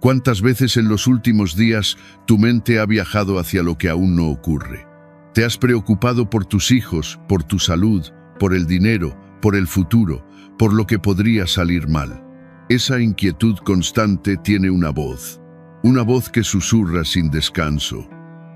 ¿Cuántas veces en los últimos días tu mente ha viajado hacia lo que aún no ocurre? Te has preocupado por tus hijos, por tu salud, por el dinero, por el futuro, por lo que podría salir mal. Esa inquietud constante tiene una voz que susurra sin descanso.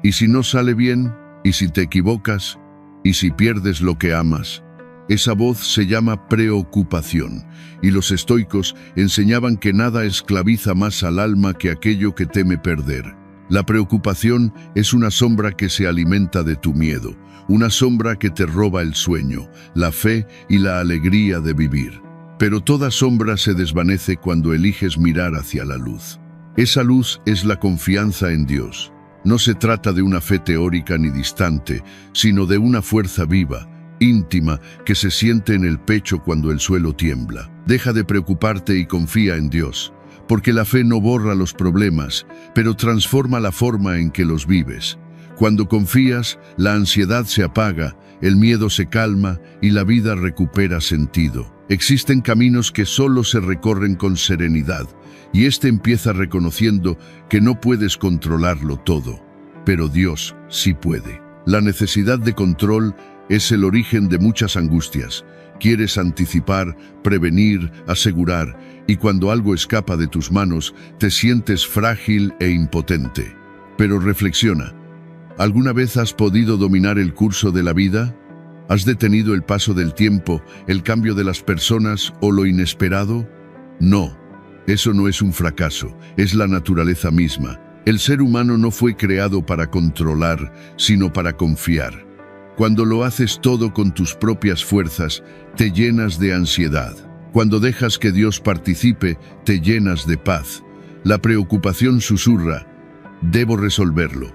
¿Y si no sale bien? ¿Y si te equivocas? ¿Y si pierdes lo que amas? Esa voz se llama preocupación, y los estoicos enseñaban que nada esclaviza más al alma que aquello que teme perder. La preocupación es una sombra que se alimenta de tu miedo, una sombra que te roba el sueño, la fe y la alegría de vivir. Pero toda sombra se desvanece cuando eliges mirar hacia la luz. Esa luz es la confianza en Dios. No se trata de una fe teórica ni distante, sino de una fuerza viva, íntima, que se siente en el pecho cuando el suelo tiembla. Deja de preocuparte y confía en Dios, porque la fe no borra los problemas, pero transforma la forma en que los vives. Cuando confías, la ansiedad se apaga, el miedo se calma y la vida recupera sentido. Existen caminos que solo se recorren con serenidad, y empieza reconociendo que no puedes controlarlo todo, pero Dios sí puede. La necesidad de control es el origen de muchas angustias. Quieres anticipar, prevenir, asegurar, y cuando algo escapa de tus manos, te sientes frágil e impotente. Pero reflexiona, ¿alguna vez has podido dominar el curso de la vida? ¿Has detenido el paso del tiempo, el cambio de las personas o lo inesperado? No, eso no es un fracaso, es la naturaleza misma. El ser humano no fue creado para controlar, sino para confiar. Cuando lo haces todo con tus propias fuerzas, te llenas de ansiedad. Cuando dejas que Dios participe, te llenas de paz. La preocupación susurra, debo resolverlo.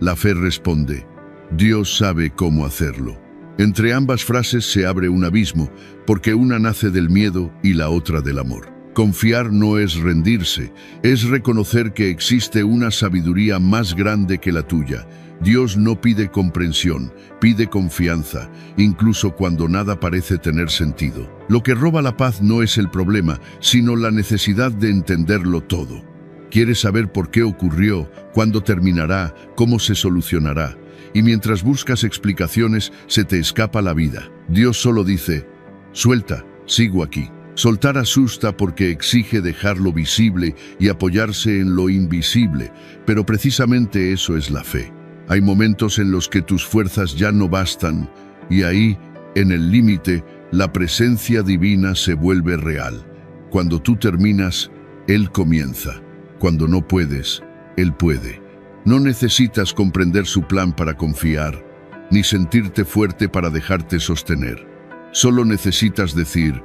La fe responde, Dios sabe cómo hacerlo. Entre ambas frases se abre un abismo, porque una nace del miedo y la otra del amor. Confiar no es rendirse, es reconocer que existe una sabiduría más grande que la tuya. Dios no pide comprensión, pide confianza, incluso cuando nada parece tener sentido. Lo que roba la paz no es el problema, sino la necesidad de entenderlo todo. Quieres saber por qué ocurrió, cuándo terminará, cómo se solucionará. Y mientras buscas explicaciones, se te escapa la vida. Dios solo dice, suelta, sigo aquí. Soltar asusta porque exige dejar lo visible y apoyarse en lo invisible, pero precisamente eso es la fe. Hay momentos en los que tus fuerzas ya no bastan, y ahí, en el límite, la presencia divina se vuelve real. Cuando tú terminas, Él comienza. Cuando no puedes, Él puede. No necesitas comprender su plan para confiar, ni sentirte fuerte para dejarte sostener. Solo necesitas decir,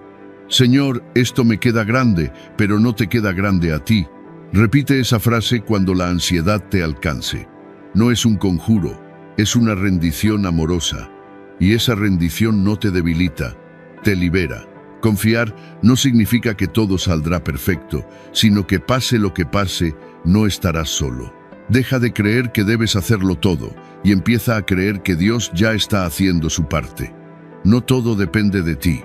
Señor, esto me queda grande, pero no te queda grande a ti. Repite esa frase cuando la ansiedad te alcance. No es un conjuro, es una rendición amorosa. Y esa rendición no te debilita, te libera. Confiar no significa que todo saldrá perfecto, sino que pase lo que pase, no estarás solo. Deja de creer que debes hacerlo todo y empieza a creer que Dios ya está haciendo su parte. No todo depende de ti.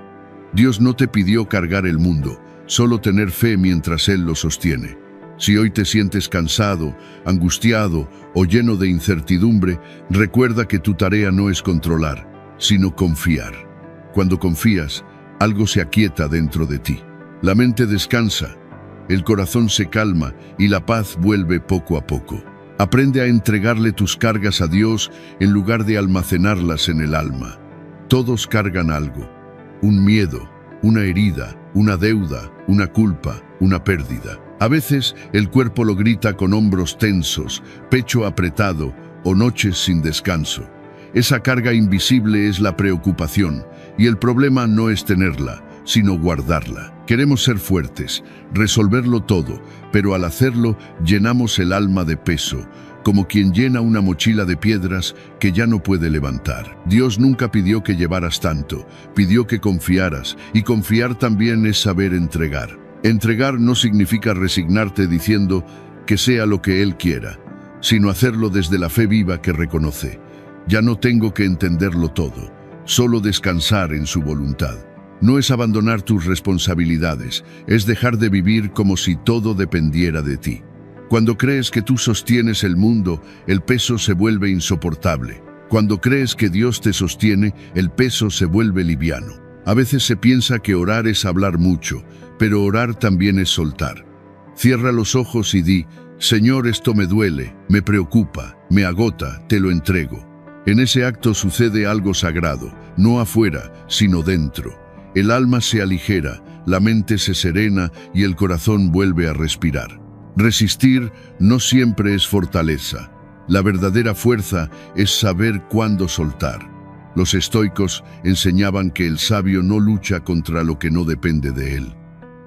Dios no te pidió cargar el mundo, solo tener fe mientras Él lo sostiene. Si hoy te sientes cansado, angustiado o lleno de incertidumbre, recuerda que tu tarea no es controlar, sino confiar. Cuando confías, algo se aquieta dentro de ti. La mente descansa, el corazón se calma y la paz vuelve poco a poco. Aprende a entregarle tus cargas a Dios en lugar de almacenarlas en el alma. Todos cargan algo. Un miedo, una herida, una deuda, una culpa, una pérdida. A veces el cuerpo lo grita con hombros tensos, pecho apretado o noches sin descanso. Esa carga invisible es la preocupación, y el problema no es tenerla, sino guardarla. Queremos ser fuertes, resolverlo todo, pero al hacerlo llenamos el alma de peso, como quien llena una mochila de piedras que ya no puede levantar. Dios nunca pidió que llevaras tanto, pidió que confiaras, y confiar también es saber entregar. Entregar no significa resignarte diciendo que sea lo que Él quiera, sino hacerlo desde la fe viva que reconoce. Ya no tengo que entenderlo todo, solo descansar en su voluntad. No es abandonar tus responsabilidades, es dejar de vivir como si todo dependiera de ti. Cuando crees que tú sostienes el mundo, el peso se vuelve insoportable. Cuando crees que Dios te sostiene, el peso se vuelve liviano. A veces se piensa que orar es hablar mucho, pero orar también es soltar. Cierra los ojos y di: Señor, esto me duele, me preocupa, me agota, te lo entrego. En ese acto sucede algo sagrado, no afuera, sino dentro. El alma se aligera, la mente se serena y el corazón vuelve a respirar. Resistir no siempre es fortaleza. La verdadera fuerza es saber cuándo soltar. Los estoicos enseñaban que el sabio no lucha contra lo que no depende de él.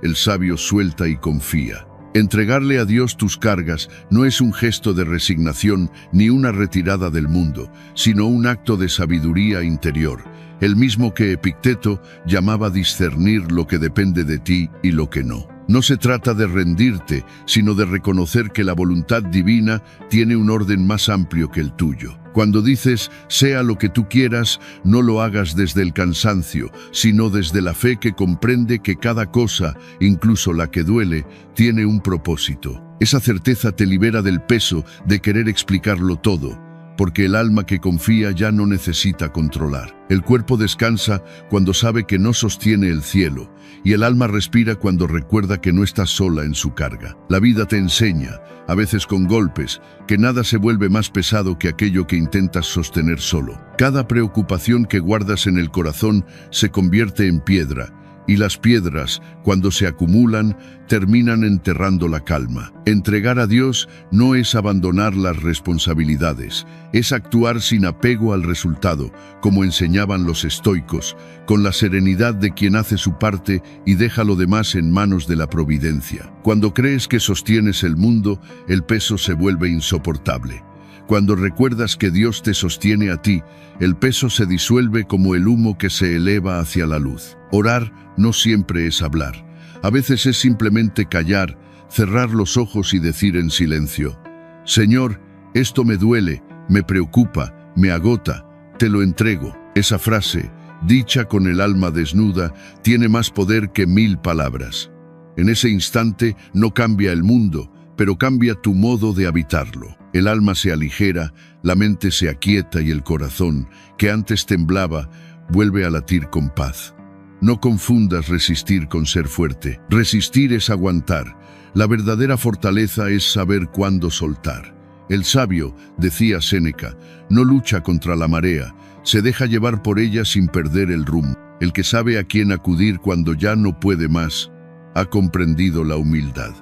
El sabio suelta y confía. Entregarle a Dios tus cargas no es un gesto de resignación ni una retirada del mundo, sino un acto de sabiduría interior, el mismo que Epicteto llamaba discernir lo que depende de ti y lo que no. No se trata de rendirte, sino de reconocer que la voluntad divina tiene un orden más amplio que el tuyo. Cuando dices, sea lo que tú quieras, no lo hagas desde el cansancio, sino desde la fe que comprende que cada cosa, incluso la que duele, tiene un propósito. Esa certeza te libera del peso de querer explicarlo todo, porque el alma que confía ya no necesita controlar. El cuerpo descansa cuando sabe que no sostiene el cielo, y el alma respira cuando recuerda que no está sola en su carga. La vida te enseña, a veces con golpes, que nada se vuelve más pesado que aquello que intentas sostener solo. Cada preocupación que guardas en el corazón se convierte en piedra, y las piedras, cuando se acumulan, terminan enterrando la calma. Entregar a Dios no es abandonar las responsabilidades, es actuar sin apego al resultado, como enseñaban los estoicos, con la serenidad de quien hace su parte y deja lo demás en manos de la providencia. Cuando crees que sostienes el mundo, el peso se vuelve insoportable. Cuando recuerdas que Dios te sostiene a ti, el peso se disuelve como el humo que se eleva hacia la luz. Orar no siempre es hablar. A veces es simplemente callar, cerrar los ojos y decir en silencio: Señor, esto me duele, me preocupa, me agota, te lo entrego. Esa frase, dicha con el alma desnuda, tiene más poder que 1000 palabras. En ese instante no cambia el mundo, pero cambia tu modo de habitarlo. El alma se aligera, la mente se aquieta y el corazón, que antes temblaba, vuelve a latir con paz. No confundas resistir con ser fuerte. Resistir es aguantar. La verdadera fortaleza es saber cuándo soltar. El sabio, decía Séneca, no lucha contra la marea, se deja llevar por ella sin perder el rumbo. El que sabe a quién acudir cuando ya no puede más, ha comprendido la humildad.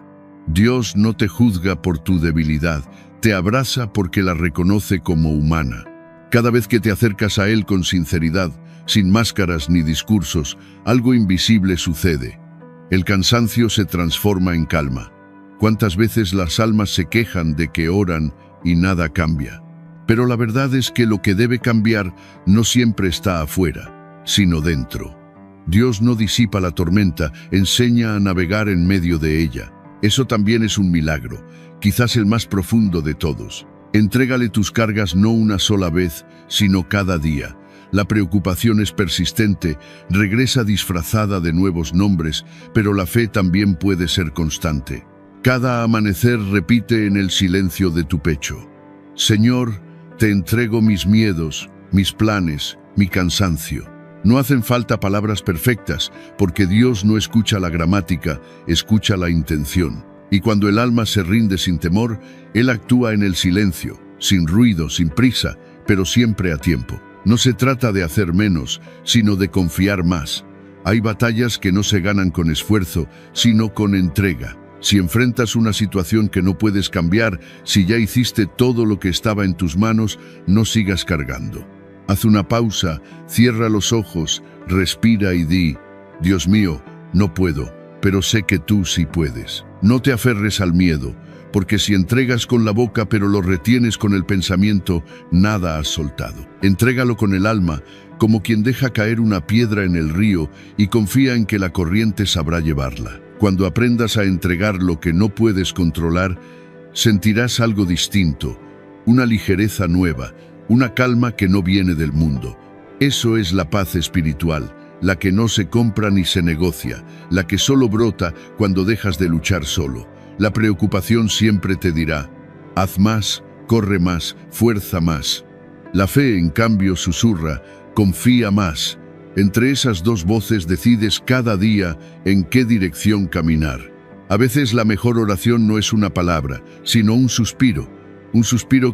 Dios no te juzga por tu debilidad, te abraza porque la reconoce como humana. Cada vez que te acercas a Él con sinceridad, sin máscaras ni discursos, algo invisible sucede. El cansancio se transforma en calma. ¿Cuántas veces las almas se quejan de que oran y nada cambia? Pero la verdad es que lo que debe cambiar no siempre está afuera, sino dentro. Dios no disipa la tormenta, enseña a navegar en medio de ella. Eso también es un milagro, quizás el más profundo de todos. Entrégale tus cargas no una sola vez, sino cada día. La preocupación es persistente, regresa disfrazada de nuevos nombres, pero la fe también puede ser constante. Cada amanecer repite en el silencio de tu pecho: Señor, te entrego mis miedos, mis planes, mi cansancio. No hacen falta palabras perfectas, porque Dios no escucha la gramática, escucha la intención. Y cuando el alma se rinde sin temor, Él actúa en el silencio, sin ruido, sin prisa, pero siempre a tiempo. No se trata de hacer menos, sino de confiar más. Hay batallas que no se ganan con esfuerzo, sino con entrega. Si enfrentas una situación que no puedes cambiar, si ya hiciste todo lo que estaba en tus manos, no sigas cargando. Haz una pausa, cierra los ojos, respira y di: Dios mío, no puedo, pero sé que tú sí puedes. No te aferres al miedo, porque si entregas con la boca pero lo retienes con el pensamiento, nada has soltado. Entrégalo con el alma, como quien deja caer una piedra en el río y confía en que la corriente sabrá llevarla. Cuando aprendas a entregar lo que no puedes controlar, sentirás algo distinto, una ligereza nueva, una calma que no viene del mundo. Eso es la paz espiritual, la que no se compra ni se negocia, la que solo brota cuando dejas de luchar solo. La preocupación siempre te dirá: haz más, corre más, fuerza más. La fe, en cambio, susurra: confía más. Entre esas dos voces decides cada día en qué dirección caminar. A veces la mejor oración no es una palabra, sino un suspiro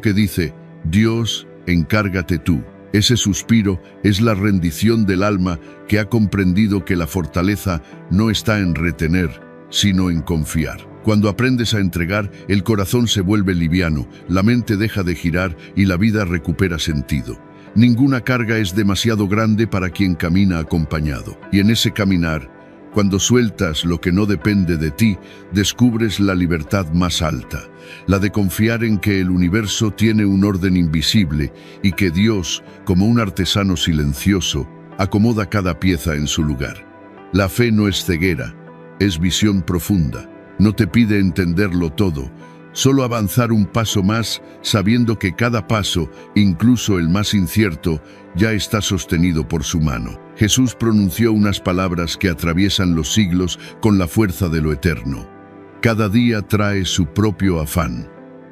que dice: Dios, encárgate tú. Ese suspiro es la rendición del alma que ha comprendido que la fortaleza no está en retener, sino en confiar. Cuando aprendes a entregar, el corazón se vuelve liviano, la mente deja de girar y la vida recupera sentido. Ninguna carga es demasiado grande para quien camina acompañado. Y en ese caminar, cuando sueltas lo que no depende de ti, descubres la libertad más alta, la de confiar en que el universo tiene un orden invisible y que Dios, como un artesano silencioso, acomoda cada pieza en su lugar. La fe no es ceguera, es visión profunda. No te pide entenderlo todo, solo avanzar un paso más, sabiendo que cada paso, incluso el más incierto, ya está sostenido por su mano. Jesús pronunció unas palabras que atraviesan los siglos con la fuerza de lo eterno. Cada día trae su propio afán.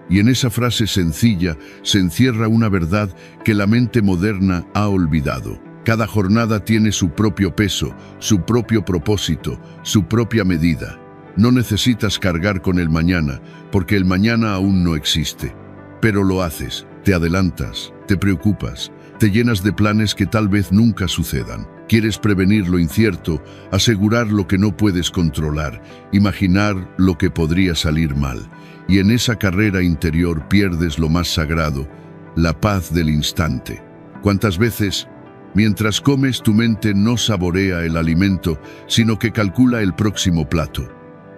Y en esa frase sencilla se encierra una verdad que la mente moderna ha olvidado. Cada jornada tiene su propio peso, su propio propósito, su propia medida. No necesitas cargar con el mañana, porque el mañana aún no existe. Pero lo haces, te adelantas, te preocupas, te llenas de planes que tal vez nunca sucedan. Quieres prevenir lo incierto, asegurar lo que no puedes controlar, imaginar lo que podría salir mal. Y en esa carrera interior pierdes lo más sagrado, la paz del instante. ¿Cuántas veces, mientras comes, tu mente no saborea el alimento, sino que calcula el próximo plato?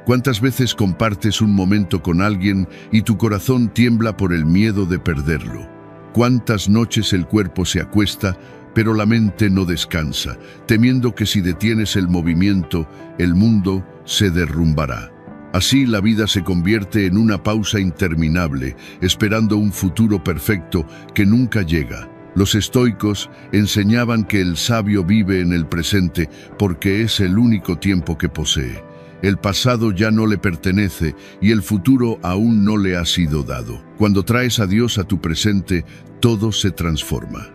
¿Cuántas veces compartes un momento con alguien y tu corazón tiembla por el miedo de perderlo? ¿Cuántas noches el cuerpo se acuesta, pero la mente no descansa, temiendo que si detienes el movimiento, el mundo se derrumbará? Así la vida se convierte en una pausa interminable, esperando un futuro perfecto que nunca llega. Los estoicos enseñaban que el sabio vive en el presente porque es el único tiempo que posee. El pasado ya no le pertenece y el futuro aún no le ha sido dado. Cuando traes a Dios a tu presente, todo se transforma.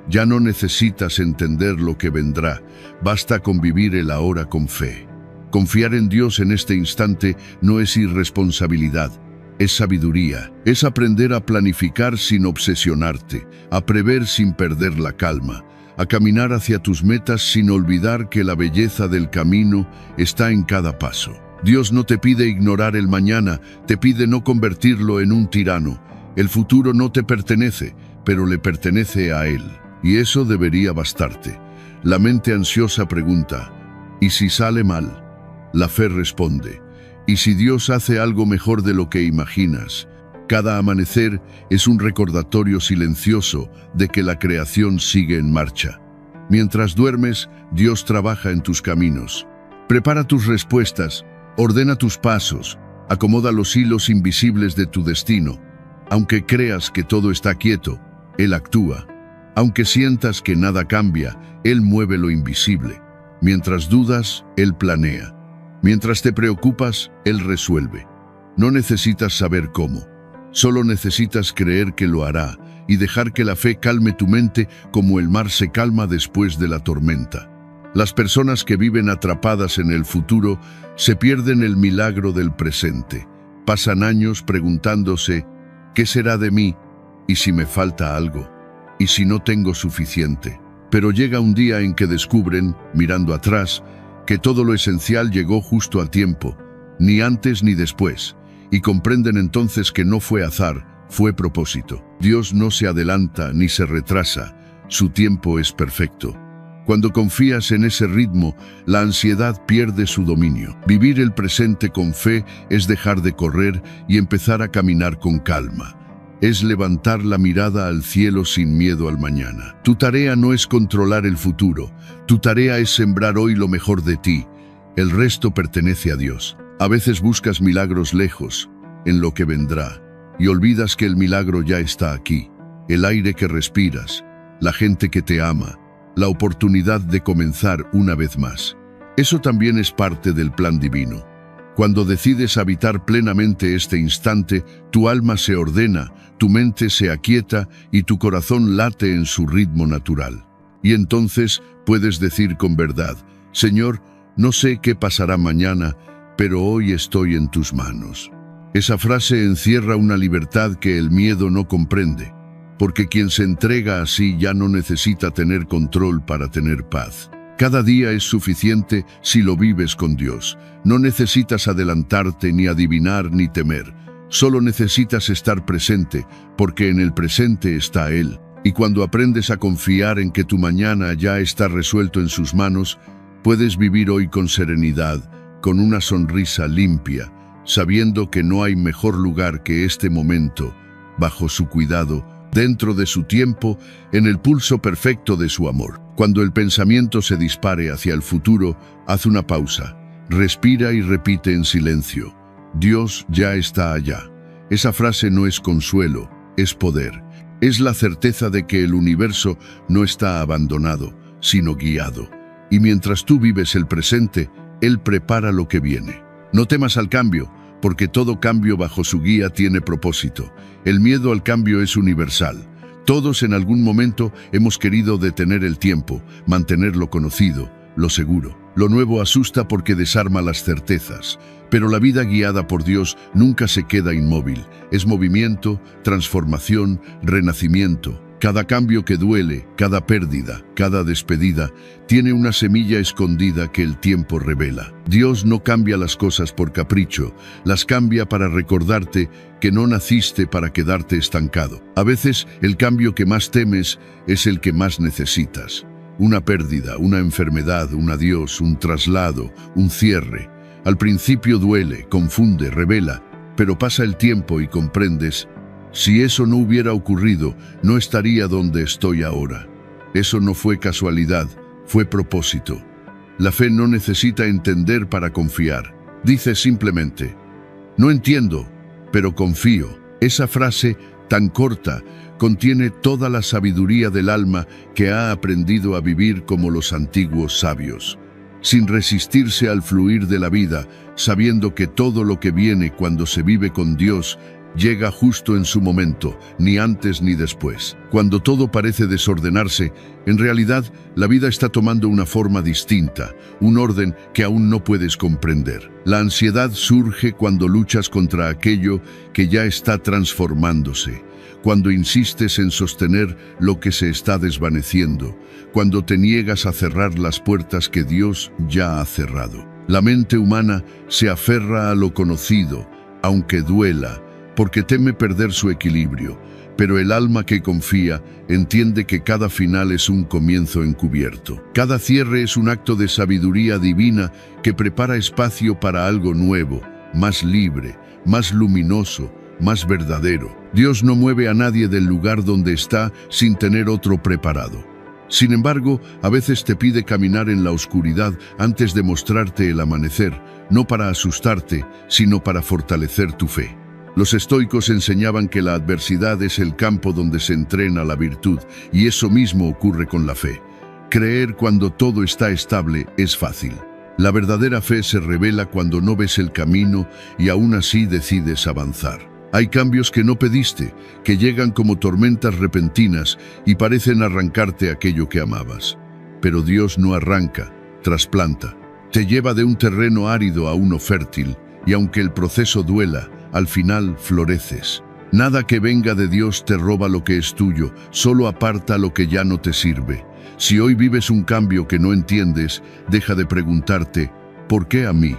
Ya no necesitas entender lo que vendrá, basta con vivir el ahora con fe. Confiar en Dios en este instante no es irresponsabilidad, es sabiduría. Es aprender a planificar sin obsesionarte, a prever sin perder la calma, a caminar hacia tus metas sin olvidar que la belleza del camino está en cada paso. Dios no te pide ignorar el mañana, te pide no convertirlo en un tirano. El futuro no te pertenece, pero le pertenece a Él. Y eso debería bastarte. La mente ansiosa pregunta: ¿y si sale mal? La fe responde: ¿y si Dios hace algo mejor de lo que imaginas? Cada amanecer es un recordatorio silencioso de que la creación sigue en marcha. Mientras duermes, Dios trabaja en tus caminos. Prepara tus respuestas, ordena tus pasos, acomoda los hilos invisibles de tu destino. Aunque creas que todo está quieto, Él actúa. Aunque sientas que nada cambia, Él mueve lo invisible. Mientras dudas, Él planea. Mientras te preocupas, Él resuelve. No necesitas saber cómo. Solo necesitas creer que lo hará y dejar que la fe calme tu mente como el mar se calma después de la tormenta. Las personas que viven atrapadas en el futuro se pierden el milagro del presente. Pasan años preguntándose: ¿qué será de mí? ¿Y si me falta algo? ¿Y si no tengo suficiente? Pero llega un día en que descubren, mirando atrás, que todo lo esencial llegó justo a tiempo, ni antes ni después. Y comprenden entonces que no fue azar, fue propósito. Dios no se adelanta ni se retrasa, su tiempo es perfecto. Cuando confías en ese ritmo, la ansiedad pierde su dominio. Vivir el presente con fe es dejar de correr y empezar a caminar con calma. Es levantar la mirada al cielo sin miedo al mañana. Tu tarea no es controlar el futuro, tu tarea es sembrar hoy lo mejor de ti. El resto pertenece a Dios. A veces buscas milagros lejos, en lo que vendrá, y olvidas que el milagro ya está aquí. El aire que respiras, la gente que te ama, la oportunidad de comenzar una vez más. Eso también es parte del plan divino. Cuando decides habitar plenamente este instante, tu alma se ordena, tu mente se aquieta y tu corazón late en su ritmo natural. Y entonces puedes decir con verdad: Señor, no sé qué pasará mañana, pero hoy estoy en tus manos. Esa frase encierra una libertad que el miedo no comprende, porque quien se entrega así ya no necesita tener control para tener paz. Cada día es suficiente si lo vives con Dios. No necesitas adelantarte, ni adivinar, ni temer. Solo necesitas estar presente, porque en el presente está Él. Y cuando aprendes a confiar en que tu mañana ya está resuelto en sus manos, puedes vivir hoy con serenidad, con una sonrisa limpia, sabiendo que no hay mejor lugar que este momento, bajo su cuidado, dentro de su tiempo, en el pulso perfecto de su amor. Cuando el pensamiento se dispare hacia el futuro, haz una pausa, respira y repite en silencio: Dios ya está allá. Esa frase no es consuelo, es poder. Es la certeza de que el universo no está abandonado, sino guiado. Y mientras tú vives el presente, Él prepara lo que viene. No temas al cambio, porque todo cambio bajo su guía tiene propósito. El miedo al cambio es universal. Todos en algún momento hemos querido detener el tiempo, mantener lo conocido, lo seguro. Lo nuevo asusta porque desarma las certezas, pero la vida guiada por Dios nunca se queda inmóvil. Es movimiento, transformación, renacimiento. Cada cambio que duele, cada pérdida, cada despedida, tiene una semilla escondida que el tiempo revela. Dios no cambia las cosas por capricho, las cambia para recordarte que no naciste para quedarte estancado. A veces, el cambio que más temes es el que más necesitas. Una pérdida, una enfermedad, un adiós, un traslado, un cierre. Al principio duele, confunde, revela, pero pasa el tiempo y comprendes: si eso no hubiera ocurrido, no estaría donde estoy ahora. Eso no fue casualidad, fue propósito. La fe no necesita entender para confiar. Dice simplemente: no entiendo, pero confío. Esa frase, tan corta, contiene toda la sabiduría del alma que ha aprendido a vivir como los antiguos sabios, sin resistirse al fluir de la vida, sabiendo que todo lo que viene cuando se vive con Dios llega justo en su momento, ni antes ni después. Cuando todo parece desordenarse, en realidad la vida está tomando una forma distinta, un orden que aún no puedes comprender. La ansiedad surge cuando luchas contra aquello que ya está transformándose, cuando insistes en sostener lo que se está desvaneciendo, cuando te niegas a cerrar las puertas que Dios ya ha cerrado. La mente humana se aferra a lo conocido, aunque duela, porque teme perder su equilibrio, pero el alma que confía entiende que cada final es un comienzo encubierto. Cada cierre es un acto de sabiduría divina que prepara espacio para algo nuevo, más libre, más luminoso, más verdadero. Dios no mueve a nadie del lugar donde está sin tener otro preparado. Sin embargo, a veces te pide caminar en la oscuridad antes de mostrarte el amanecer, no para asustarte, sino para fortalecer tu fe. Los estoicos enseñaban que la adversidad es el campo donde se entrena la virtud, y eso mismo ocurre con la fe. Creer cuando todo está estable es fácil. La verdadera fe se revela cuando no ves el camino y aún así decides avanzar. Hay cambios que no pediste, que llegan como tormentas repentinas y parecen arrancarte aquello que amabas. Pero Dios no arranca, trasplanta. Te lleva de un terreno árido a uno fértil, y aunque el proceso duela, al final floreces. Nada que venga de Dios te roba lo que es tuyo, solo aparta lo que ya no te sirve. Si hoy vives un cambio que no entiendes, deja de preguntarte, ¿por qué a mí?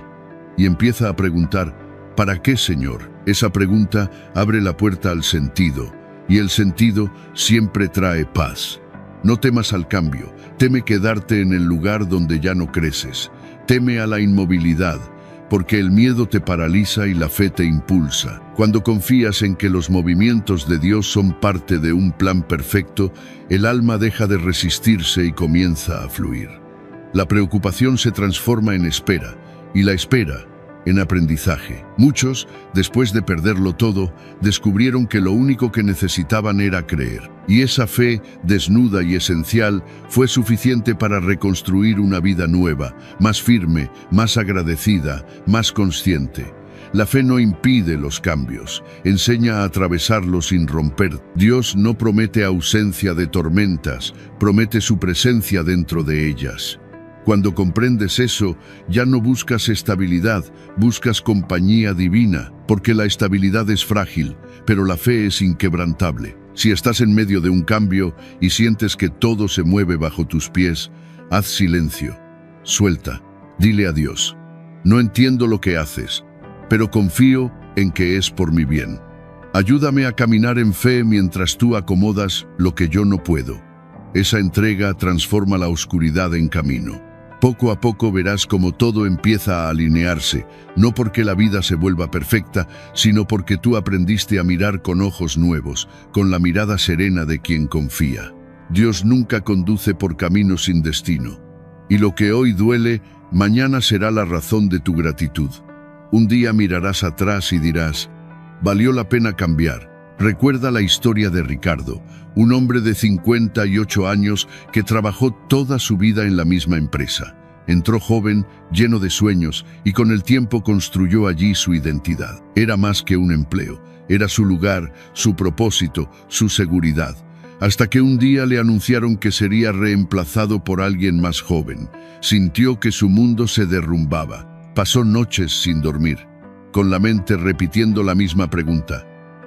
Y empieza a preguntar, ¿para qué, Señor? Esa pregunta abre la puerta al sentido, y el sentido siempre trae paz. No temas al cambio, teme quedarte en el lugar donde ya no creces. Teme a la inmovilidad, porque el miedo te paraliza y la fe te impulsa. Cuando confías en que los movimientos de Dios son parte de un plan perfecto, el alma deja de resistirse y comienza a fluir. La preocupación se transforma en espera, y la espera en aprendizaje. Muchos, después de perderlo todo, descubrieron que lo único que necesitaban era creer. Y esa fe, desnuda y esencial, fue suficiente para reconstruir una vida nueva, más firme, más agradecida, más consciente. La fe no impide los cambios, enseña a atravesarlos sin romper. Dios no promete ausencia de tormentas, promete su presencia dentro de ellas. Cuando comprendes eso, ya no buscas estabilidad, buscas compañía divina, porque la estabilidad es frágil, pero la fe es inquebrantable. Si estás en medio de un cambio y sientes que todo se mueve bajo tus pies, haz silencio, suelta, dile a Dios: no entiendo lo que haces, pero confío en que es por mi bien. Ayúdame a caminar en fe mientras tú acomodas lo que yo no puedo. Esa entrega transforma la oscuridad en camino. Poco a poco verás cómo todo empieza a alinearse, no porque la vida se vuelva perfecta, sino porque tú aprendiste a mirar con ojos nuevos, con la mirada serena de quien confía. Dios nunca conduce por caminos sin destino. Y lo que hoy duele, mañana será la razón de tu gratitud. Un día mirarás atrás y dirás: valió la pena cambiar. Recuerda la historia de Ricardo, un hombre de 58 años que trabajó toda su vida en la misma empresa. Entró joven, lleno de sueños, y con el tiempo construyó allí su identidad. Era más que un empleo, era su lugar, su propósito, su seguridad. Hasta que un día le anunciaron que sería reemplazado por alguien más joven. Sintió que su mundo se derrumbaba. Pasó noches sin dormir, con la mente repitiendo la misma pregunta: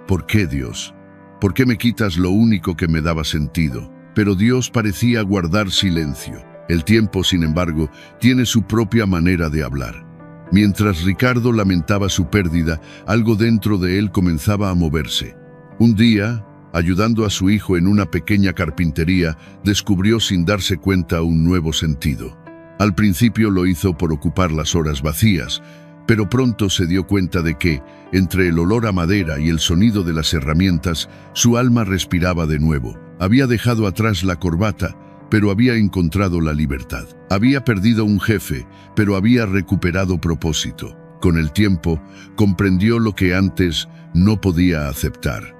¿por qué, Dios? ¿Por qué me quitas lo único que me daba sentido? Pero Dios parecía guardar silencio. El tiempo, sin embargo, tiene su propia manera de hablar. Mientras Ricardo lamentaba su pérdida, algo dentro de él comenzaba a moverse. Un día, ayudando a su hijo en una pequeña carpintería, descubrió sin darse cuenta un nuevo sentido. Al principio lo hizo por ocupar las horas vacías, pero pronto se dio cuenta de que, entre el olor a madera y el sonido de las herramientas, su alma respiraba de nuevo. Había dejado atrás la corbata, pero había encontrado la libertad. Había perdido un jefe, pero había recuperado propósito. Con el tiempo, comprendió lo que antes no podía aceptar.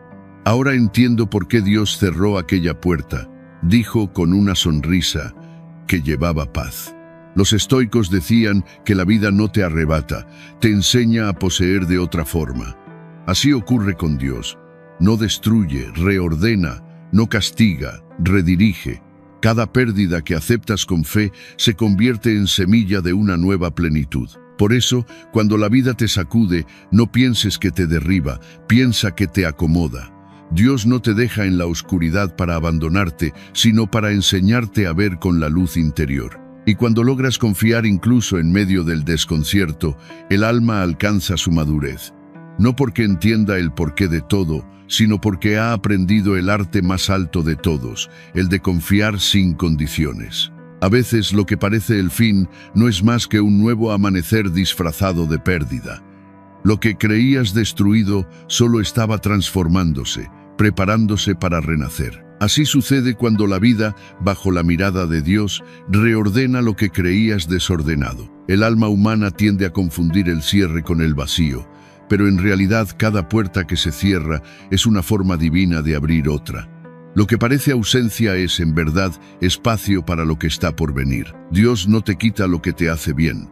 Ahora entiendo por qué Dios cerró aquella puerta, dijo con una sonrisa que llevaba paz. Los estoicos decían que la vida no te arrebata, te enseña a poseer de otra forma. Así ocurre con Dios. No destruye, reordena, no castiga, redirige. Cada pérdida que aceptas con fe se convierte en semilla de una nueva plenitud. Por eso, cuando la vida te sacude, no pienses que te derriba, piensa que te acomoda. Dios no te deja en la oscuridad para abandonarte, sino para enseñarte a ver con la luz interior. Y cuando logras confiar incluso en medio del desconcierto, el alma alcanza su madurez. No porque entienda el porqué de todo, sino porque ha aprendido el arte más alto de todos, el de confiar sin condiciones. A veces lo que parece el fin no es más que un nuevo amanecer disfrazado de pérdida. Lo que creías destruido solo estaba transformándose, preparándose para renacer. Así sucede cuando la vida, bajo la mirada de Dios, reordena lo que creías desordenado. El alma humana tiende a confundir el cierre con el vacío, pero en realidad cada puerta que se cierra es una forma divina de abrir otra. Lo que parece ausencia es, en verdad, espacio para lo que está por venir. Dios no te quita lo que te hace bien.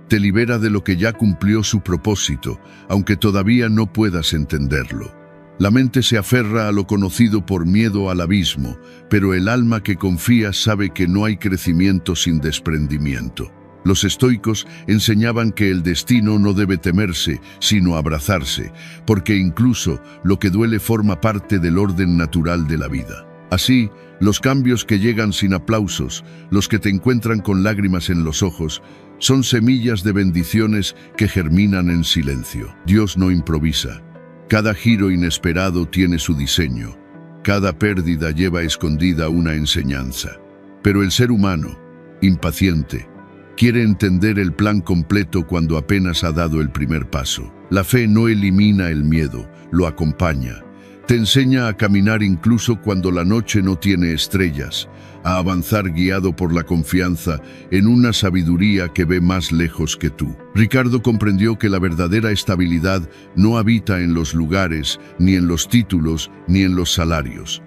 Te libera de lo que ya cumplió su propósito, aunque todavía no puedas entenderlo. La mente se aferra a lo conocido por miedo al abismo, pero el alma que confía sabe que no hay crecimiento sin desprendimiento. Los estoicos enseñaban que el destino no debe temerse, sino abrazarse, porque incluso lo que duele forma parte del orden natural de la vida. Así, los cambios que llegan sin aplausos, los que te encuentran con lágrimas en los ojos, son semillas de bendiciones que germinan en silencio. Dios no improvisa. Cada giro inesperado tiene su diseño. Cada pérdida lleva escondida una enseñanza. Pero el ser humano, impaciente, quiere entender el plan completo cuando apenas ha dado el primer paso. La fe no elimina el miedo, lo acompaña. Te enseña a caminar incluso cuando la noche no tiene estrellas, a avanzar guiado por la confianza en una sabiduría que ve más lejos que tú. Ricardo comprendió que la verdadera estabilidad no habita en los lugares, ni en los títulos, ni en los salarios.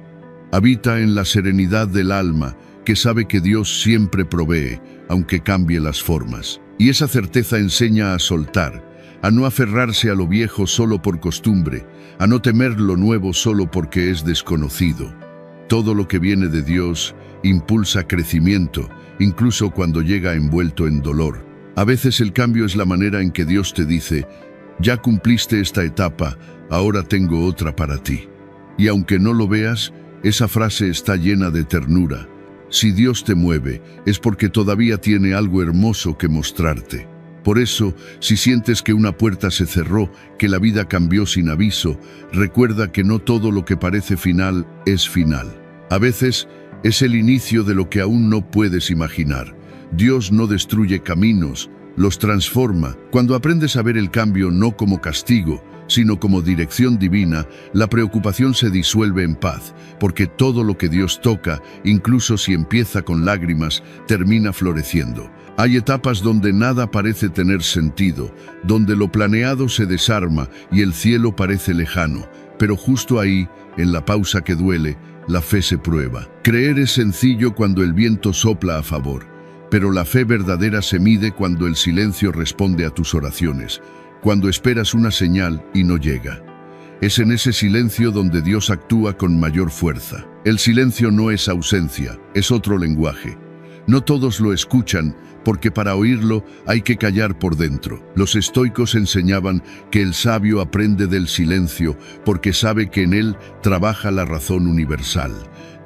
Habita en la serenidad del alma, que sabe que Dios siempre provee, aunque cambie las formas. Y esa certeza enseña a soltar, a no aferrarse a lo viejo solo por costumbre, a no temer lo nuevo solo porque es desconocido. Todo lo que viene de Dios impulsa crecimiento, incluso cuando llega envuelto en dolor. A veces el cambio es la manera en que Dios te dice: ya cumpliste esta etapa, ahora tengo otra para ti. Y aunque no lo veas, esa frase está llena de ternura. Si Dios te mueve, es porque todavía tiene algo hermoso que mostrarte. Por eso, si sientes que una puerta se cerró, que la vida cambió sin aviso, recuerda que no todo lo que parece final es final. A veces, es el inicio de lo que aún no puedes imaginar. Dios no destruye caminos, los transforma. Cuando aprendes a ver el cambio no como castigo, sino como dirección divina, la preocupación se disuelve en paz, porque todo lo que Dios toca, incluso si empieza con lágrimas, termina floreciendo. Hay etapas donde nada parece tener sentido, donde lo planeado se desarma y el cielo parece lejano, pero justo ahí, en la pausa que duele, la fe se prueba. Creer es sencillo cuando el viento sopla a favor, pero la fe verdadera se mide cuando el silencio responde a tus oraciones, cuando esperas una señal y no llega. Es en ese silencio donde Dios actúa con mayor fuerza. El silencio no es ausencia, es otro lenguaje. No todos lo escuchan, porque para oírlo hay que callar por dentro. Los estoicos enseñaban que el sabio aprende del silencio porque sabe que en él trabaja la razón universal.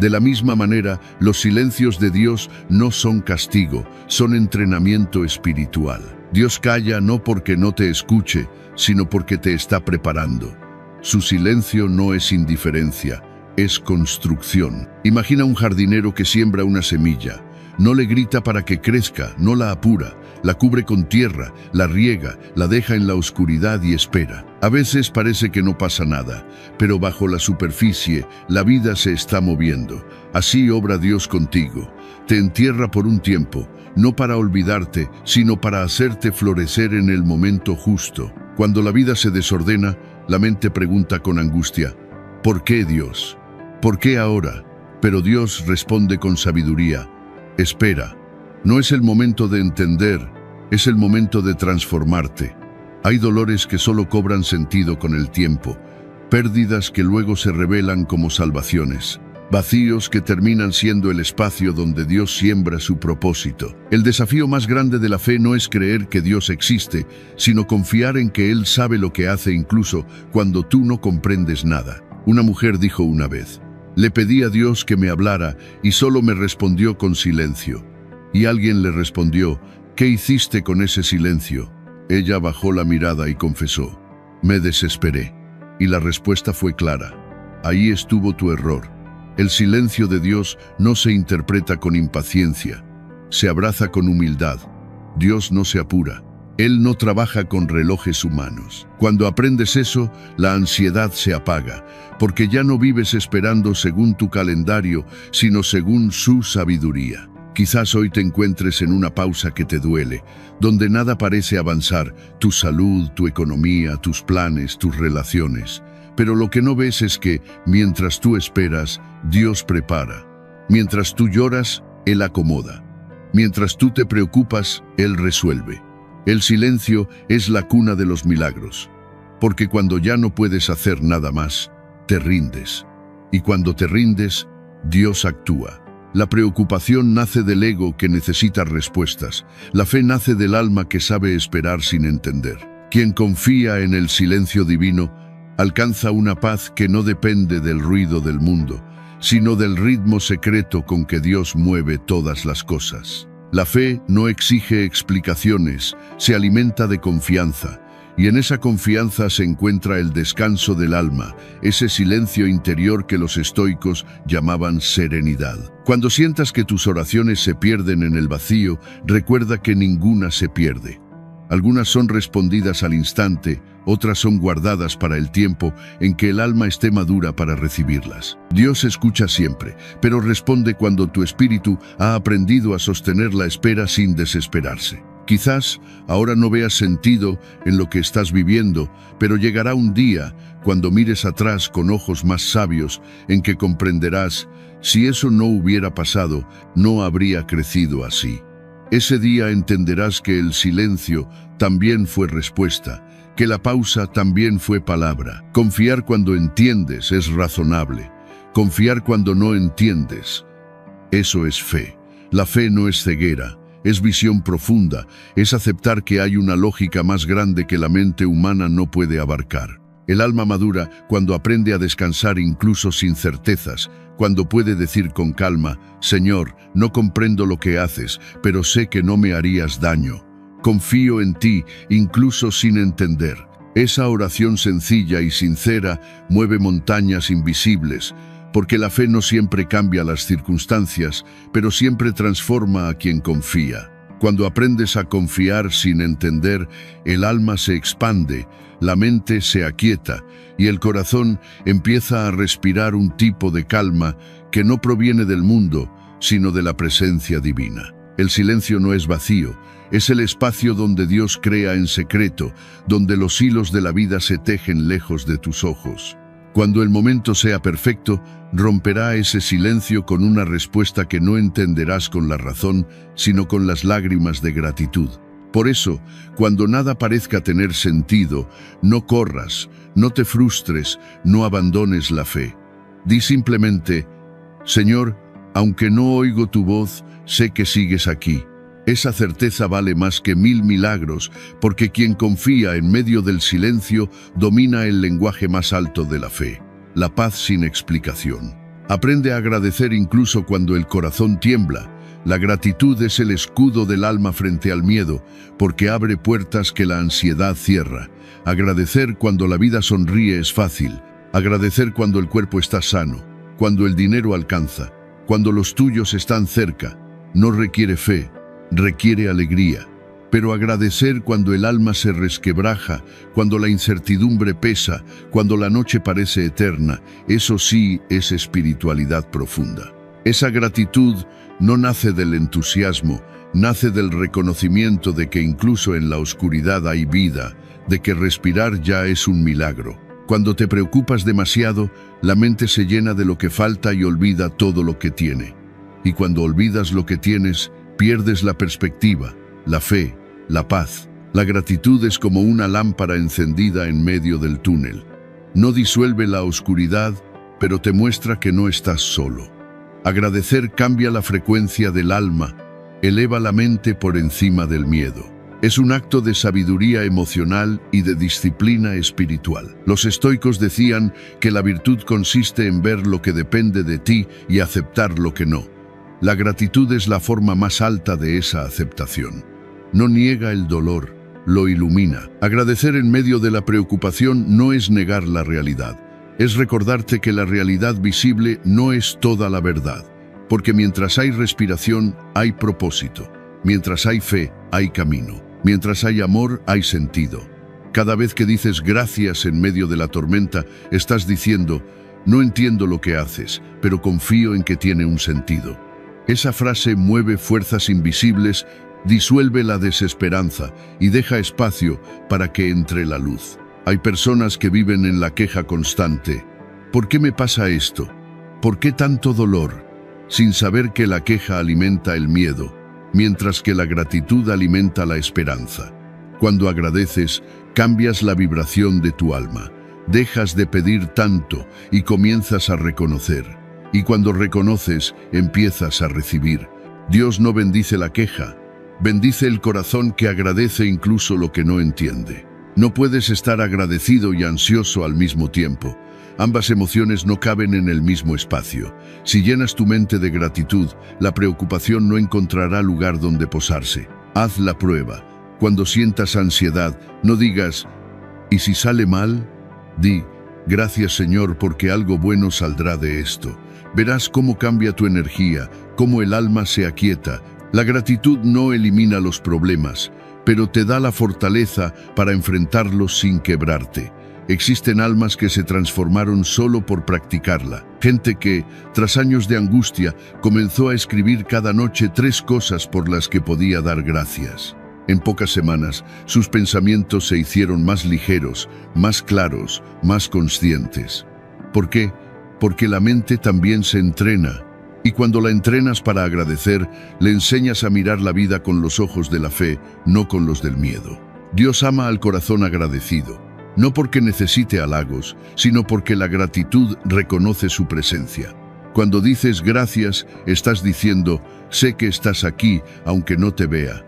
De la misma manera, los silencios de Dios no son castigo, son entrenamiento espiritual. Dios calla no porque no te escuche, sino porque te está preparando. Su silencio no es indiferencia, es construcción. Imagina un jardinero que siembra una semilla. No le grita para que crezca, no la apura, la cubre con tierra, la riega, la deja en la oscuridad y espera. A veces parece que no pasa nada, pero bajo la superficie la vida se está moviendo. Así obra Dios contigo. Te entierra por un tiempo, no para olvidarte, sino para hacerte florecer en el momento justo. Cuando la vida se desordena, la mente pregunta con angustia: ¿por qué Dios? ¿Por qué ahora? Pero Dios responde con sabiduría: espera, no es el momento de entender, es el momento de transformarte. Hay dolores que solo cobran sentido con el tiempo, pérdidas que luego se revelan como salvaciones, vacíos que terminan siendo el espacio donde Dios siembra su propósito. El desafío más grande de la fe no es creer que Dios existe, sino confiar en que Él sabe lo que hace incluso cuando tú no comprendes nada. Una mujer dijo una vez: le pedí a Dios que me hablara y solo me respondió con silencio. Y alguien le respondió: ¿qué hiciste con ese silencio? Ella bajó la mirada y confesó: me desesperé. Y la respuesta fue clara: ahí estuvo tu error. El silencio de Dios no se interpreta con impaciencia, se abraza con humildad. Dios no se apura. Él no trabaja con relojes humanos. Cuando aprendes eso, la ansiedad se apaga, porque ya no vives esperando según tu calendario, sino según su sabiduría. Quizás hoy te encuentres en una pausa que te duele, donde nada parece avanzar: tu salud, tu economía, tus planes, tus relaciones. Pero lo que no ves es que, mientras tú esperas, Dios prepara. Mientras tú lloras, Él acomoda. Mientras tú te preocupas, Él resuelve. El silencio es la cuna de los milagros, porque cuando ya no puedes hacer nada más, te rindes. Y cuando te rindes, Dios actúa. La preocupación nace del ego que necesita respuestas. La fe nace del alma que sabe esperar sin entender. Quien confía en el silencio divino alcanza una paz que no depende del ruido del mundo, sino del ritmo secreto con que Dios mueve todas las cosas. La fe no exige explicaciones, se alimenta de confianza, y en esa confianza se encuentra el descanso del alma, ese silencio interior que los estoicos llamaban serenidad. Cuando sientas que tus oraciones se pierden en el vacío, recuerda que ninguna se pierde. Algunas son respondidas al instante, otras son guardadas para el tiempo en que el alma esté madura para recibirlas. Dios escucha siempre, pero responde cuando tu espíritu ha aprendido a sostener la espera sin desesperarse. Quizás ahora no veas sentido en lo que estás viviendo, pero llegará un día, cuando mires atrás con ojos más sabios, en que comprenderás, si eso no hubiera pasado, no habría crecido así. Ese día entenderás que el silencio también fue respuesta, que la pausa también fue palabra. Confiar cuando entiendes es razonable. Confiar cuando no entiendes, eso es fe. La fe no es ceguera, es visión profunda, es aceptar que hay una lógica más grande que la mente humana no puede abarcar. El alma madura cuando aprende a descansar incluso sin certezas, cuando puede decir con calma, Señor, no comprendo lo que haces, pero sé que no me harías daño. Confío en ti, incluso sin entender. Esa oración sencilla y sincera mueve montañas invisibles, porque la fe no siempre cambia las circunstancias, pero siempre transforma a quien confía. Cuando aprendes a confiar sin entender, el alma se expande, la mente se aquieta y el corazón empieza a respirar un tipo de calma que no proviene del mundo, sino de la presencia divina. El silencio no es vacío, es el espacio donde Dios crea en secreto, donde los hilos de la vida se tejen lejos de tus ojos. Cuando el momento sea perfecto, romperá ese silencio con una respuesta que no entenderás con la razón, sino con las lágrimas de gratitud. Por eso, cuando nada parezca tener sentido, no corras, no te frustres, no abandones la fe. Di simplemente, Señor, aunque no oigo tu voz, sé que sigues aquí. Esa certeza vale más que 1000 milagros, porque quien confía en medio del silencio domina el lenguaje más alto de la fe, la paz sin explicación. Aprende a agradecer incluso cuando el corazón tiembla. La gratitud es el escudo del alma frente al miedo, porque abre puertas que la ansiedad cierra. Agradecer cuando la vida sonríe es fácil. Agradecer cuando el cuerpo está sano, cuando el dinero alcanza, cuando los tuyos están cerca. No requiere fe, requiere alegría. Pero agradecer cuando el alma se resquebraja, cuando la incertidumbre pesa, cuando la noche parece eterna, eso sí es espiritualidad profunda. Esa gratitud no nace del entusiasmo, nace del reconocimiento de que incluso en la oscuridad hay vida, de que respirar ya es un milagro. Cuando te preocupas demasiado, la mente se llena de lo que falta y olvida todo lo que tiene. Y cuando olvidas lo que tienes, pierdes la perspectiva, la fe, la paz. La gratitud es como una lámpara encendida en medio del túnel. No disuelve la oscuridad, pero te muestra que no estás solo. Agradecer cambia la frecuencia del alma, eleva la mente por encima del miedo. Es un acto de sabiduría emocional y de disciplina espiritual. Los estoicos decían que la virtud consiste en ver lo que depende de ti y aceptar lo que no. La gratitud es la forma más alta de esa aceptación. No niega el dolor, lo ilumina. Agradecer en medio de la preocupación no es negar la realidad. Es recordarte que la realidad visible no es toda la verdad, porque mientras hay respiración, hay propósito. Mientras hay fe, hay camino. Mientras hay amor, hay sentido. Cada vez que dices gracias en medio de la tormenta, estás diciendo, no entiendo lo que haces, pero confío en que tiene un sentido. Esa frase mueve fuerzas invisibles, disuelve la desesperanza y deja espacio para que entre la luz. Hay personas que viven en la queja constante. ¿Por qué me pasa esto? ¿Por qué tanto dolor? Sin saber que la queja alimenta el miedo, mientras que la gratitud alimenta la esperanza. Cuando agradeces, cambias la vibración de tu alma. Dejas de pedir tanto y comienzas a reconocer. Y cuando reconoces, empiezas a recibir. Dios no bendice la queja, bendice el corazón que agradece incluso lo que no entiende. No puedes estar agradecido y ansioso al mismo tiempo. Ambas emociones no caben en el mismo espacio. Si llenas tu mente de gratitud, la preocupación no encontrará lugar donde posarse. Haz la prueba. Cuando sientas ansiedad, no digas, ¿y si sale mal? Di, gracias Señor porque algo bueno saldrá de esto. Verás cómo cambia tu energía, cómo el alma se aquieta. La gratitud no elimina los problemas, pero te da la fortaleza para enfrentarlos sin quebrarte. Existen almas que se transformaron solo por practicarla. Gente que, tras años de angustia, comenzó a escribir cada noche 3 cosas por las que podía dar gracias. En pocas semanas, sus pensamientos se hicieron más ligeros, más claros, más conscientes. ¿Por qué? Porque la mente también se entrena. Y cuando la entrenas para agradecer, le enseñas a mirar la vida con los ojos de la fe, no con los del miedo. Dios ama al corazón agradecido. No porque necesite halagos, sino porque la gratitud reconoce su presencia. Cuando dices gracias, estás diciendo, sé que estás aquí, aunque no te vea.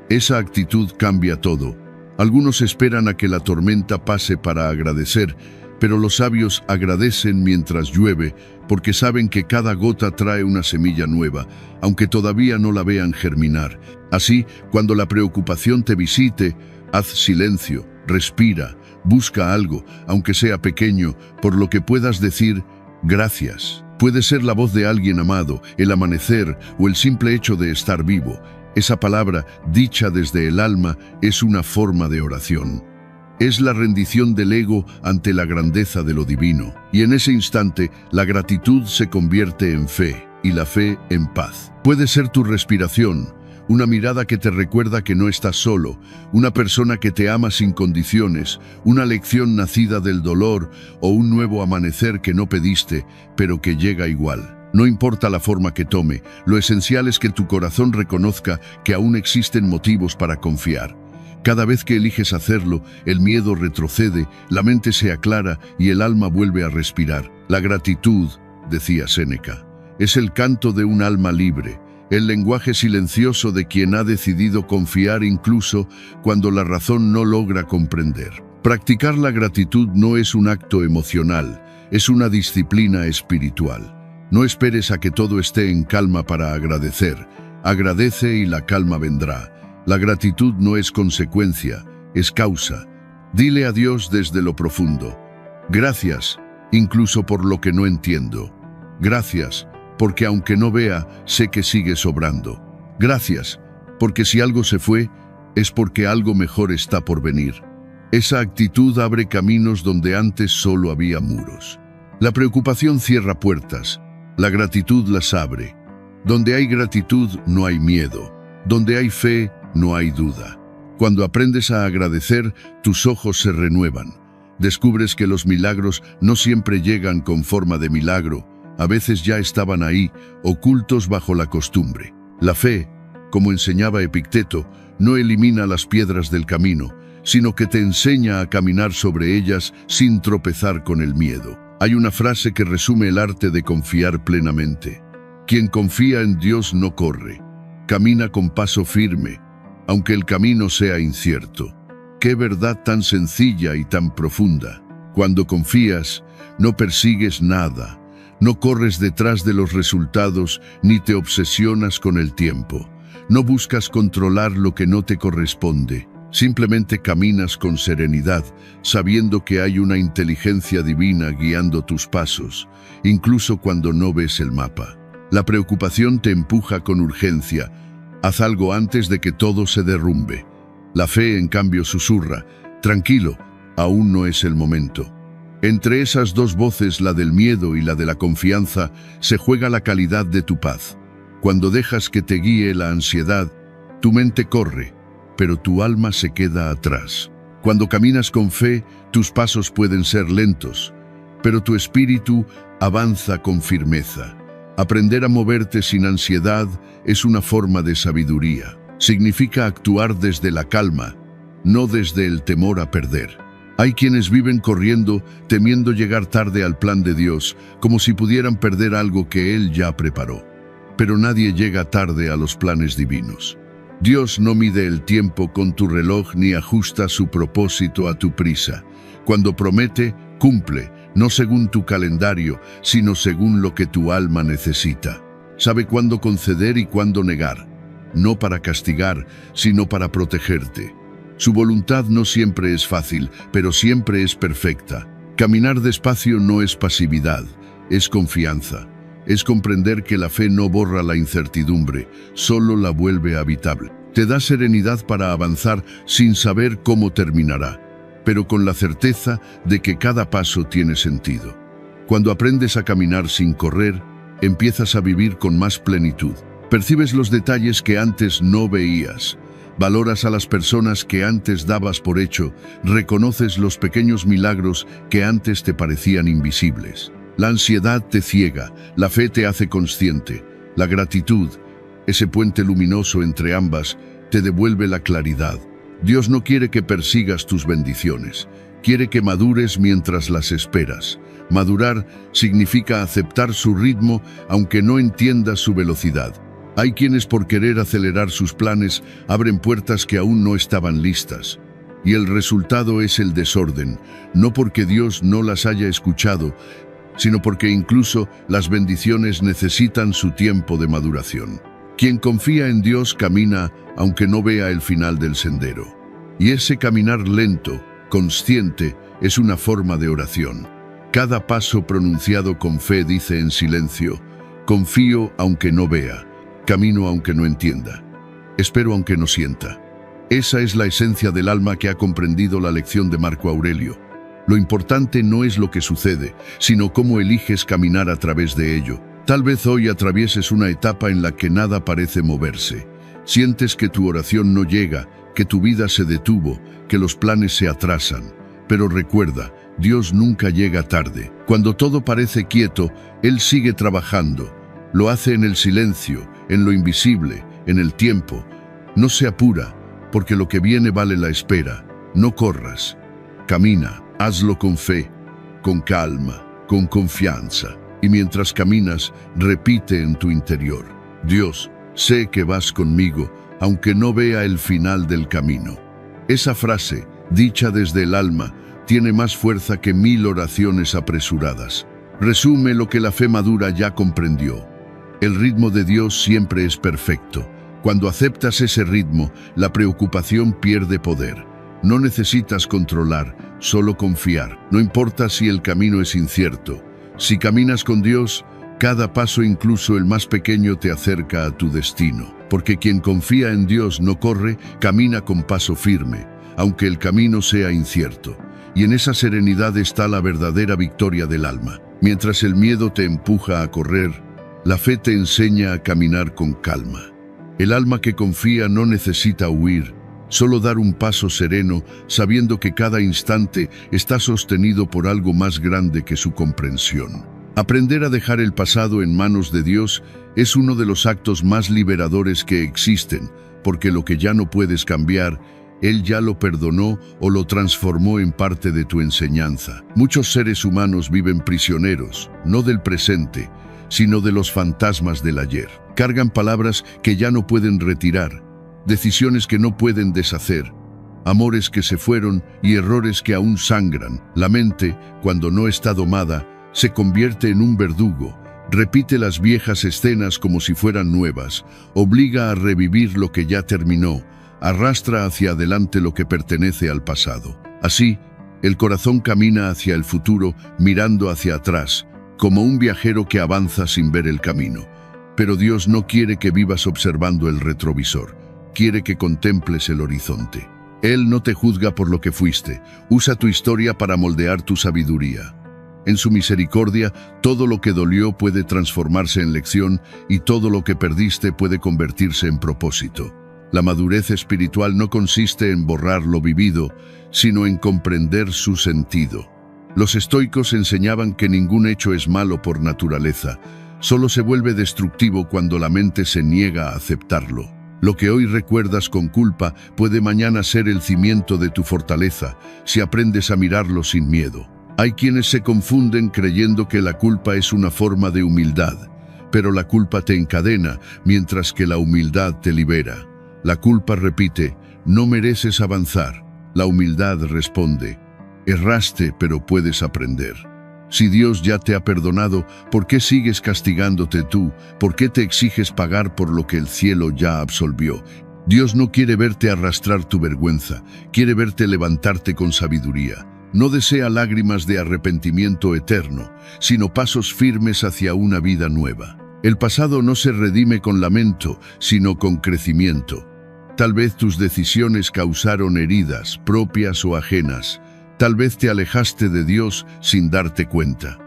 Esa actitud cambia todo. Algunos esperan a que la tormenta pase para agradecer, pero los sabios agradecen mientras llueve, porque saben que cada gota trae una semilla nueva, aunque todavía no la vean germinar. Así, cuando la preocupación te visite, haz silencio, respira, busca algo, aunque sea pequeño, por lo que puedas decir gracias. Puede ser la voz de alguien amado, el amanecer o el simple hecho de estar vivo. Esa palabra, dicha desde el alma, es una forma de oración. Es la rendición del ego ante la grandeza de lo divino. Y en ese instante, la gratitud se convierte en fe, y la fe en paz. Puede ser tu respiración, una mirada que te recuerda que no estás solo, una persona que te ama sin condiciones, una lección nacida del dolor o un nuevo amanecer que no pediste, pero que llega igual. No importa la forma que tome, lo esencial es que tu corazón reconozca que aún existen motivos para confiar. Cada vez que eliges hacerlo, el miedo retrocede, la mente se aclara y el alma vuelve a respirar. La gratitud, decía Séneca, es el canto de un alma libre, el lenguaje silencioso de quien ha decidido confiar incluso cuando la razón no logra comprender. Practicar la gratitud no es un acto emocional, es una disciplina espiritual. No esperes a que todo esté en calma para agradecer. Agradece y la calma vendrá. La gratitud no es consecuencia, es causa. Dile a Dios desde lo profundo: gracias, incluso por lo que no entiendo. Gracias, porque aunque no vea, sé que sigue sobrando. Gracias, porque si algo se fue, es porque algo mejor está por venir. Esa actitud abre caminos donde antes solo había muros. La preocupación cierra puertas, la gratitud las abre. Donde hay gratitud no hay miedo, donde hay fe no hay duda. Cuando aprendes a agradecer, tus ojos se renuevan. Descubres que los milagros no siempre llegan con forma de milagro, a veces ya estaban ahí, ocultos bajo la costumbre. La fe, como enseñaba Epicteto, no elimina las piedras del camino, sino que te enseña a caminar sobre ellas sin tropezar con el miedo. Hay una frase que resume el arte de confiar plenamente. Quien confía en Dios no corre, camina con paso firme, aunque el camino sea incierto. Qué verdad tan sencilla y tan profunda. Cuando confías, no persigues nada. No corres detrás de los resultados ni te obsesionas con el tiempo. No buscas controlar lo que no te corresponde. Simplemente caminas con serenidad, sabiendo que hay una inteligencia divina guiando tus pasos, incluso cuando no ves el mapa. La preocupación te empuja con urgencia. Haz algo antes de que todo se derrumbe. La fe, en cambio, susurra: tranquilo, aún no es el momento. Entre esas dos voces, la del miedo y la de la confianza, se juega la calidad de tu paz. Cuando dejas que te guíe la ansiedad, tu mente corre, pero tu alma se queda atrás. Cuando caminas con fe, tus pasos pueden ser lentos, pero tu espíritu avanza con firmeza. Aprender a moverte sin ansiedad es una forma de sabiduría. Significa actuar desde la calma, no desde el temor a perder. Hay quienes viven corriendo, temiendo llegar tarde al plan de Dios, como si pudieran perder algo que Él ya preparó. Pero nadie llega tarde a los planes divinos. Dios no mide el tiempo con tu reloj ni ajusta su propósito a tu prisa. Cuando promete, cumple, no según tu calendario, sino según lo que tu alma necesita. Sabe cuándo conceder y cuándo negar, no para castigar, sino para protegerte. Su voluntad no siempre es fácil, pero siempre es perfecta. Caminar despacio no es pasividad, es confianza. Es comprender que la fe no borra la incertidumbre, solo la vuelve habitable. Te da serenidad para avanzar sin saber cómo terminará, pero con la certeza de que cada paso tiene sentido. Cuando aprendes a caminar sin correr, empiezas a vivir con más plenitud. Percibes los detalles que antes no veías. Valoras a las personas que antes dabas por hecho. Reconoces los pequeños milagros que antes te parecían invisibles. La ansiedad te ciega, la fe te hace consciente. La gratitud, ese puente luminoso entre ambas, te devuelve la claridad. Dios no quiere que persigas tus bendiciones. Quiere que madures mientras las esperas. Madurar significa aceptar su ritmo aunque no entiendas su velocidad. Hay quienes por querer acelerar sus planes abren puertas que aún no estaban listas. Y el resultado es el desorden, no porque Dios no las haya escuchado, sino porque incluso las bendiciones necesitan su tiempo de maduración. Quien confía en Dios camina aunque no vea el final del sendero. Y ese caminar lento, consciente, es una forma de oración. Cada paso pronunciado con fe dice en silencio: confío aunque no vea, camino aunque no entienda, espero aunque no sienta. Esa es la esencia del alma que ha comprendido la lección de Marco Aurelio. Lo importante no es lo que sucede, sino cómo eliges caminar a través de ello. Tal vez hoy atravieses una etapa en la que nada parece moverse. Sientes que tu oración no llega, que tu vida se detuvo, que los planes se atrasan. Pero recuerda, Dios nunca llega tarde. Cuando todo parece quieto, Él sigue trabajando. Lo hace en el silencio, en lo invisible, en el tiempo. No se apura, porque lo que viene vale la espera. No corras. Camina, hazlo con fe, con calma, con confianza. Y mientras caminas, repite en tu interior: Dios, sé que vas conmigo, aunque no vea el final del camino. Esa frase, dicha desde el alma, tiene más fuerza que 1000 oraciones apresuradas. Resume lo que la fe madura ya comprendió. El ritmo de Dios siempre es perfecto. Cuando aceptas ese ritmo, la preocupación pierde poder. No necesitas controlar, solo confiar. No importa si el camino es incierto. Si caminas con Dios, cada paso, incluso el más pequeño, te acerca a tu destino. Porque quien confía en Dios no corre, camina con paso firme, aunque el camino sea incierto. Y en esa serenidad está la verdadera victoria del alma. Mientras el miedo te empuja a correr, la fe te enseña a caminar con calma. El alma que confía no necesita huir, solo dar un paso sereno, sabiendo que cada instante está sostenido por algo más grande que su comprensión. Aprender a dejar el pasado en manos de Dios es uno de los actos más liberadores que existen, porque lo que ya no puedes cambiar, Él ya lo perdonó o lo transformó en parte de tu enseñanza. Muchos seres humanos viven prisioneros, no del presente, sino de los fantasmas del ayer. Cargan palabras que ya no pueden retirar, decisiones que no pueden deshacer, amores que se fueron y errores que aún sangran. La mente, cuando no está domada, se convierte en un verdugo, repite las viejas escenas como si fueran nuevas, obliga a revivir lo que ya terminó, arrastra hacia adelante lo que pertenece al pasado. Así, el corazón camina hacia el futuro mirando hacia atrás, como un viajero que avanza sin ver el camino. Pero Dios no quiere que vivas observando el retrovisor, quiere que contemples el horizonte. Él no te juzga por lo que fuiste, usa tu historia para moldear tu sabiduría. En su misericordia, todo lo que dolió puede transformarse en lección y todo lo que perdiste puede convertirse en propósito. La madurez espiritual no consiste en borrar lo vivido, sino en comprender su sentido. Los estoicos enseñaban que ningún hecho es malo por naturaleza, solo se vuelve destructivo cuando la mente se niega a aceptarlo. Lo que hoy recuerdas con culpa puede mañana ser el cimiento de tu fortaleza, si aprendes a mirarlo sin miedo. Hay quienes se confunden creyendo que la culpa es una forma de humildad, pero la culpa te encadena, mientras que la humildad te libera. La culpa repite: no mereces avanzar. La humildad responde: erraste, pero puedes aprender. Si Dios ya te ha perdonado, ¿por qué sigues castigándote tú? ¿Por qué te exiges pagar por lo que el cielo ya absolvió? Dios no quiere verte arrastrar tu vergüenza, quiere verte levantarte con sabiduría. No desea lágrimas de arrepentimiento eterno, sino pasos firmes hacia una vida nueva. El pasado no se redime con lamento, sino con crecimiento. Tal vez tus decisiones causaron heridas, propias o ajenas. Tal vez te alejaste de Dios sin darte cuenta.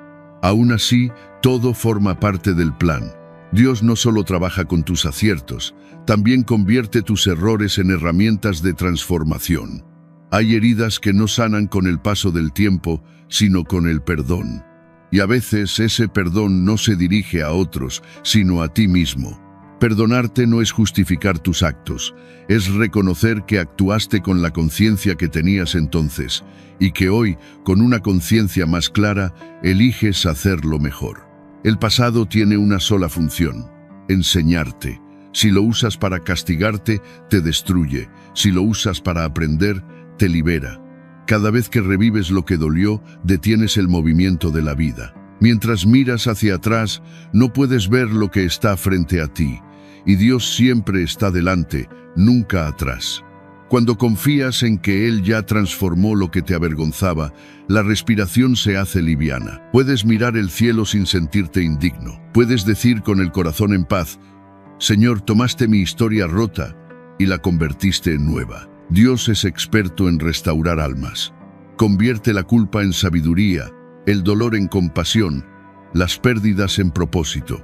Aún así, todo forma parte del plan. Dios no solo trabaja con tus aciertos, también convierte tus errores en herramientas de transformación. Hay heridas que no sanan con el paso del tiempo, sino con el perdón. Y a veces ese perdón no se dirige a otros, sino a ti mismo. Perdonarte no es justificar tus actos, es reconocer que actuaste con la conciencia que tenías entonces, y que hoy, con una conciencia más clara, eliges hacerlo mejor. El pasado tiene una sola función: enseñarte. Si lo usas para castigarte, te destruye. Si lo usas para aprender, te libera. Cada vez que revives lo que dolió, detienes el movimiento de la vida. Mientras miras hacia atrás, no puedes ver lo que está frente a ti. Y Dios siempre está delante, nunca atrás. Cuando confías en que Él ya transformó lo que te avergonzaba, la respiración se hace liviana. Puedes mirar el cielo sin sentirte indigno. Puedes decir con el corazón en paz: Señor, tomaste mi historia rota y la convertiste en nueva. Dios es experto en restaurar almas. Convierte la culpa en sabiduría, el dolor en compasión, las pérdidas en propósito.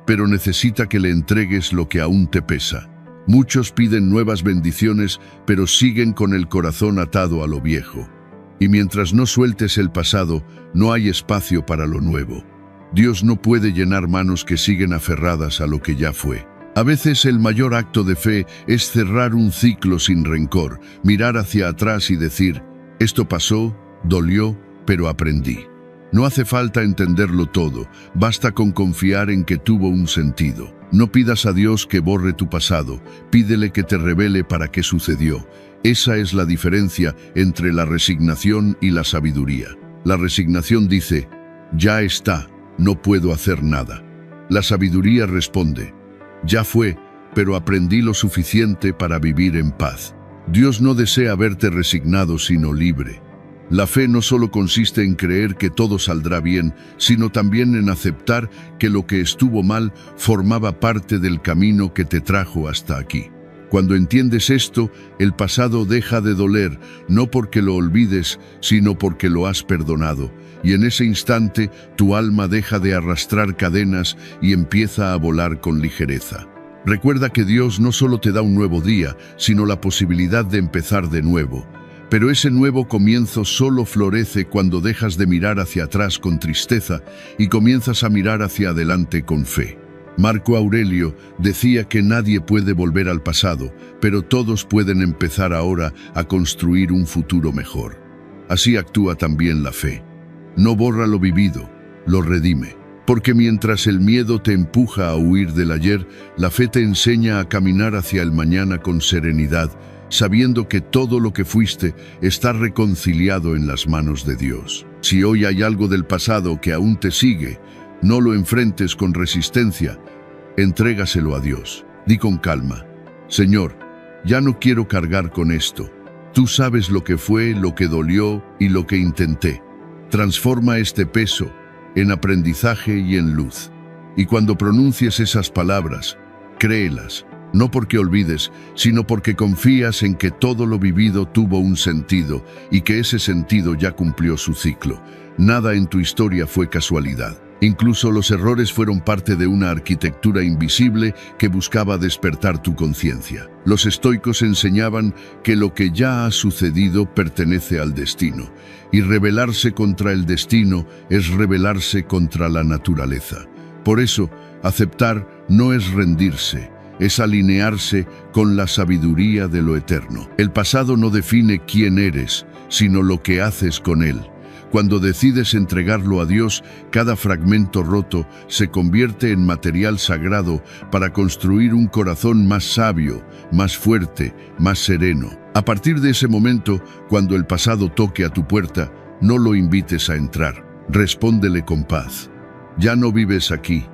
Pero necesita que le entregues lo que aún te pesa. Muchos piden nuevas bendiciones, pero siguen con el corazón atado a lo viejo. Y mientras no sueltes el pasado, no hay espacio para lo nuevo. Dios no puede llenar manos que siguen aferradas a lo que ya fue. A veces el mayor acto de fe es cerrar un ciclo sin rencor, mirar hacia atrás y decir: esto pasó, dolió, pero aprendí. No hace falta entenderlo todo, basta con confiar en que tuvo un sentido. No pidas a Dios que borre tu pasado, pídele que te revele para qué sucedió. Esa es la diferencia entre la resignación y la sabiduría. La resignación dice: ya está, no puedo hacer nada. La sabiduría responde: ya fue, pero aprendí lo suficiente para vivir en paz. Dios no desea verte resignado, sino libre. La fe no solo consiste en creer que todo saldrá bien, sino también en aceptar que lo que estuvo mal formaba parte del camino que te trajo hasta aquí. Cuando entiendes esto, el pasado deja de doler, no porque lo olvides, sino porque lo has perdonado. Y en ese instante, tu alma deja de arrastrar cadenas y empieza a volar con ligereza. Recuerda que Dios no solo te da un nuevo día, sino la posibilidad de empezar de nuevo. Pero ese nuevo comienzo solo florece cuando dejas de mirar hacia atrás con tristeza y comienzas a mirar hacia adelante con fe. Marco Aurelio decía que nadie puede volver al pasado, pero todos pueden empezar ahora a construir un futuro mejor. Así actúa también la fe. No borra lo vivido, lo redime. Porque mientras el miedo te empuja a huir del ayer, la fe te enseña a caminar hacia el mañana con serenidad, sabiendo que todo lo que fuiste está reconciliado en las manos de Dios. Si hoy hay algo del pasado que aún te sigue, no lo enfrentes con resistencia, entrégaselo a Dios. Di con calma: Señor, ya no quiero cargar con esto. Tú sabes lo que fue, lo que dolió y lo que intenté. Transforma este peso en aprendizaje y en luz. Y cuando pronuncies esas palabras, créelas. No porque olvides, sino porque confías en que todo lo vivido tuvo un sentido y que ese sentido ya cumplió su ciclo. Nada en tu historia fue casualidad. Incluso los errores fueron parte de una arquitectura invisible que buscaba despertar tu conciencia. Los estoicos enseñaban que lo que ya ha sucedido pertenece al destino, y rebelarse contra el destino es rebelarse contra la naturaleza. Por eso, aceptar no es rendirse, es alinearse con la sabiduría de lo eterno. El pasado no define quién eres, sino lo que haces con él. Cuando decides entregarlo a Dios, cada fragmento roto se convierte en material sagrado para construir un corazón más sabio, más fuerte, más sereno. A partir de ese momento, cuando el pasado toque a tu puerta, no lo invites a entrar. Respóndele con paz: ya no vives aquí.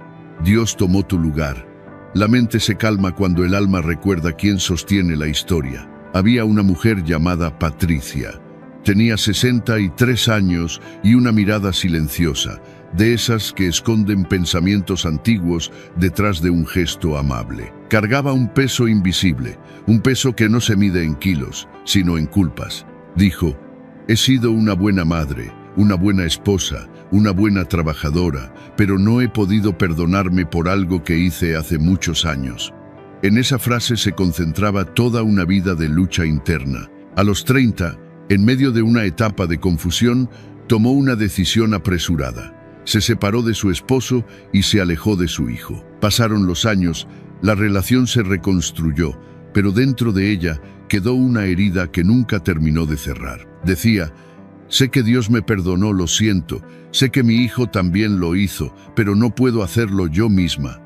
Dios tomó tu lugar. La mente se calma cuando el alma recuerda quién sostiene la historia. Había una mujer llamada Patricia. Tenía 63 años y una mirada silenciosa, de esas que esconden pensamientos antiguos detrás de un gesto amable. Cargaba un peso invisible, un peso que no se mide en kilos, sino en culpas. Dijo: he sido una buena madre, una buena esposa, una buena trabajadora, pero no he podido perdonarme por algo que hice hace muchos años. En esa frase se concentraba toda una vida de lucha interna. A los 30, en medio de una etapa de confusión, tomó una decisión apresurada. Se separó de su esposo y se alejó de su hijo. Pasaron los años, la relación se reconstruyó, pero dentro de ella quedó una herida que nunca terminó de cerrar. Decía: sé que Dios me perdonó, lo siento, sé que mi hijo también lo hizo, pero no puedo hacerlo yo misma.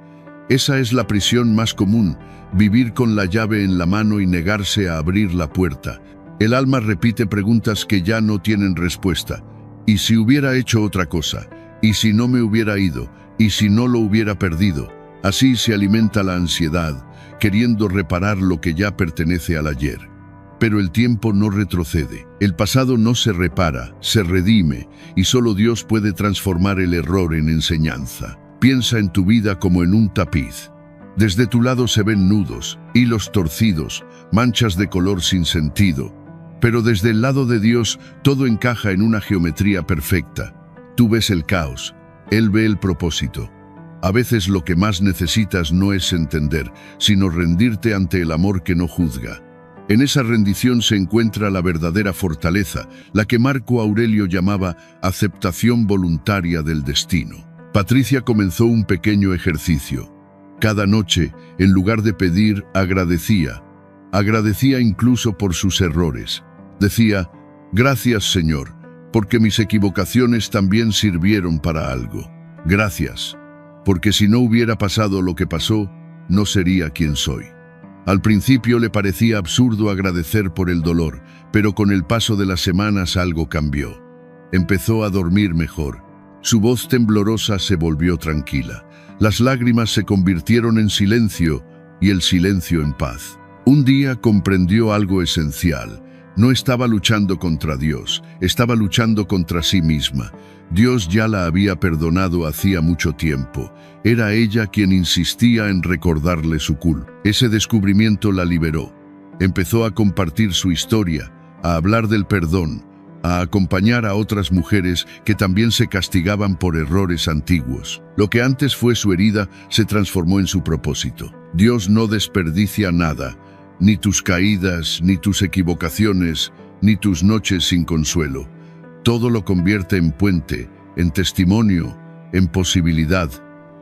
Esa es la prisión más común, vivir con la llave en la mano y negarse a abrir la puerta. El alma repite preguntas que ya no tienen respuesta. ¿Y si hubiera hecho otra cosa? ¿Y si no me hubiera ido? ¿Y si no lo hubiera perdido? Así se alimenta la ansiedad, queriendo reparar lo que ya pertenece al ayer. Pero el tiempo no retrocede, el pasado no se repara, se redime, y solo Dios puede transformar el error en enseñanza. Piensa en tu vida como en un tapiz. Desde tu lado se ven nudos, hilos torcidos, manchas de color sin sentido. Pero desde el lado de Dios todo encaja en una geometría perfecta. Tú ves el caos, Él ve el propósito. A veces lo que más necesitas no es entender, sino rendirte ante el amor que no juzga. En esa rendición se encuentra la verdadera fortaleza, la que Marco Aurelio llamaba aceptación voluntaria del destino. Patricia comenzó un pequeño ejercicio. Cada noche, en lugar de pedir, agradecía. Agradecía incluso por sus errores. Decía: gracias, Señor, porque mis equivocaciones también sirvieron para algo. Gracias, porque si no hubiera pasado lo que pasó, no sería quien soy. Al principio le parecía absurdo agradecer por el dolor, pero con el paso de las semanas algo cambió. Empezó a dormir mejor. Su voz temblorosa se volvió tranquila. Las lágrimas se convirtieron en silencio y el silencio en paz. Un día comprendió algo esencial. No estaba luchando contra Dios, estaba luchando contra sí misma. Dios ya la había perdonado hacía mucho tiempo. Era ella quien insistía en recordarle su culpa. Ese descubrimiento la liberó. Empezó a compartir su historia, a hablar del perdón, a acompañar a otras mujeres que también se castigaban por errores antiguos. Lo que antes fue su herida se transformó en su propósito. Dios no desperdicia nada, ni tus caídas, ni tus equivocaciones, ni tus noches sin consuelo. Todo lo convierte en puente, en testimonio, en posibilidad.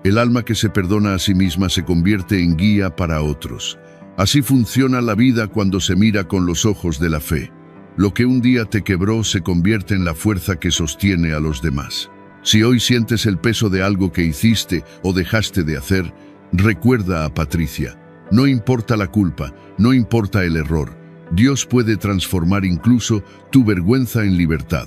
El alma que se perdona a sí misma se convierte en guía para otros. Así funciona la vida cuando se mira con los ojos de la fe. Lo que un día te quebró se convierte en la fuerza que sostiene a los demás. Si hoy sientes el peso de algo que hiciste o dejaste de hacer, recuerda a Patricia. No importa la culpa, no importa el error. Dios puede transformar incluso tu vergüenza en libertad.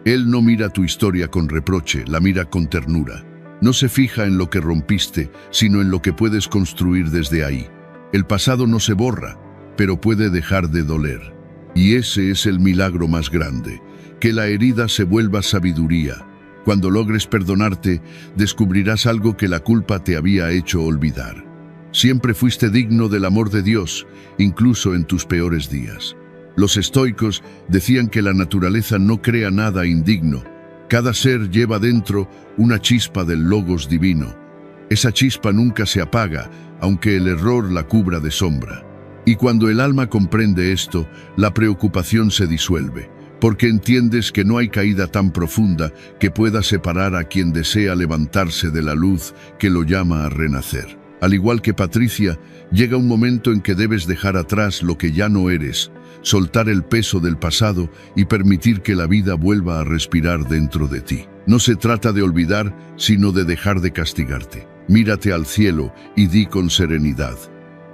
Él no mira tu historia con reproche, la mira con ternura. No se fija en lo que rompiste, sino en lo que puedes construir desde ahí. El pasado no se borra, pero puede dejar de doler. Y ese es el milagro más grande, que la herida se vuelva sabiduría. Cuando logres perdonarte, descubrirás algo que la culpa te había hecho olvidar. Siempre fuiste digno del amor de Dios, incluso en tus peores días. Los estoicos decían que la naturaleza no crea nada indigno. Cada ser lleva dentro una chispa del logos divino. Esa chispa nunca se apaga, aunque el error la cubra de sombra. Y cuando el alma comprende esto, la preocupación se disuelve, porque entiendes que no hay caída tan profunda que pueda separar a quien desea levantarse de la luz que lo llama a renacer. Al igual que Patricia, llega un momento en que debes dejar atrás lo que ya no eres, soltar el peso del pasado y permitir que la vida vuelva a respirar dentro de ti. No se trata de olvidar, sino de dejar de castigarte. Mírate al cielo y di con serenidad: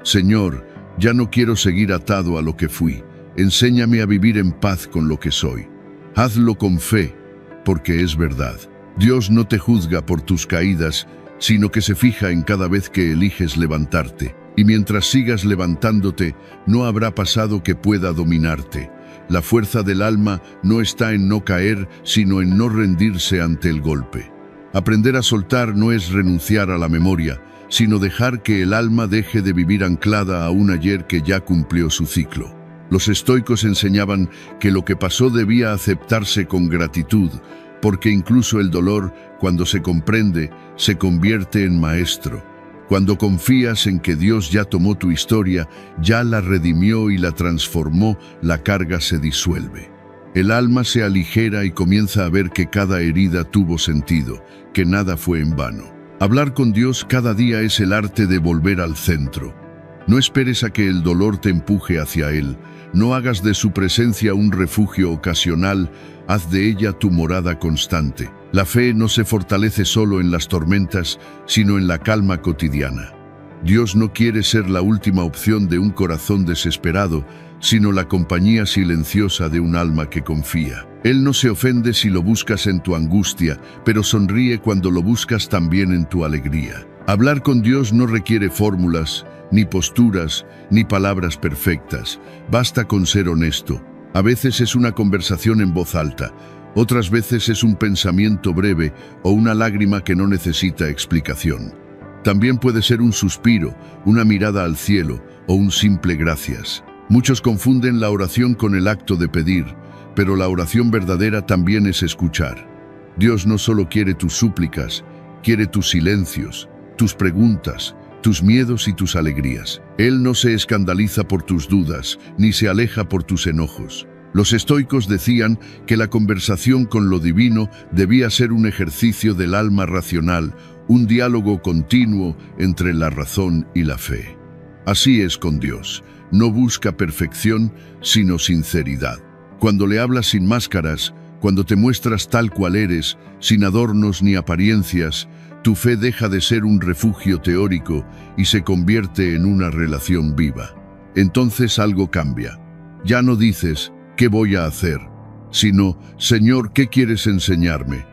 Señor, ya no quiero seguir atado a lo que fui. Enséñame a vivir en paz con lo que soy. Hazlo con fe, porque es verdad. Dios no te juzga por tus caídas, sino que se fija en cada vez que eliges levantarte. Y mientras sigas levantándote, no habrá pasado que pueda dominarte. La fuerza del alma no está en no caer, sino en no rendirse ante el golpe. Aprender a soltar no es renunciar a la memoria, sino dejar que el alma deje de vivir anclada a un ayer que ya cumplió su ciclo. Los estoicos enseñaban que lo que pasó debía aceptarse con gratitud, porque incluso el dolor, cuando se comprende, se convierte en maestro. Cuando confías en que Dios ya tomó tu historia, ya la redimió y la transformó, la carga se disuelve. El alma se aligera y comienza a ver que cada herida tuvo sentido, que nada fue en vano. Hablar con Dios cada día es el arte de volver al centro. No esperes a que el dolor te empuje hacia Él. No hagas de su presencia un refugio ocasional, haz de ella tu morada constante. La fe no se fortalece solo en las tormentas, sino en la calma cotidiana. Dios no quiere ser la última opción de un corazón desesperado, sino la compañía silenciosa de un alma que confía. Él no se ofende si lo buscas en tu angustia, pero sonríe cuando lo buscas también en tu alegría. Hablar con Dios no requiere fórmulas, ni posturas, ni palabras perfectas. Basta con ser honesto. A veces es una conversación en voz alta, otras veces es un pensamiento breve o una lágrima que no necesita explicación. También puede ser un suspiro, una mirada al cielo o un simple gracias. Muchos confunden la oración con el acto de pedir, pero la oración verdadera también es escuchar. Dios no solo quiere tus súplicas, quiere tus silencios, tus preguntas, tus miedos y tus alegrías. Él no se escandaliza por tus dudas, ni se aleja por tus enojos. Los estoicos decían que la conversación con lo divino debía ser un ejercicio del alma racional, un diálogo continuo entre la razón y la fe. Así es con Dios. No busca perfección, sino sinceridad. Cuando le hablas sin máscaras, cuando te muestras tal cual eres, sin adornos ni apariencias, tu fe deja de ser un refugio teórico y se convierte en una relación viva. Entonces algo cambia. Ya no dices, ¿qué voy a hacer?, sino, Señor, ¿qué quieres enseñarme?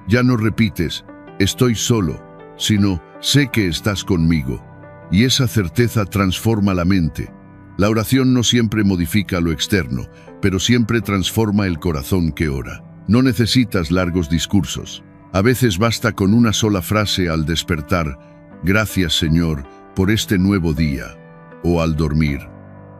Ya no repites, estoy solo, sino, sé que estás conmigo. Y esa certeza transforma la mente. La oración no siempre modifica lo externo, pero siempre transforma el corazón que ora. No necesitas largos discursos. A veces basta con una sola frase al despertar, gracias Señor por este nuevo día, o al dormir,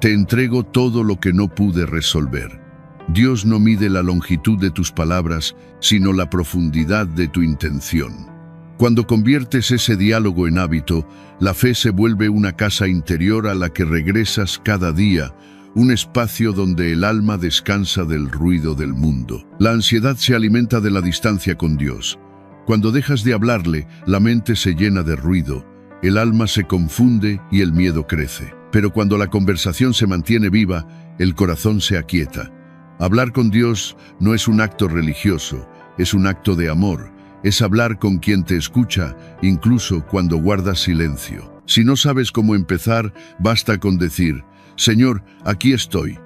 te entrego todo lo que no pude resolver. Dios no mide la longitud de tus palabras, sino la profundidad de tu intención. Cuando conviertes ese diálogo en hábito, la fe se vuelve una casa interior a la que regresas cada día, un espacio donde el alma descansa del ruido del mundo. La ansiedad se alimenta de la distancia con Dios. Cuando dejas de hablarle, la mente se llena de ruido, el alma se confunde y el miedo crece. Pero cuando la conversación se mantiene viva, el corazón se aquieta. Hablar con Dios no es un acto religioso, es un acto de amor. Es hablar con quien te escucha, incluso cuando guardas silencio. Si no sabes cómo empezar, basta con decir, Señor, aquí estoy.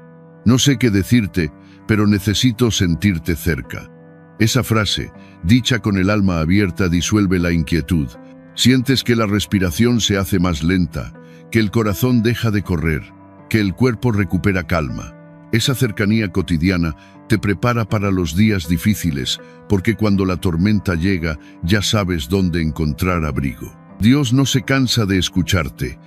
No sé qué decirte, pero necesito sentirte cerca. Esa frase, dicha con el alma abierta, disuelve la inquietud. Sientes que la respiración se hace más lenta, que el corazón deja de correr, que el cuerpo recupera calma. Esa cercanía cotidiana te prepara para los días difíciles, porque cuando la tormenta llega, ya sabes dónde encontrar abrigo. Dios no se cansa de escucharte,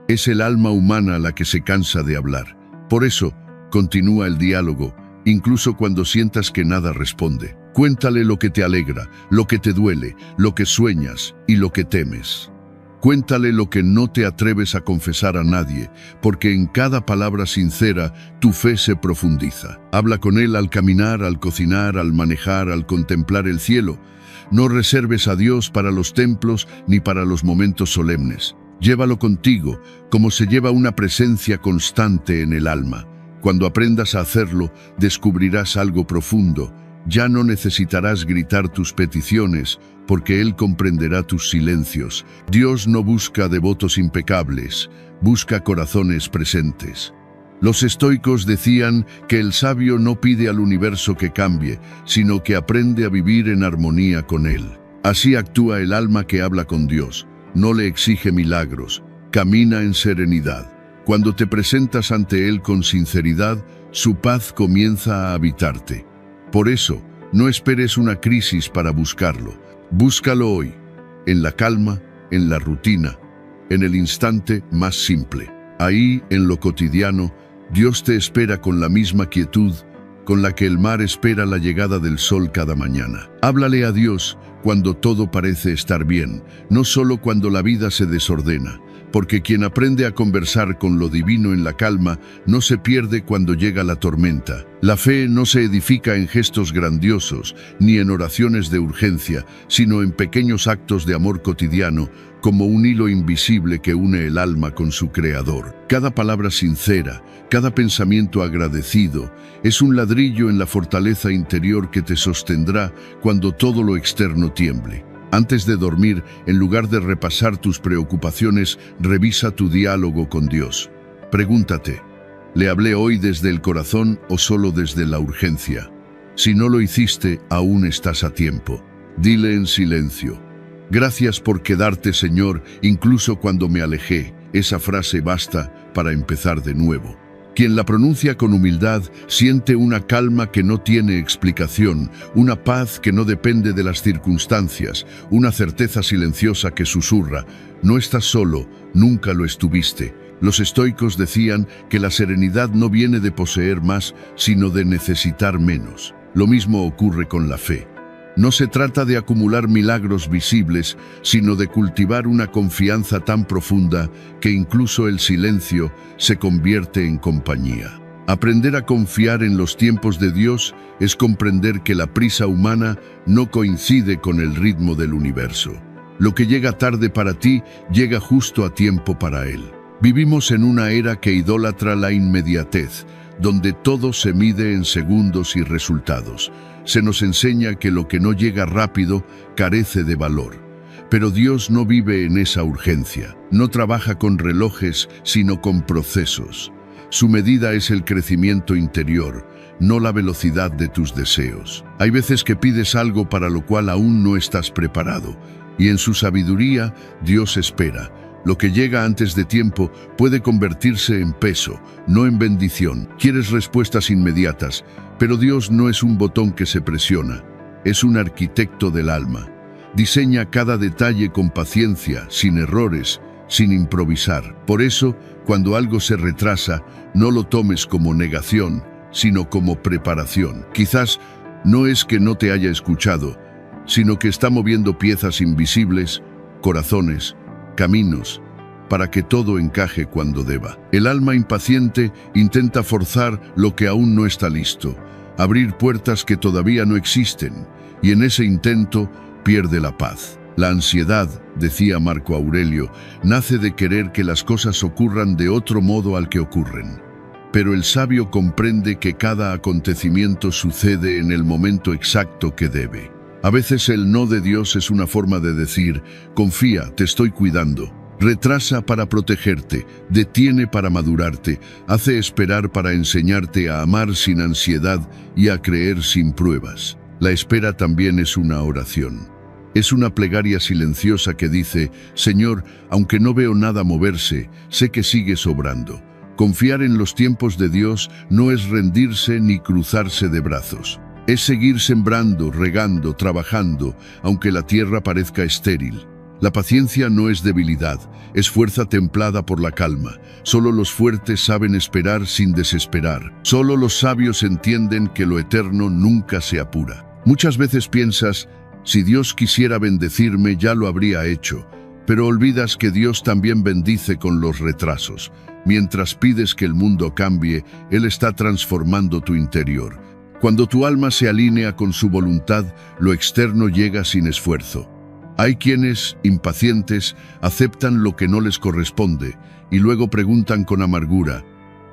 es el alma humana la que se cansa de hablar. Por eso, continúa el diálogo, incluso cuando sientas que nada responde. Cuéntale lo que te alegra, lo que te duele, lo que sueñas y lo que temes. Cuéntale lo que no te atreves a confesar a nadie, porque en cada palabra sincera tu fe se profundiza. Habla con él al caminar, al cocinar, al manejar, al contemplar el cielo. No reserves a Dios para los templos ni para los momentos solemnes. Llévalo contigo, como se lleva una presencia constante en el alma. Cuando aprendas a hacerlo, descubrirás algo profundo. Ya no necesitarás gritar tus peticiones, porque Él comprenderá tus silencios. Dios no busca devotos impecables, busca corazones presentes. Los estoicos decían que el sabio no pide al universo que cambie, sino que aprende a vivir en armonía con Él. Así actúa el alma que habla con Dios. No le exige milagros, camina en serenidad. Cuando te presentas ante Él con sinceridad, su paz comienza a habitarte. Por eso, no esperes una crisis para buscarlo. Búscalo hoy, en la calma, en la rutina, en el instante más simple. Ahí, en lo cotidiano, Dios te espera con la misma quietud con la que el mar espera la llegada del sol cada mañana. Háblale a Dios cuando todo parece estar bien, no solo cuando la vida se desordena, porque quien aprende a conversar con lo divino en la calma no se pierde cuando llega la tormenta. La fe no se edifica en gestos grandiosos ni en oraciones de urgencia, sino en pequeños actos de amor cotidiano, como un hilo invisible que une el alma con su Creador. Cada palabra sincera, cada pensamiento agradecido, es un ladrillo en la fortaleza interior que te sostendrá cuando todo lo externo tiemble. Antes de dormir, en lugar de repasar tus preocupaciones, revisa tu diálogo con Dios. Pregúntate, ¿le hablé hoy desde el corazón o solo desde la urgencia? Si no lo hiciste, aún estás a tiempo. Dile en silencio: gracias por quedarte, Señor, incluso cuando me alejé. Esa frase basta para empezar de nuevo. Quien la pronuncia con humildad siente una calma que no tiene explicación, una paz que no depende de las circunstancias, una certeza silenciosa que susurra: no estás solo, nunca lo estuviste. Los estoicos decían que la serenidad no viene de poseer más, sino de necesitar menos. Lo mismo ocurre con la fe. No se trata de acumular milagros visibles, sino de cultivar una confianza tan profunda que incluso el silencio se convierte en compañía. Aprender a confiar en los tiempos de Dios es comprender que la prisa humana no coincide con el ritmo del universo. Lo que llega tarde para ti, llega justo a tiempo para Él. Vivimos en una era que idolatra la inmediatez, donde todo se mide en segundos y resultados. Se nos enseña que lo que no llega rápido carece de valor. Pero Dios no vive en esa urgencia. No trabaja con relojes, sino con procesos. Su medida es el crecimiento interior, no la velocidad de tus deseos. Hay veces que pides algo para lo cual aún no estás preparado, y en su sabiduría Dios espera. Lo que llega antes de tiempo puede convertirse en peso, no en bendición. Quieres respuestas inmediatas, pero Dios no es un botón que se presiona, es un arquitecto del alma. Diseña cada detalle con paciencia, sin errores, sin improvisar. Por eso, cuando algo se retrasa, no lo tomes como negación, sino como preparación. Quizás no es que no te haya escuchado, sino que está moviendo piezas invisibles, corazones, caminos, para que todo encaje cuando deba. El alma impaciente intenta forzar lo que aún no está listo, abrir puertas que todavía no existen, y en ese intento pierde la paz. La ansiedad, decía Marco Aurelio, nace de querer que las cosas ocurran de otro modo al que ocurren. Pero el sabio comprende que cada acontecimiento sucede en el momento exacto que debe. A veces el no de Dios es una forma de decir: confía, te estoy cuidando. Retrasa para protegerte, detiene para madurarte, hace esperar para enseñarte a amar sin ansiedad y a creer sin pruebas. La espera también es una oración. Es una plegaria silenciosa que dice: Señor, aunque no veo nada moverse, sé que sigues obrando. Confiar en los tiempos de Dios no es rendirse ni cruzarse de brazos. Es seguir sembrando, regando, trabajando, aunque la tierra parezca estéril. La paciencia no es debilidad, es fuerza templada por la calma. Solo los fuertes saben esperar sin desesperar. Solo los sabios entienden que lo eterno nunca se apura. Muchas veces piensas: si Dios quisiera bendecirme, ya lo habría hecho. Pero olvidas que Dios también bendice con los retrasos. Mientras pides que el mundo cambie, Él está transformando tu interior. Cuando tu alma se alinea con su voluntad, lo externo llega sin esfuerzo. Hay quienes, impacientes, aceptan lo que no les corresponde y luego preguntan con amargura: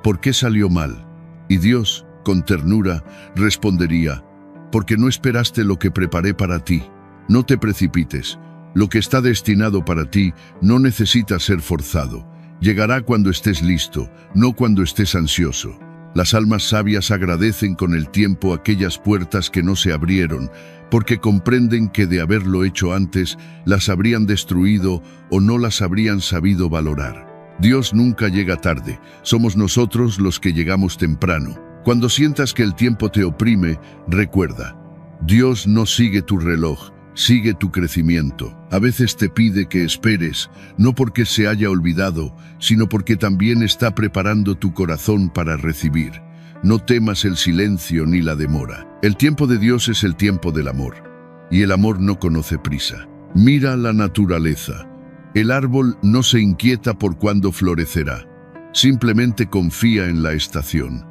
¿por qué salió mal? Y Dios, con ternura, respondería: porque no esperaste lo que preparé para ti. No te precipites. Lo que está destinado para ti no necesita ser forzado. Llegará cuando estés listo, no cuando estés ansioso. Las almas sabias agradecen con el tiempo aquellas puertas que no se abrieron, porque comprenden que de haberlo hecho antes, las habrían destruido o no las habrían sabido valorar. Dios nunca llega tarde, somos nosotros los que llegamos temprano. Cuando sientas que el tiempo te oprime, recuerda, Dios no sigue tu reloj, sigue tu crecimiento. A veces te pide que esperes, no porque se haya olvidado, sino porque también está preparando tu corazón para recibir. No temas el silencio ni la demora. El tiempo de Dios es el tiempo del amor, y el amor no conoce prisa. Mira la naturaleza. El árbol no se inquieta por cuándo florecerá, simplemente confía en la estación.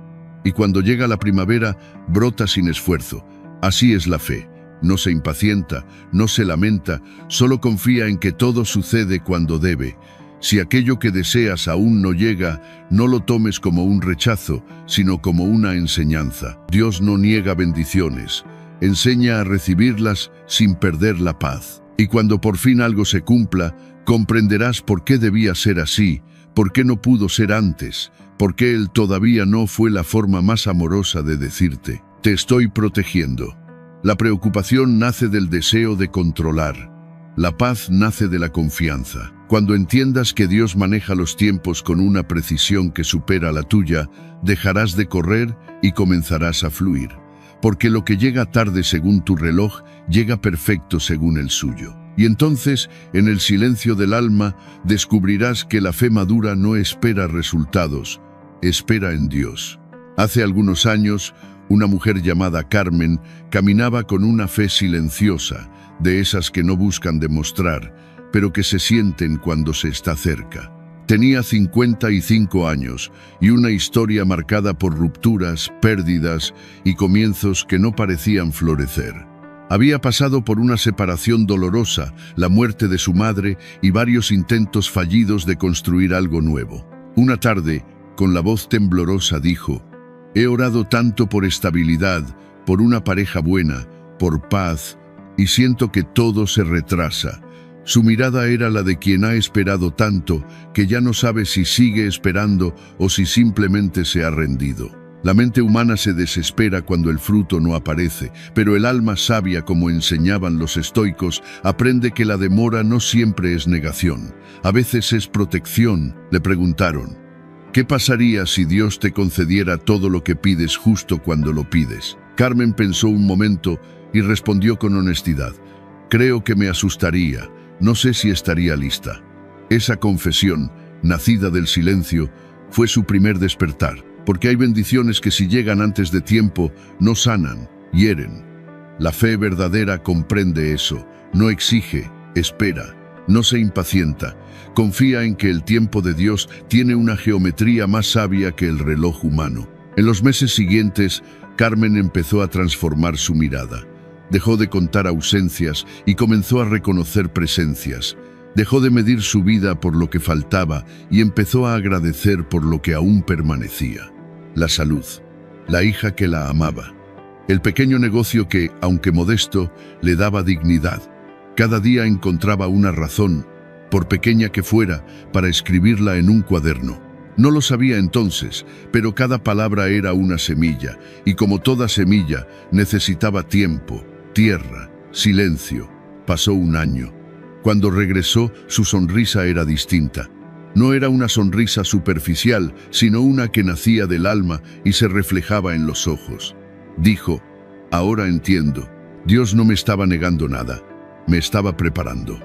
Y cuando llega la primavera, brota sin esfuerzo. Así es la fe. No se impacienta, no se lamenta, solo confía en que todo sucede cuando debe. Si aquello que deseas aún no llega, no lo tomes como un rechazo, sino como una enseñanza. Dios no niega bendiciones, enseña a recibirlas sin perder la paz. Y cuando por fin algo se cumpla, comprenderás por qué debía ser así, por qué no pudo ser antes, por qué Él todavía no fue la forma más amorosa de decirte, te estoy protegiendo. La preocupación nace del deseo de controlar. La paz nace de la confianza. Cuando entiendas que Dios maneja los tiempos con una precisión que supera la tuya, dejarás de correr y comenzarás a fluir. Porque lo que llega tarde según tu reloj, llega perfecto según el suyo. Y entonces, en el silencio del alma, descubrirás que la fe madura no espera resultados, espera en Dios. Hace algunos años, una mujer llamada Carmen caminaba con una fe silenciosa, de esas que no buscan demostrar, pero que se sienten cuando se está cerca. Tenía 55 años y una historia marcada por rupturas, pérdidas y comienzos que no parecían florecer. Había pasado por una separación dolorosa, la muerte de su madre y varios intentos fallidos de construir algo nuevo. Una tarde, con la voz temblorosa, dijo: «He orado tanto por estabilidad, por una pareja buena, por paz, y siento que todo se retrasa». Su mirada era la de quien ha esperado tanto que ya no sabe si sigue esperando o si simplemente se ha rendido. La mente humana se desespera cuando el fruto no aparece, pero el alma sabia, como enseñaban los estoicos, aprende que la demora no siempre es negación, a veces es protección. Le preguntaron: ¿qué pasaría si Dios te concediera todo lo que pides justo cuando lo pides? Carmen pensó un momento y respondió con honestidad: creo que me asustaría, no sé si estaría lista. Esa confesión, nacida del silencio, fue su primer despertar. Porque hay bendiciones que si llegan antes de tiempo, no sanan, hieren. La fe verdadera comprende eso, no exige, espera, no se impacienta, confía en que el tiempo de Dios tiene una geometría más sabia que el reloj humano. En los meses siguientes, Carmen empezó a transformar su mirada. Dejó de contar ausencias y comenzó a reconocer presencias. Dejó de medir su vida por lo que faltaba y empezó a agradecer por lo que aún permanecía. La salud, la hija que la amaba, el pequeño negocio que, aunque modesto, le daba dignidad. Cada día encontraba una razón, por pequeña que fuera, para escribirla en un cuaderno. No lo sabía entonces, pero cada palabra era una semilla, y como toda semilla, necesitaba tiempo, tierra, silencio. Pasó un año. Cuando regresó, su sonrisa era distinta. No era una sonrisa superficial, sino una que nacía del alma y se reflejaba en los ojos. Dijo: ahora entiendo, Dios no me estaba negando nada, me estaba preparando.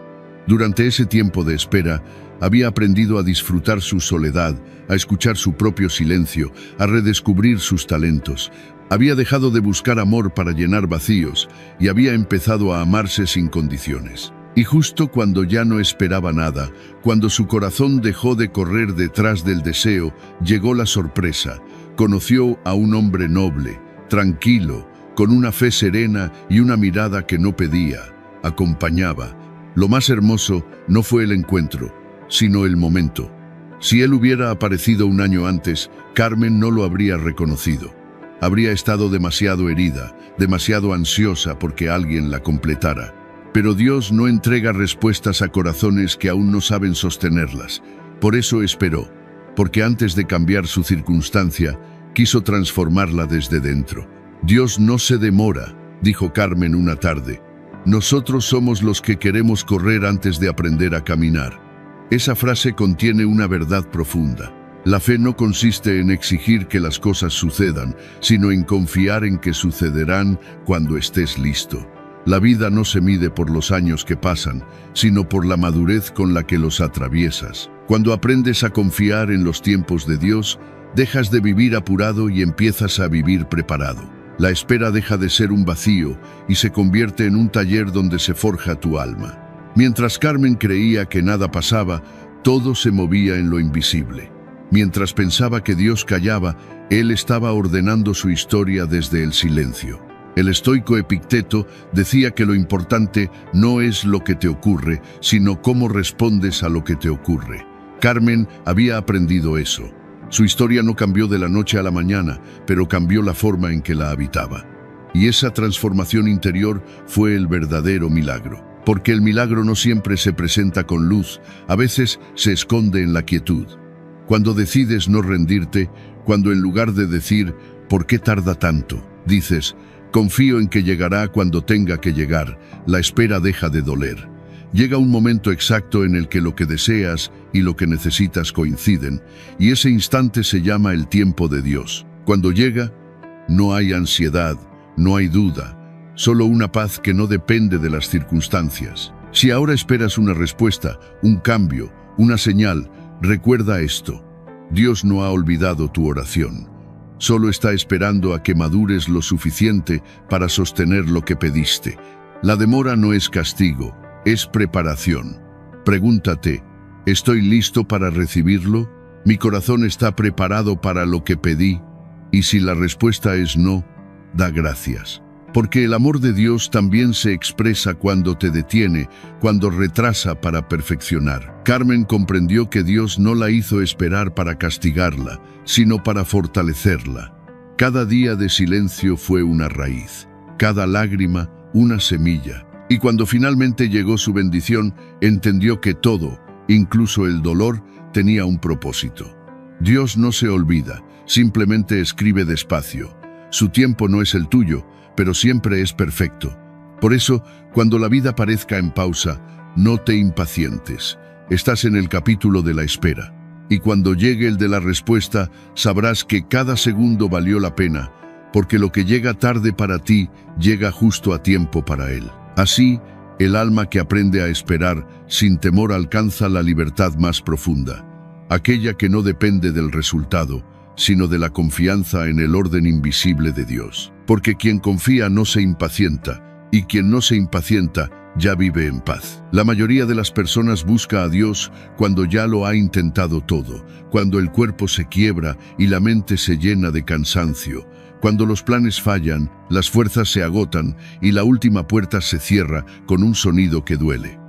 Durante ese tiempo de espera, había aprendido a disfrutar su soledad, a escuchar su propio silencio, a redescubrir sus talentos. Había dejado de buscar amor para llenar vacíos y había empezado a amarse sin condiciones. Y justo cuando ya no esperaba nada, cuando su corazón dejó de correr detrás del deseo, llegó la sorpresa. Conoció a un hombre noble, tranquilo, con una fe serena y una mirada que no pedía, acompañaba. Lo más hermoso no fue el encuentro, sino el momento. Si él hubiera aparecido un año antes, Carmen no lo habría reconocido. Habría estado demasiado herida, demasiado ansiosa porque alguien la completara. Pero Dios no entrega respuestas a corazones que aún no saben sostenerlas. Por eso esperó, porque antes de cambiar su circunstancia, quiso transformarla desde dentro. Dios no se demora, dijo Carmen una tarde. Nosotros somos los que queremos correr antes de aprender a caminar. Esa frase contiene una verdad profunda. La fe no consiste en exigir que las cosas sucedan, sino en confiar en que sucederán cuando estés listo. La vida no se mide por los años que pasan, sino por la madurez con la que los atraviesas. Cuando aprendes a confiar en los tiempos de Dios, dejas de vivir apurado y empiezas a vivir preparado. La espera deja de ser un vacío y se convierte en un taller donde se forja tu alma. Mientras Carmen creía que nada pasaba, todo se movía en lo invisible. Mientras pensaba que Dios callaba, Él estaba ordenando su historia desde el silencio. El estoico Epicteto decía que lo importante no es lo que te ocurre, sino cómo respondes a lo que te ocurre. Carmen había aprendido eso. Su historia no cambió de la noche a la mañana, pero cambió la forma en que la habitaba. Y esa transformación interior fue el verdadero milagro. Porque el milagro no siempre se presenta con luz, a veces se esconde en la quietud. Cuando decides no rendirte, cuando en lugar de decir, ¿por qué tarda tanto?, dices, confío en que llegará cuando tenga que llegar, la espera deja de doler. Llega un momento exacto en el que lo que deseas y lo que necesitas coinciden, y ese instante se llama el tiempo de Dios. Cuando llega, no hay ansiedad, no hay duda, solo una paz que no depende de las circunstancias. Si ahora esperas una respuesta, un cambio, una señal, recuerda esto: Dios no ha olvidado tu oración. Solo está esperando a que madures lo suficiente para sostener lo que pediste. La demora no es castigo, es preparación. Pregúntate, ¿estoy listo para recibirlo? ¿Mi corazón está preparado para lo que pedí? Y si la respuesta es no, da gracias. Porque el amor de Dios también se expresa cuando te detiene, cuando retrasa para perfeccionar. Carmen comprendió que Dios no la hizo esperar para castigarla, sino para fortalecerla. Cada día de silencio fue una raíz, cada lágrima una semilla. Y cuando finalmente llegó su bendición, entendió que todo, incluso el dolor, tenía un propósito. Dios no se olvida, simplemente escribe despacio. Su tiempo no es el tuyo, pero siempre es perfecto. Por eso, cuando la vida parezca en pausa, no te impacientes. Estás en el capítulo de la espera. Y cuando llegue el de la respuesta, sabrás que cada segundo valió la pena, porque lo que llega tarde para ti, llega justo a tiempo para Él. Así, el alma que aprende a esperar, sin temor alcanza la libertad más profunda, aquella que no depende del resultado, sino de la confianza en el orden invisible de Dios. Porque quien confía no se impacienta, y quien no se impacienta ya vive en paz. La mayoría de las personas busca a Dios cuando ya lo ha intentado todo, cuando el cuerpo se quiebra y la mente se llena de cansancio, cuando los planes fallan, las fuerzas se agotan y la última puerta se cierra con un sonido que duele.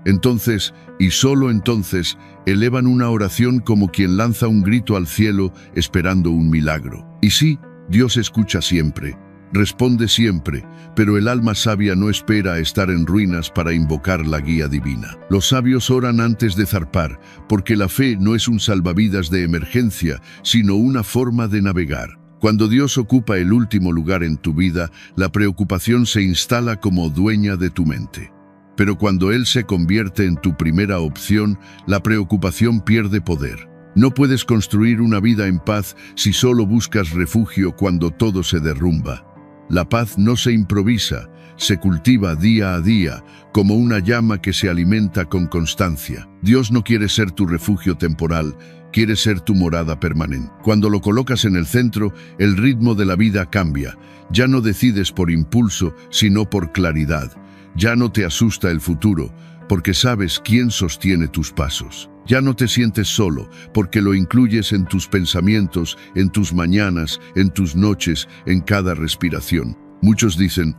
Entonces, y solo entonces, elevan una oración como quien lanza un grito al cielo esperando un milagro. Y sí, Dios escucha siempre, responde siempre, pero el alma sabia no espera a estar en ruinas para invocar la guía divina. Los sabios oran antes de zarpar, porque la fe no es un salvavidas de emergencia, sino una forma de navegar. Cuando Dios ocupa el último lugar en tu vida, la preocupación se instala como dueña de tu mente. Pero cuando Él se convierte en tu primera opción, la preocupación pierde poder. No puedes construir una vida en paz si solo buscas refugio cuando todo se derrumba. La paz no se improvisa, se cultiva día a día, como una llama que se alimenta con constancia. Dios no quiere ser tu refugio temporal, quiere ser tu morada permanente. Cuando lo colocas en el centro, el ritmo de la vida cambia. Ya no decides por impulso, sino por claridad. Ya no te asusta el futuro, porque sabes quién sostiene tus pasos. Ya no te sientes solo, porque lo incluyes en tus pensamientos, en tus mañanas, en tus noches, en cada respiración. Muchos dicen,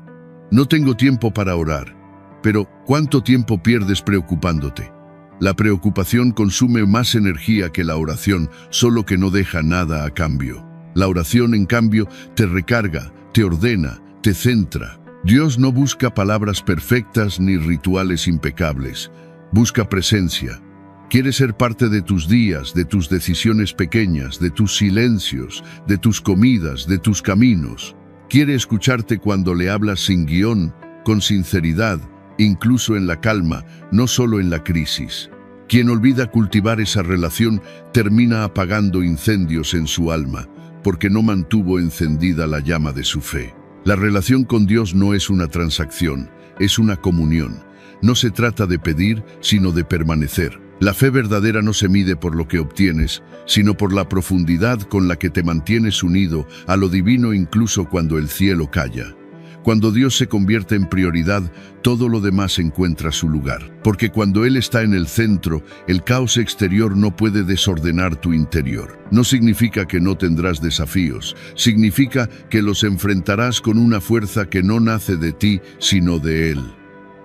no tengo tiempo para orar. Pero, ¿cuánto tiempo pierdes preocupándote? La preocupación consume más energía que la oración, solo que no deja nada a cambio. La oración, en cambio, te recarga, te ordena, te centra. Dios no busca palabras perfectas ni rituales impecables. Busca presencia. Quiere ser parte de tus días, de tus decisiones pequeñas, de tus silencios, de tus comidas, de tus caminos. Quiere escucharte cuando le hablas sin guión, con sinceridad, incluso en la calma, no solo en la crisis. Quien olvida cultivar esa relación termina apagando incendios en su alma, porque no mantuvo encendida la llama de su fe. La relación con Dios no es una transacción, es una comunión. No se trata de pedir, sino de permanecer. La fe verdadera no se mide por lo que obtienes, sino por la profundidad con la que te mantienes unido a lo divino incluso cuando el cielo calla. Cuando Dios se convierte en prioridad, todo lo demás encuentra su lugar. Porque cuando Él está en el centro, el caos exterior no puede desordenar tu interior. No significa que no tendrás desafíos, significa que los enfrentarás con una fuerza que no nace de ti, sino de Él.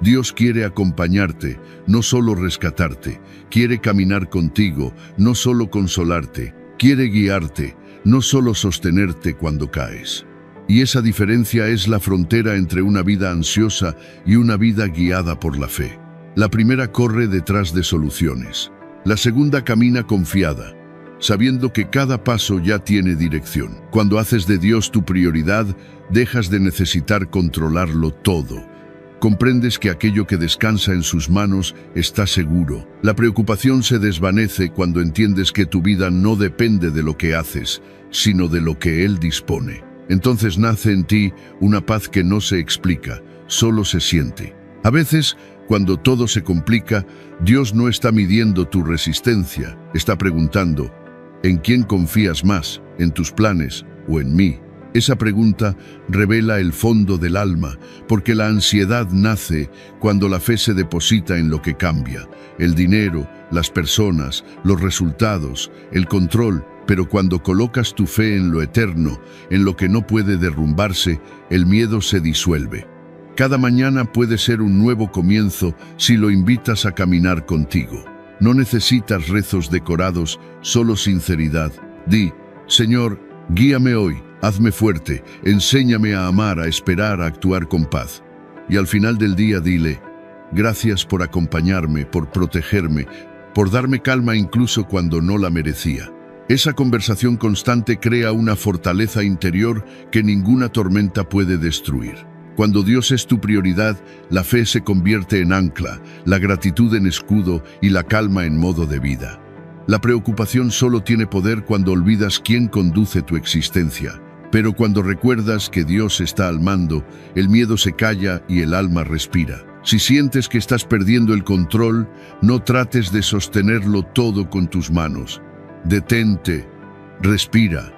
Dios quiere acompañarte, no solo rescatarte, quiere caminar contigo, no solo consolarte, quiere guiarte, no solo sostenerte cuando caes. Y esa diferencia es la frontera entre una vida ansiosa y una vida guiada por la fe. La primera corre detrás de soluciones. La segunda camina confiada, sabiendo que cada paso ya tiene dirección. Cuando haces de Dios tu prioridad, dejas de necesitar controlarlo todo. Comprendes que aquello que descansa en sus manos está seguro. La preocupación se desvanece cuando entiendes que tu vida no depende de lo que haces, sino de lo que Él dispone. Entonces nace en ti una paz que no se explica, solo se siente. A veces, cuando todo se complica, Dios no está midiendo tu resistencia, está preguntando, ¿en quién confías más? ¿En tus planes o en mí? Esa pregunta revela el fondo del alma, porque la ansiedad nace cuando la fe se deposita en lo que cambia, el dinero, las personas, los resultados, el control. Pero cuando colocas tu fe en lo eterno, en lo que no puede derrumbarse, el miedo se disuelve. Cada mañana puede ser un nuevo comienzo si lo invitas a caminar contigo. No necesitas rezos decorados, solo sinceridad. Di, Señor, guíame hoy, hazme fuerte, enséñame a amar, a esperar, a actuar con paz. Y al final del día dile, gracias por acompañarme, por protegerme, por darme calma incluso cuando no la merecía. Esa conversación constante crea una fortaleza interior que ninguna tormenta puede destruir. Cuando Dios es tu prioridad, la fe se convierte en ancla, la gratitud en escudo y la calma en modo de vida. La preocupación solo tiene poder cuando olvidas quién conduce tu existencia. Pero cuando recuerdas que Dios está al mando, el miedo se calla y el alma respira. Si sientes que estás perdiendo el control, no trates de sostenerlo todo con tus manos. Detente, respira,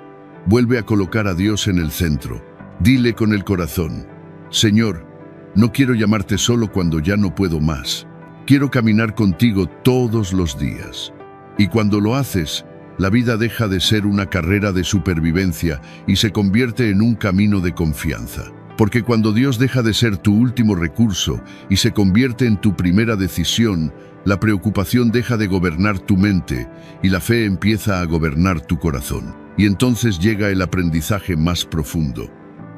vuelve a colocar a Dios en el centro. Dile con el corazón, Señor, no quiero llamarte solo cuando ya no puedo más. Quiero caminar contigo todos los días. Y cuando lo haces, la vida deja de ser una carrera de supervivencia y se convierte en un camino de confianza. Porque cuando Dios deja de ser tu último recurso y se convierte en tu primera decisión, la preocupación deja de gobernar tu mente y la fe empieza a gobernar tu corazón. Y entonces llega el aprendizaje más profundo.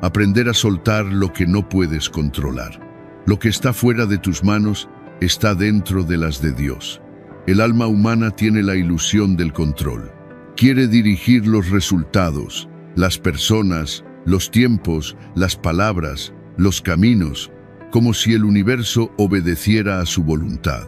Aprender a soltar lo que no puedes controlar. Lo que está fuera de tus manos está dentro de las de Dios. El alma humana tiene la ilusión del control. Quiere dirigir los resultados, las personas, los tiempos, las palabras, los caminos, como si el universo obedeciera a su voluntad.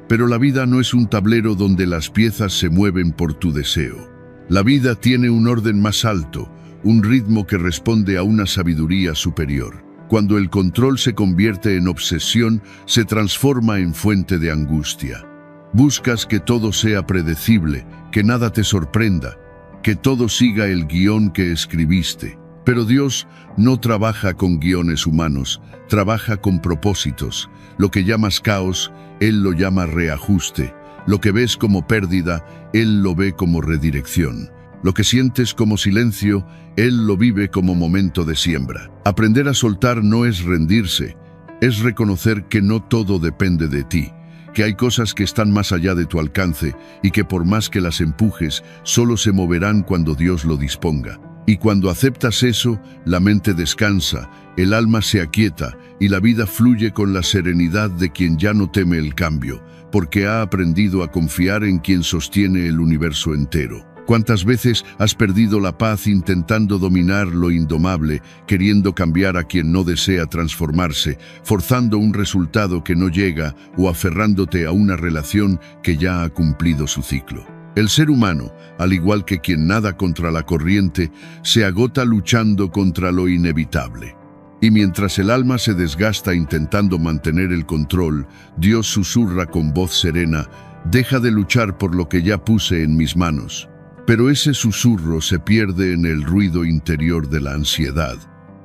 Pero la vida no es un tablero donde las piezas se mueven por tu deseo. La vida tiene un orden más alto, un ritmo que responde a una sabiduría superior. Cuando el control se convierte en obsesión, se transforma en fuente de angustia. Buscas que todo sea predecible, que nada te sorprenda, que todo siga el guión que escribiste. Pero Dios no trabaja con guiones humanos, trabaja con propósitos. Lo que llamas caos, Él lo llama reajuste. Lo que ves como pérdida, Él lo ve como redirección. Lo que sientes como silencio, Él lo vive como momento de siembra. Aprender a soltar no es rendirse, es reconocer que no todo depende de ti, que hay cosas que están más allá de tu alcance y que por más que las empujes, solo se moverán cuando Dios lo disponga. Y cuando aceptas eso, la mente descansa, el alma se aquieta y la vida fluye con la serenidad de quien ya no teme el cambio, porque ha aprendido a confiar en quien sostiene el universo entero. ¿Cuántas veces has perdido la paz intentando dominar lo indomable, queriendo cambiar a quien no desea transformarse, forzando un resultado que no llega o aferrándote a una relación que ya ha cumplido su ciclo? El ser humano, al igual que quien nada contra la corriente, se agota luchando contra lo inevitable. Y mientras el alma se desgasta intentando mantener el control, Dios susurra con voz serena: «Deja de luchar por lo que ya puse en mis manos». Pero ese susurro se pierde en el ruido interior de la ansiedad,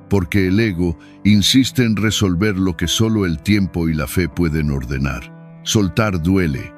porque el ego insiste en resolver lo que solo el tiempo y la fe pueden ordenar. Soltar duele.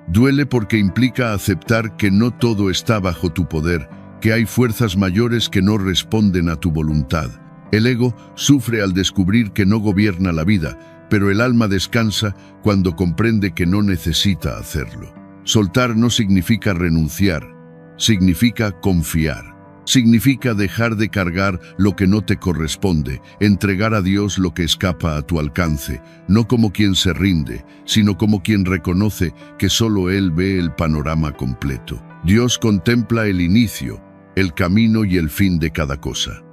Duele porque implica aceptar que no todo está bajo tu poder, que hay fuerzas mayores que no responden a tu voluntad. El ego sufre al descubrir que no gobierna la vida, pero el alma descansa cuando comprende que no necesita hacerlo. Soltar no significa renunciar. Significa confiar. Significa dejar de cargar lo que no te corresponde, entregar a Dios lo que escapa a tu alcance, no como quien se rinde, sino como quien reconoce que solo Él ve el panorama completo. Dios contempla el inicio, el camino y el fin de cada cosa.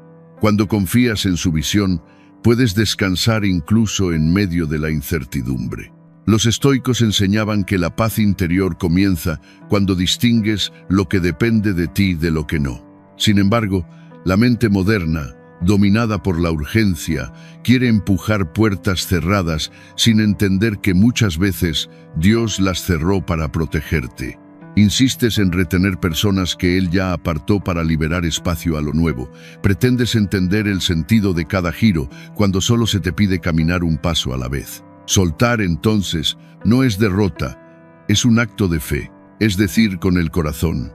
Cuando confías en su visión, puedes descansar incluso en medio de la incertidumbre. Los estoicos enseñaban que la paz interior comienza cuando distingues lo que depende de ti de lo que no. Sin embargo, la mente moderna, dominada por la urgencia, quiere empujar puertas cerradas sin entender que muchas veces Dios las cerró para protegerte. Insistes en retener personas que Él ya apartó para liberar espacio a lo nuevo. Pretendes entender el sentido de cada giro cuando solo se te pide caminar un paso a la vez. Soltar, entonces, no es derrota, es un acto de fe, es decir, con el corazón: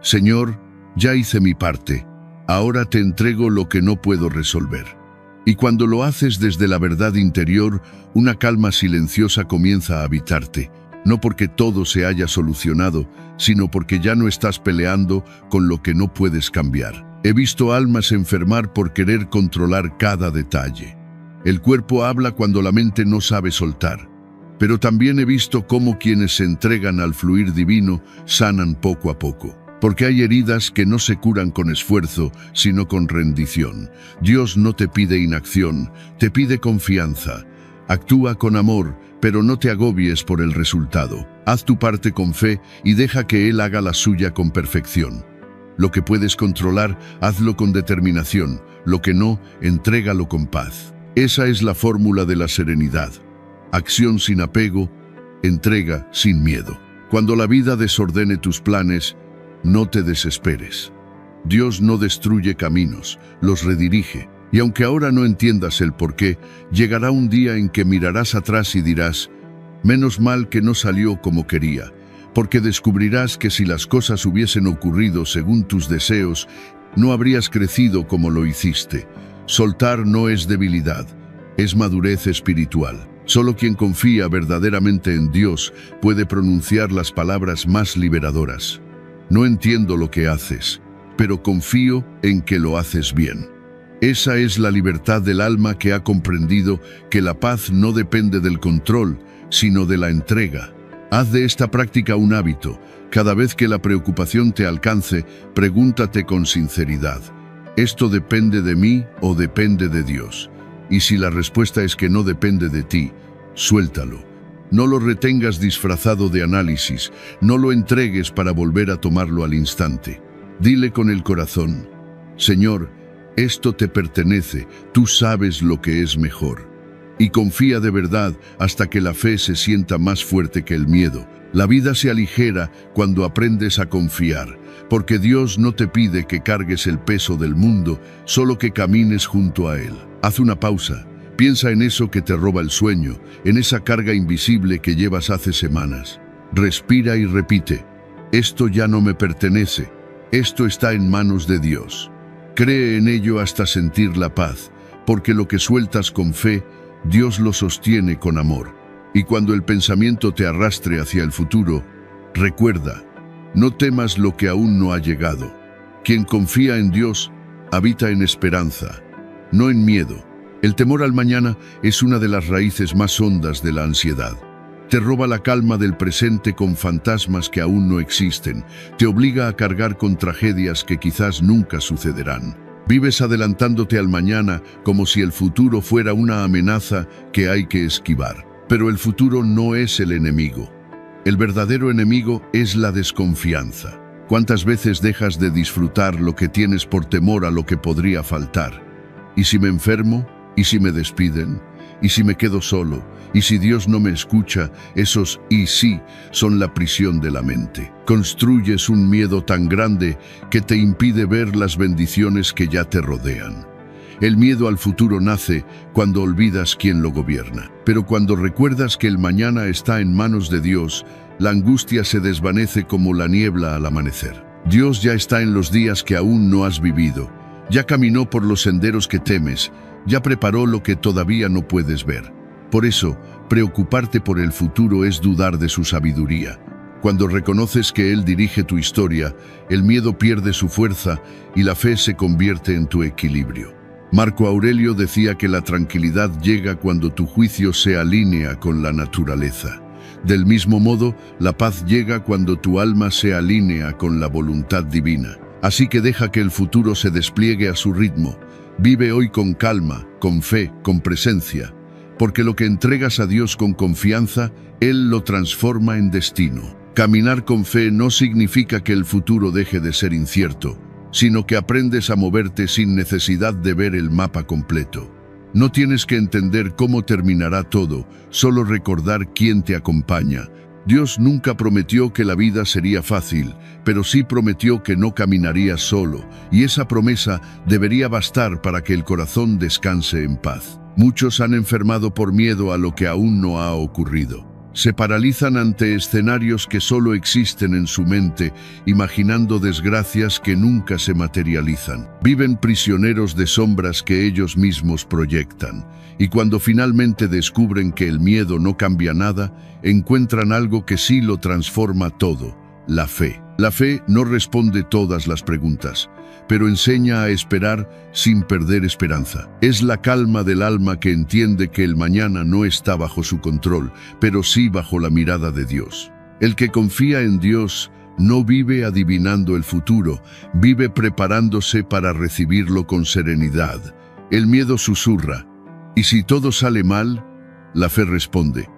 Señor, ya hice mi parte, ahora te entrego lo que no puedo resolver. Y cuando lo haces desde la verdad interior, una calma silenciosa comienza a habitarte, no porque todo se haya solucionado, sino porque ya no estás peleando con lo que no puedes cambiar. He visto almas enfermar por querer controlar cada detalle. El cuerpo habla cuando la mente no sabe soltar, pero también he visto cómo quienes se entregan al fluir divino sanan poco a poco, porque hay heridas que no se curan con esfuerzo, sino con rendición. Dios no te pide inacción, te pide confianza. Actúa con amor, pero no te agobies por el resultado. Haz tu parte con fe y deja que Él haga la suya con perfección. Lo que puedes controlar, hazlo con determinación. Lo que no, entrégalo con paz. Esa es la fórmula de la serenidad. Acción sin apego, entrega sin miedo. Cuando la vida desordene tus planes, no te desesperes. Dios no destruye caminos, los redirige. Y aunque ahora no entiendas el porqué, llegará un día en que mirarás atrás y dirás: menos mal que no salió como quería, porque descubrirás que si las cosas hubiesen ocurrido según tus deseos, no habrías crecido como lo hiciste. Soltar no es debilidad, es madurez espiritual. Solo quien confía verdaderamente en Dios puede pronunciar las palabras más liberadoras. No entiendo lo que haces, pero confío en que lo haces bien. Esa es la libertad del alma que ha comprendido que la paz no depende del control, sino de la entrega. Haz de esta práctica un hábito. Cada vez que la preocupación te alcance, pregúntate con sinceridad: ¿esto depende de mí o depende de Dios? Y si la respuesta es que no depende de ti, suéltalo. No lo retengas disfrazado de análisis, no lo entregues para volver a tomarlo al instante. Dile con el corazón: Señor, esto te pertenece, tú sabes lo que es mejor. Y confía de verdad hasta que la fe se sienta más fuerte que el miedo. La vida se aligera cuando aprendes a confiar, porque Dios no te pide que cargues el peso del mundo, solo que camines junto a Él. Haz una pausa, piensa en eso que te roba el sueño, en esa carga invisible que llevas hace semanas. Respira y repite: esto ya no me pertenece, esto está en manos de Dios. Cree en ello hasta sentir la paz, porque lo que sueltas con fe, Dios lo sostiene con amor. Y cuando el pensamiento te arrastre hacia el futuro, recuerda: no temas lo que aún no ha llegado. Quien confía en Dios habita en esperanza, no en miedo. El temor al mañana es una de las raíces más hondas de la ansiedad. Te roba la calma del presente con fantasmas que aún no existen. Te obliga a cargar con tragedias que quizás nunca sucederán. Vives adelantándote al mañana como si el futuro fuera una amenaza que hay que esquivar. Pero el futuro no es el enemigo. El verdadero enemigo es la desconfianza. ¿Cuántas veces dejas de disfrutar lo que tienes por temor a lo que podría faltar? ¿Y si me enfermo? ¿Y si me despiden? ¿Y si me quedo solo? ¿Y si Dios no me escucha? Esos "y sí" son la prisión de la mente. Construyes un miedo tan grande que te impide ver las bendiciones que ya te rodean. El miedo al futuro nace cuando olvidas quién lo gobierna. Pero cuando recuerdas que el mañana está en manos de Dios, la angustia se desvanece como la niebla al amanecer. Dios ya está en los días que aún no has vivido. Ya caminó por los senderos que temes. Ya preparó lo que todavía no puedes ver. Por eso, preocuparte por el futuro es dudar de su sabiduría. Cuando reconoces que Él dirige tu historia, el miedo pierde su fuerza y la fe se convierte en tu equilibrio. Marco Aurelio decía que la tranquilidad llega cuando tu juicio se alinea con la naturaleza. Del mismo modo, la paz llega cuando tu alma se alinea con la voluntad divina. Así que deja que el futuro se despliegue a su ritmo. Vive hoy con calma, con fe, con presencia, porque lo que entregas a Dios con confianza, Él lo transforma en destino. Caminar con fe no significa que el futuro deje de ser incierto, sino que aprendes a moverte sin necesidad de ver el mapa completo. No tienes que entender cómo terminará todo, solo recordar quién te acompaña. Dios nunca prometió que la vida sería fácil, pero sí prometió que no caminarías solo, y esa promesa debería bastar para que el corazón descanse en paz. Muchos han enfermado por miedo a lo que aún no ha ocurrido. Se paralizan ante escenarios que solo existen en su mente, imaginando desgracias que nunca se materializan. Viven prisioneros de sombras que ellos mismos proyectan. Y cuando finalmente descubren que el miedo no cambia nada, encuentran algo que sí lo transforma todo: la fe. La fe no responde todas las preguntas, pero enseña a esperar sin perder esperanza. Es la calma del alma que entiende que el mañana no está bajo su control, pero sí bajo la mirada de Dios. El que confía en Dios no vive adivinando el futuro, vive preparándose para recibirlo con serenidad. El miedo susurra: ¿y si todo sale mal? La fe responde: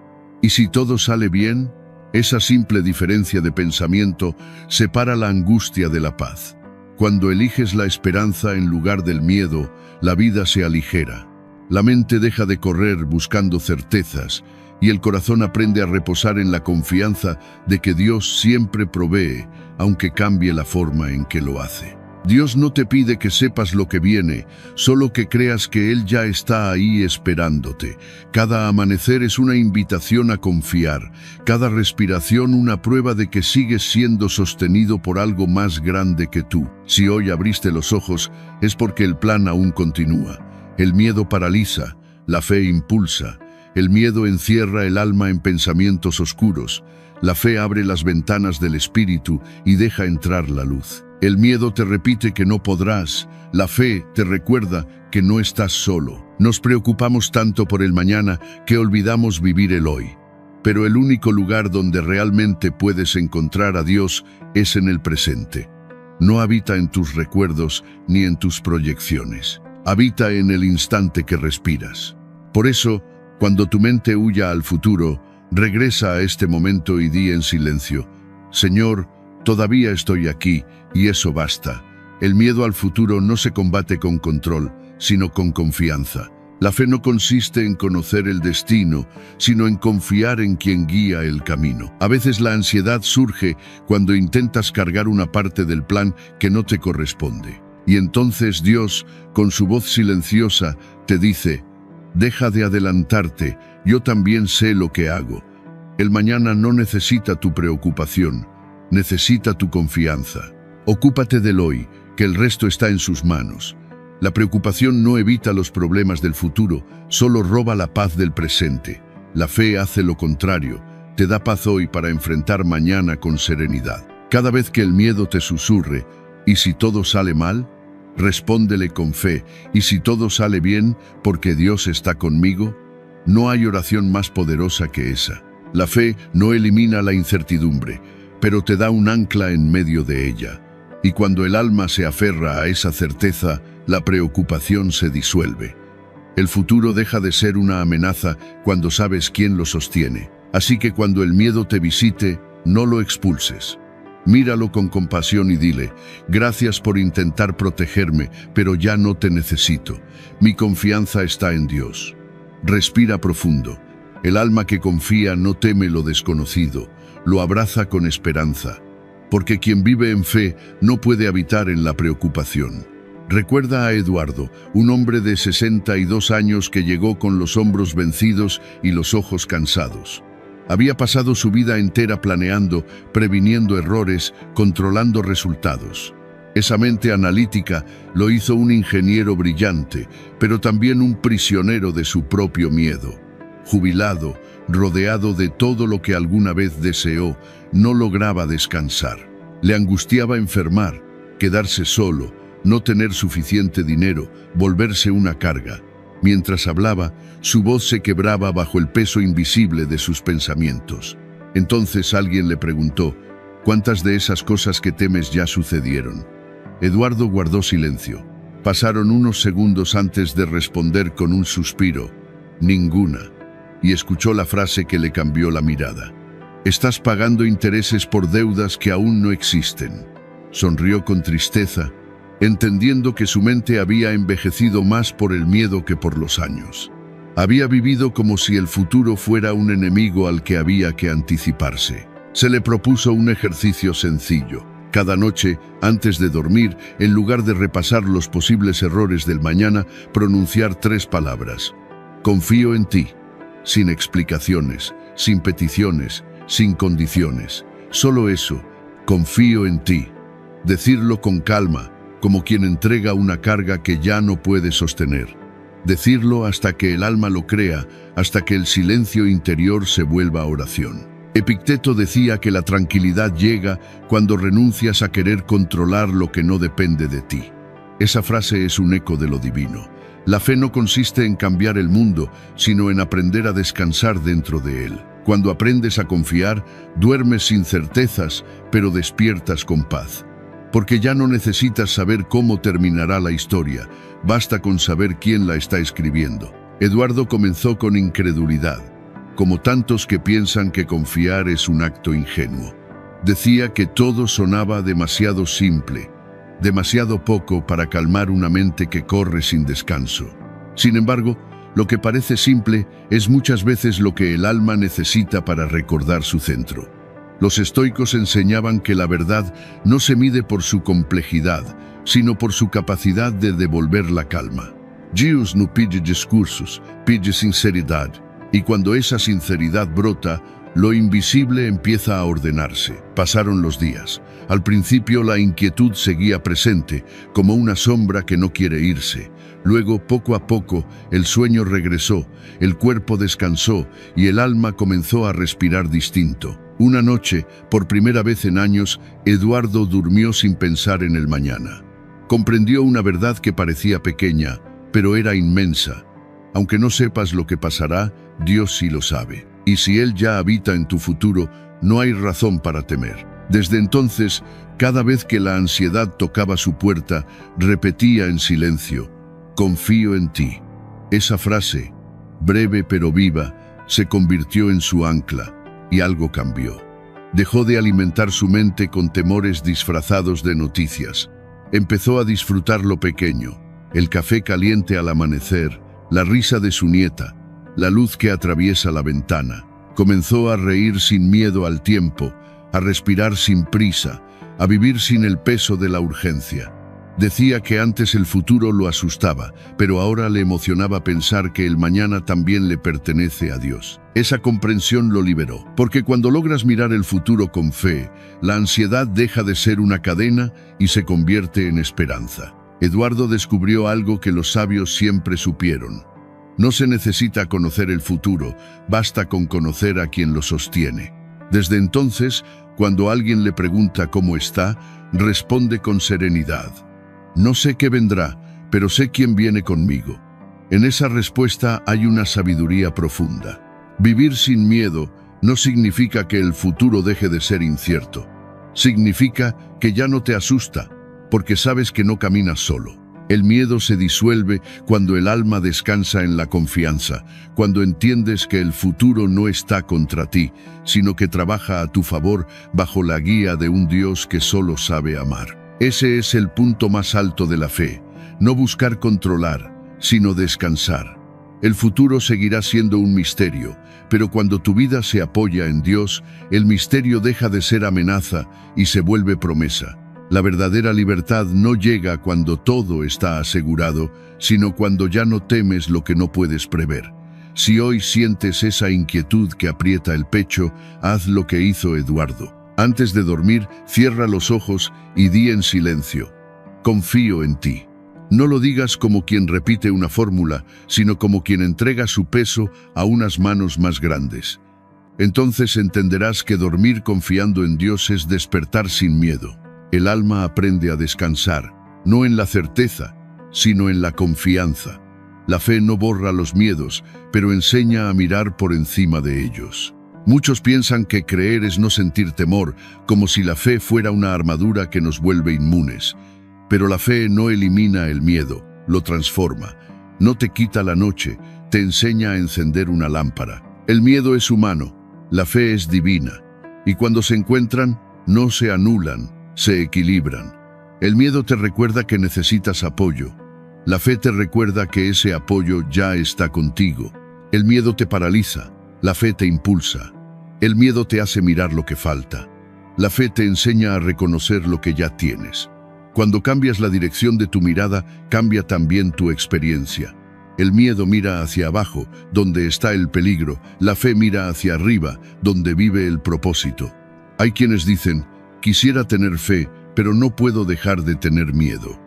¿y si todo sale bien? Esa simple diferencia de pensamiento separa la angustia de la paz. Cuando eliges la esperanza en lugar del miedo, la vida se aligera. La mente deja de correr buscando certezas y el corazón aprende a reposar en la confianza de que Dios siempre provee, aunque cambie la forma en que lo hace. Dios no te pide que sepas lo que viene, solo que creas que Él ya está ahí esperándote. Cada amanecer es una invitación a confiar, cada respiración una prueba de que sigues siendo sostenido por algo más grande que tú. Si hoy abriste los ojos, es porque el plan aún continúa. El miedo paraliza, la fe impulsa. El miedo encierra el alma en pensamientos oscuros. La fe abre las ventanas del espíritu y deja entrar la luz. El miedo te repite que no podrás, la fe te recuerda que no estás solo. Nos preocupamos tanto por el mañana que olvidamos vivir el hoy. Pero el único lugar donde realmente puedes encontrar a Dios es en el presente. No habita en tus recuerdos ni en tus proyecciones. Habita en el instante que respiras. Por eso, cuando tu mente huya al futuro, regresa a este momento y di en silencio: Señor, todavía estoy aquí, y eso basta. El miedo al futuro no se combate con control, sino con confianza. La fe no consiste en conocer el destino, sino en confiar en quien guía el camino. A veces la ansiedad surge cuando intentas cargar una parte del plan que no te corresponde. Y entonces Dios, con su voz silenciosa, te dice: deja de adelantarte, yo también sé lo que hago. El mañana no necesita tu preocupación, necesita tu confianza. Ocúpate del hoy, que el resto está en sus manos. La preocupación no evita los problemas del futuro, solo roba la paz del presente. La fe hace lo contrario, te da paz hoy para enfrentar mañana con serenidad. Cada vez que el miedo te susurre: ¿y si todo sale mal? Respóndele con fe: ¿y si todo sale bien, porque Dios está conmigo? No hay oración más poderosa que esa. La fe no elimina la incertidumbre, pero te da un ancla en medio de ella. Y cuando el alma se aferra a esa certeza, la preocupación se disuelve. El futuro deja de ser una amenaza cuando sabes quién lo sostiene. Así que cuando el miedo te visite, no lo expulses. Míralo con compasión y dile: gracias por intentar protegerme, pero ya no te necesito. Mi confianza está en Dios. Respira profundo. El alma que confía no teme lo desconocido, lo abraza con esperanza. Porque quien vive en fe no puede habitar en la preocupación. Recuerda a Eduardo, un hombre de 62 años que llegó con los hombros vencidos y los ojos cansados. Había pasado su vida entera planeando, previniendo errores, controlando resultados. Esa mente analítica lo hizo un ingeniero brillante, pero también un prisionero de su propio miedo. Jubilado, rodeado de todo lo que alguna vez deseó, no lograba descansar. Le angustiaba enfermar, quedarse solo, no tener suficiente dinero, volverse una carga. Mientras hablaba, su voz se quebraba bajo el peso invisible de sus pensamientos. Entonces alguien le preguntó: ¿cuántas de esas cosas que temes ya sucedieron? Eduardo guardó silencio. Pasaron unos segundos antes de responder con un suspiro: ninguna. Y escuchó la frase que le cambió la mirada: estás pagando intereses por deudas que aún no existen. Sonrió con tristeza, entendiendo que su mente había envejecido más por el miedo que por los años. Había vivido como si el futuro fuera un enemigo al que había que anticiparse. Se le propuso un ejercicio sencillo. Cada noche, antes de dormir, en lugar de repasar los posibles errores del mañana, pronunciar 3 palabras: confío en ti. Sin explicaciones, sin peticiones, sin condiciones. Solo eso: confío en ti. Decirlo con calma, como quien entrega una carga que ya no puede sostener. Decirlo hasta que el alma lo crea, hasta que el silencio interior se vuelva oración. Epicteto decía que la tranquilidad llega cuando renuncias a querer controlar lo que no depende de ti. Esa frase es un eco de lo divino. La fe no consiste en cambiar el mundo, sino en aprender a descansar dentro de él. Cuando aprendes a confiar, duermes sin certezas, pero despiertas con paz. Porque ya no necesitas saber cómo terminará la historia, basta con saber quién la está escribiendo. Eduardo comenzó con incredulidad, como tantos que piensan que confiar es un acto ingenuo. Decía que todo sonaba demasiado simple, demasiado poco para calmar una mente que corre sin descanso. Sin embargo, lo que parece simple es muchas veces lo que el alma necesita para recordar su centro. Los estoicos enseñaban que la verdad no se mide por su complejidad, sino por su capacidad de devolver la calma. Deus no pide discursos, pide sinceridad. Y cuando esa sinceridad brota, lo invisible empieza a ordenarse. Pasaron los días. Al principio la inquietud seguía presente, como una sombra que no quiere irse. Luego, poco a poco, el sueño regresó, el cuerpo descansó y el alma comenzó a respirar distinto. Una noche, por primera vez en años, Eduardo durmió sin pensar en el mañana. Comprendió una verdad que parecía pequeña, pero era inmensa. Aunque no sepas lo que pasará, Dios sí lo sabe. Y si Él ya habita en tu futuro, no hay razón para temer. Desde entonces, cada vez que la ansiedad tocaba su puerta, repetía en silencio: confío en ti. Esa frase, breve pero viva, se convirtió en su ancla. Y algo cambió. Dejó de alimentar su mente con temores disfrazados de noticias. Empezó a disfrutar lo pequeño: el café caliente al amanecer, la risa de su nieta, la luz que atraviesa la ventana. Comenzó a reír sin miedo al tiempo, a respirar sin prisa, a vivir sin el peso de la urgencia. Decía que antes el futuro lo asustaba, pero ahora le emocionaba pensar que el mañana también le pertenece a Dios. Esa comprensión lo liberó, porque cuando logras mirar el futuro con fe, la ansiedad deja de ser una cadena y se convierte en esperanza. Eduardo descubrió algo que los sabios siempre supieron: no se necesita conocer el futuro, basta con conocer a quien lo sostiene. Desde entonces, cuando alguien le pregunta cómo está, responde con serenidad: no sé qué vendrá, pero sé quién viene conmigo. En esa respuesta hay una sabiduría profunda. Vivir sin miedo no significa que el futuro deje de ser incierto. Significa que ya no te asusta, porque sabes que no caminas solo. El miedo se disuelve cuando el alma descansa en la confianza, cuando entiendes que el futuro no está contra ti, sino que trabaja a tu favor bajo la guía de un Dios que solo sabe amar. Ese es el punto más alto de la fe, no buscar controlar, sino descansar. El futuro seguirá siendo un misterio, pero cuando tu vida se apoya en Dios, el misterio deja de ser amenaza y se vuelve promesa. La verdadera libertad no llega cuando todo está asegurado, sino cuando ya no temes lo que no puedes prever. Si hoy sientes esa inquietud que aprieta el pecho, haz lo que hizo Eduardo. Antes de dormir, cierra los ojos y di en silencio: confío en ti. No lo digas como quien repite una fórmula, sino como quien entrega su peso a unas manos más grandes. Entonces entenderás que dormir confiando en Dios es despertar sin miedo. El alma aprende a descansar, no en la certeza, sino en la confianza. La fe no borra los miedos, pero enseña a mirar por encima de ellos. Muchos piensan que creer es no sentir temor, como si la fe fuera una armadura que nos vuelve inmunes. Pero la fe no elimina el miedo, lo transforma. No te quita la noche, te enseña a encender una lámpara. El miedo es humano, la fe es divina. Y cuando se encuentran, no se anulan, se equilibran. El miedo te recuerda que necesitas apoyo. La fe te recuerda que ese apoyo ya está contigo. El miedo te paraliza, la fe te impulsa. El miedo te hace mirar lo que falta. La fe te enseña a reconocer lo que ya tienes. Cuando cambias la dirección de tu mirada, cambia también tu experiencia. El miedo mira hacia abajo, donde está el peligro. La fe mira hacia arriba, donde vive el propósito. Hay quienes dicen: quisiera tener fe, pero no puedo dejar de tener miedo.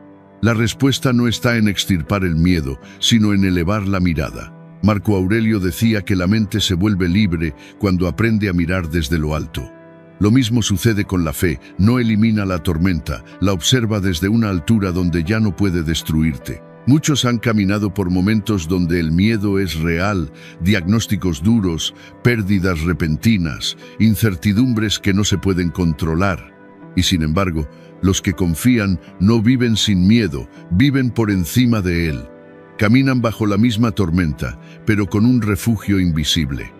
La respuesta no está en extirpar el miedo, sino en elevar la mirada. Marco Aurelio decía que la mente se vuelve libre cuando aprende a mirar desde lo alto. Lo mismo sucede con la fe, no elimina la tormenta, la observa desde una altura donde ya no puede destruirte. Muchos han caminado por momentos donde el miedo es real, diagnósticos duros, pérdidas repentinas, incertidumbres que no se pueden controlar. Y sin embargo, los que confían no viven sin miedo, viven por encima de él. Caminan bajo la misma tormenta, pero con un refugio invisible.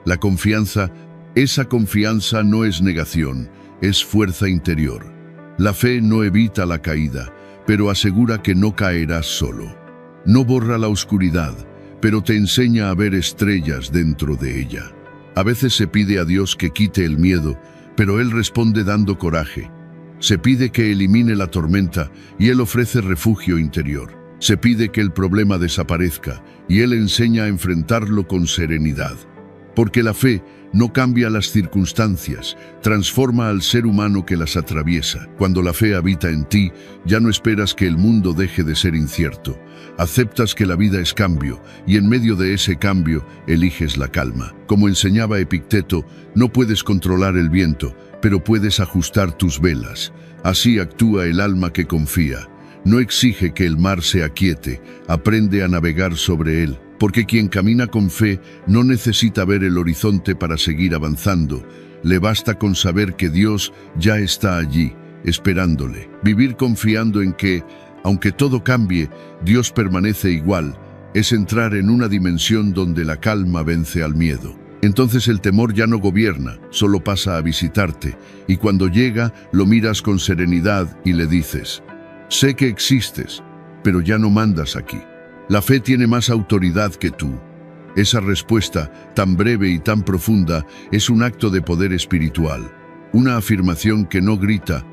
La confianza, esa confianza no es negación, es fuerza interior. La fe no evita la caída, pero asegura que no caerás solo. No borra la oscuridad, pero te enseña a ver estrellas dentro de ella. A veces se pide a Dios que quite el miedo, pero Él responde dando coraje. Se pide que elimine la tormenta y Él ofrece refugio interior. Se pide que el problema desaparezca y Él enseña a enfrentarlo con serenidad. Porque la fe no cambia las circunstancias, transforma al ser humano que las atraviesa. Cuando la fe habita en ti, ya no esperas que el mundo deje de ser incierto. Aceptas que la vida es cambio, y en medio de ese cambio, eliges la calma. Como enseñaba Epicteto, no puedes controlar el viento, pero puedes ajustar tus velas. Así actúa el alma que confía. No exige que el mar se aquiete, aprende a navegar sobre él. Porque quien camina con fe no necesita ver el horizonte para seguir avanzando. Le basta con saber que Dios ya está allí, esperándole. Vivir confiando en que, aunque todo cambie, Dios permanece igual, es entrar en una dimensión donde la calma vence al miedo. Entonces el temor ya no gobierna, solo pasa a visitarte, y cuando llega, lo miras con serenidad y le dices: sé que existes, pero ya no mandas aquí. La fe tiene más autoridad que tú. Esa respuesta, tan breve y tan profunda, es un acto de poder espiritual, una afirmación que no grita,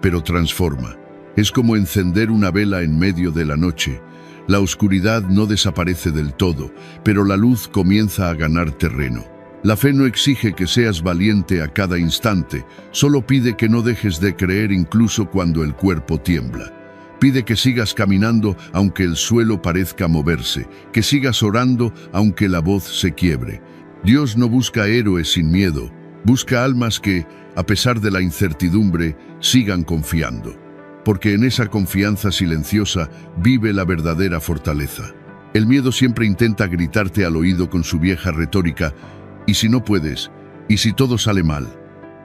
pero transforma. Es como encender una vela en medio de la noche. La oscuridad no desaparece del todo, pero la luz comienza a ganar terreno. La fe no exige que seas valiente a cada instante, solo pide que no dejes de creer incluso cuando el cuerpo tiembla. Pide que sigas caminando aunque el suelo parezca moverse, que sigas orando aunque la voz se quiebre. Dios no busca héroes sin miedo, busca almas que, a pesar de la incertidumbre, sigan confiando. Porque en esa confianza silenciosa vive la verdadera fortaleza. El miedo siempre intenta gritarte al oído con su vieja retórica: y si no puedes, ¿Y si todo sale mal?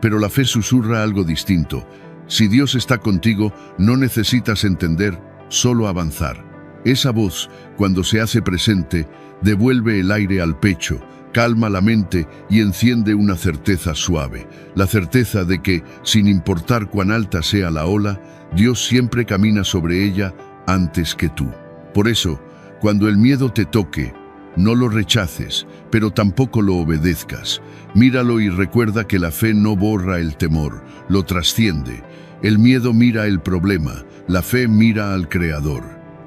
Pero la fe susurra algo distinto. Si Dios está contigo, no necesitas entender, solo avanzar. Esa voz, cuando se hace presente, devuelve el aire al pecho, calma la mente y enciende una certeza suave. La certeza de que, sin importar cuán alta sea la ola, Dios siempre camina sobre ella antes que tú. Por eso, cuando el miedo te toque, no lo rechaces, pero tampoco lo obedezcas. Míralo y recuerda que la fe no borra el temor, lo trasciende. El miedo mira el problema, la fe mira al Creador.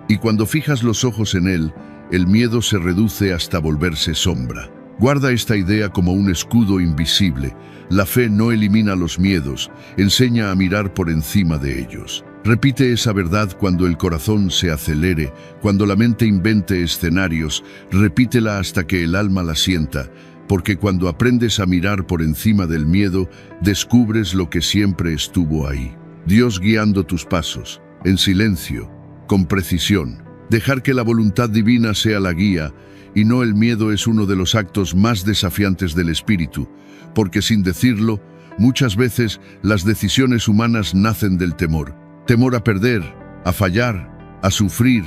Y cuando fijas los ojos en Él, el miedo se reduce hasta volverse sombra. Guarda esta idea como un escudo invisible. La fe no elimina los miedos, enseña a mirar por encima de ellos. Repite esa verdad cuando el corazón se acelere, cuando la mente invente escenarios, repítela hasta que el alma la sienta, porque cuando aprendes a mirar por encima del miedo, descubres lo que siempre estuvo ahí. Dios guiando tus pasos, en silencio, con precisión. Dejar que la voluntad divina sea la guía y no el miedo es uno de los actos más desafiantes del espíritu, porque sin decirlo, muchas veces las decisiones humanas nacen del temor. Temor a perder, a fallar, a sufrir,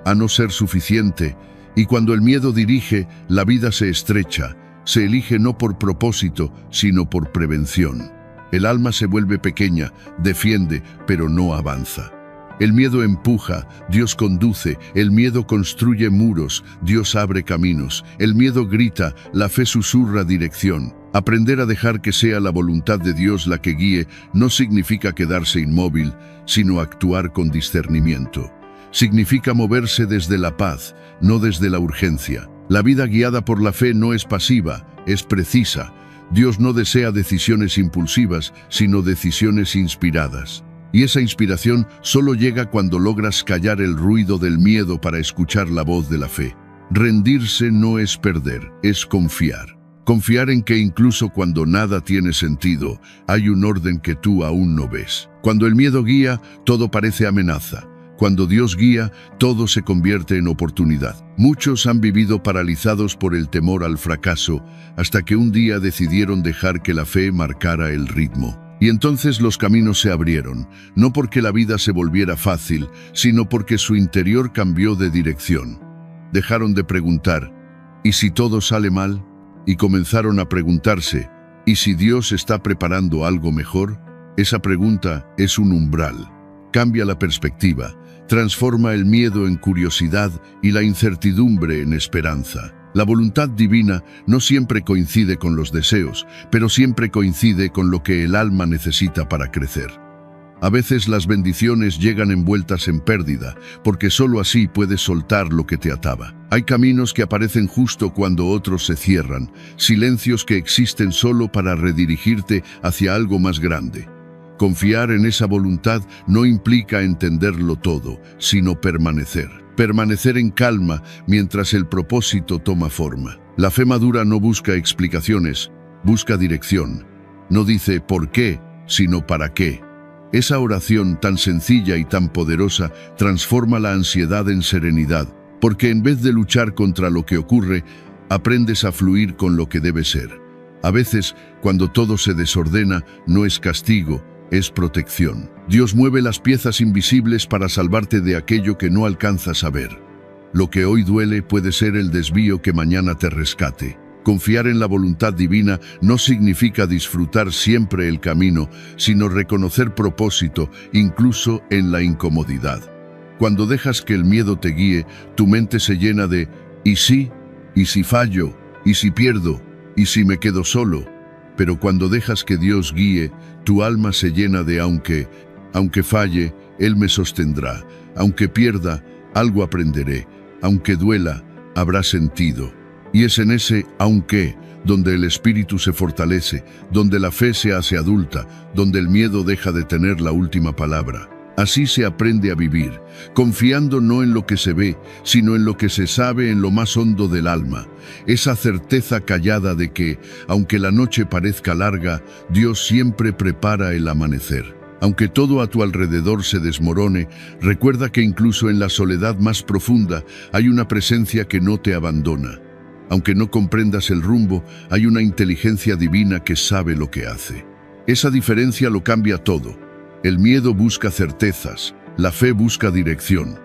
a no ser suficiente, y cuando el miedo dirige, la vida se estrecha, se elige no por propósito, sino por prevención. El alma se vuelve pequeña, defiende, pero no avanza. El miedo empuja, Dios conduce, el miedo construye muros, Dios abre caminos, el miedo grita, la fe susurra dirección. Aprender a dejar que sea la voluntad de Dios la que guíe no significa quedarse inmóvil, sino actuar con discernimiento. Significa moverse desde la paz, no desde la urgencia. La vida guiada por la fe no es pasiva, es precisa. Dios no desea decisiones impulsivas, sino decisiones inspiradas. Y esa inspiración solo llega cuando logras callar el ruido del miedo para escuchar la voz de la fe. Rendirse no es perder, es confiar. Confiar en que incluso cuando nada tiene sentido, hay un orden que tú aún no ves. Cuando el miedo guía, todo parece amenaza. Cuando Dios guía, todo se convierte en oportunidad. Muchos han vivido paralizados por el temor al fracaso, hasta que un día decidieron dejar que la fe marcara el ritmo. Y entonces los caminos se abrieron, no porque la vida se volviera fácil, sino porque su interior cambió de dirección. Dejaron de preguntar, ¿y si todo sale mal? Y comenzaron a preguntarse, ¿y si Dios está preparando algo mejor? Esa pregunta es un umbral. Cambia la perspectiva, transforma el miedo en curiosidad y la incertidumbre en esperanza. La voluntad divina no siempre coincide con los deseos, pero siempre coincide con lo que el alma necesita para crecer. A veces las bendiciones llegan envueltas en pérdida, porque solo así puedes soltar lo que te ataba. Hay caminos que aparecen justo cuando otros se cierran, silencios que existen solo para redirigirte hacia algo más grande. Confiar en esa voluntad no implica entenderlo todo, sino permanecer. Permanecer en calma mientras el propósito toma forma. La fe madura no busca explicaciones, busca dirección. No dice ¿por qué?, sino ¿para qué? Esa oración tan sencilla y tan poderosa transforma la ansiedad en serenidad, porque en vez de luchar contra lo que ocurre, aprendes a fluir con lo que debe ser. A veces, cuando todo se desordena, no es castigo, es protección. Dios mueve las piezas invisibles para salvarte de aquello que no alcanzas a ver. Lo que hoy duele puede ser el desvío que mañana te rescate. Confiar en la voluntad divina no significa disfrutar siempre el camino, sino reconocer propósito, incluso en la incomodidad. Cuando dejas que el miedo te guíe, tu mente se llena de ¿y si? ¿Y si fallo? ¿Y si pierdo? ¿Y si me quedo solo? Pero cuando dejas que Dios guíe, tu alma se llena de aunque falle, Él me sostendrá, aunque pierda, algo aprenderé, aunque duela, habrá sentido. Y es en ese aunque donde el espíritu se fortalece, donde la fe se hace adulta, donde el miedo deja de tener la última palabra. Así se aprende a vivir, confiando no en lo que se ve, sino en lo que se sabe en lo más hondo del alma. Esa certeza callada de que, aunque la noche parezca larga, Dios siempre prepara el amanecer. Aunque todo a tu alrededor se desmorone, recuerda que incluso en la soledad más profunda hay una presencia que no te abandona. Aunque no comprendas el rumbo, hay una inteligencia divina que sabe lo que hace. Esa diferencia lo cambia todo. El miedo busca certezas, la fe busca dirección.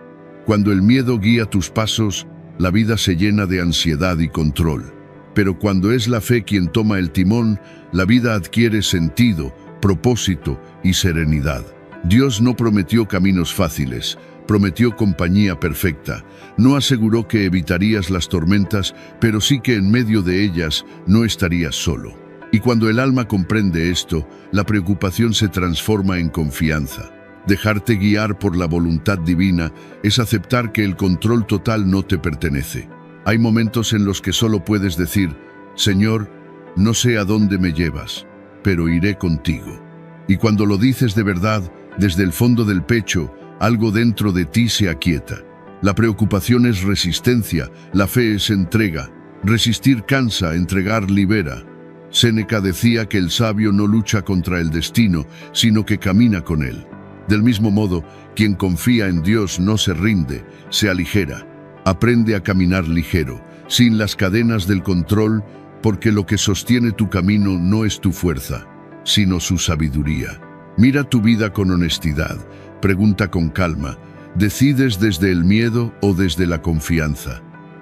Cuando el miedo guía tus pasos, la vida se llena de ansiedad y control. Pero cuando es la fe quien toma el timón, la vida adquiere sentido, propósito y serenidad. Dios no prometió caminos fáciles, prometió compañía perfecta. No aseguró que evitarías las tormentas, pero sí que en medio de ellas no estarías solo. Y cuando el alma comprende esto, la preocupación se transforma en confianza. Dejarte guiar por la voluntad divina es aceptar que el control total no te pertenece. Hay momentos en los que solo puedes decir, Señor, no sé a dónde me llevas, pero iré contigo. Y cuando lo dices de verdad, desde el fondo del pecho, algo dentro de ti se aquieta. La preocupación es resistencia, la fe es entrega. Resistir cansa, entregar libera. Séneca decía que el sabio no lucha contra el destino, sino que camina con él. Del mismo modo, quien confía en Dios no se rinde, se aligera. Aprende a caminar ligero, sin las cadenas del control, porque lo que sostiene tu camino no es tu fuerza, sino su sabiduría. Mira tu vida con honestidad, pregunta con calma, ¿decides desde el miedo o desde la confianza?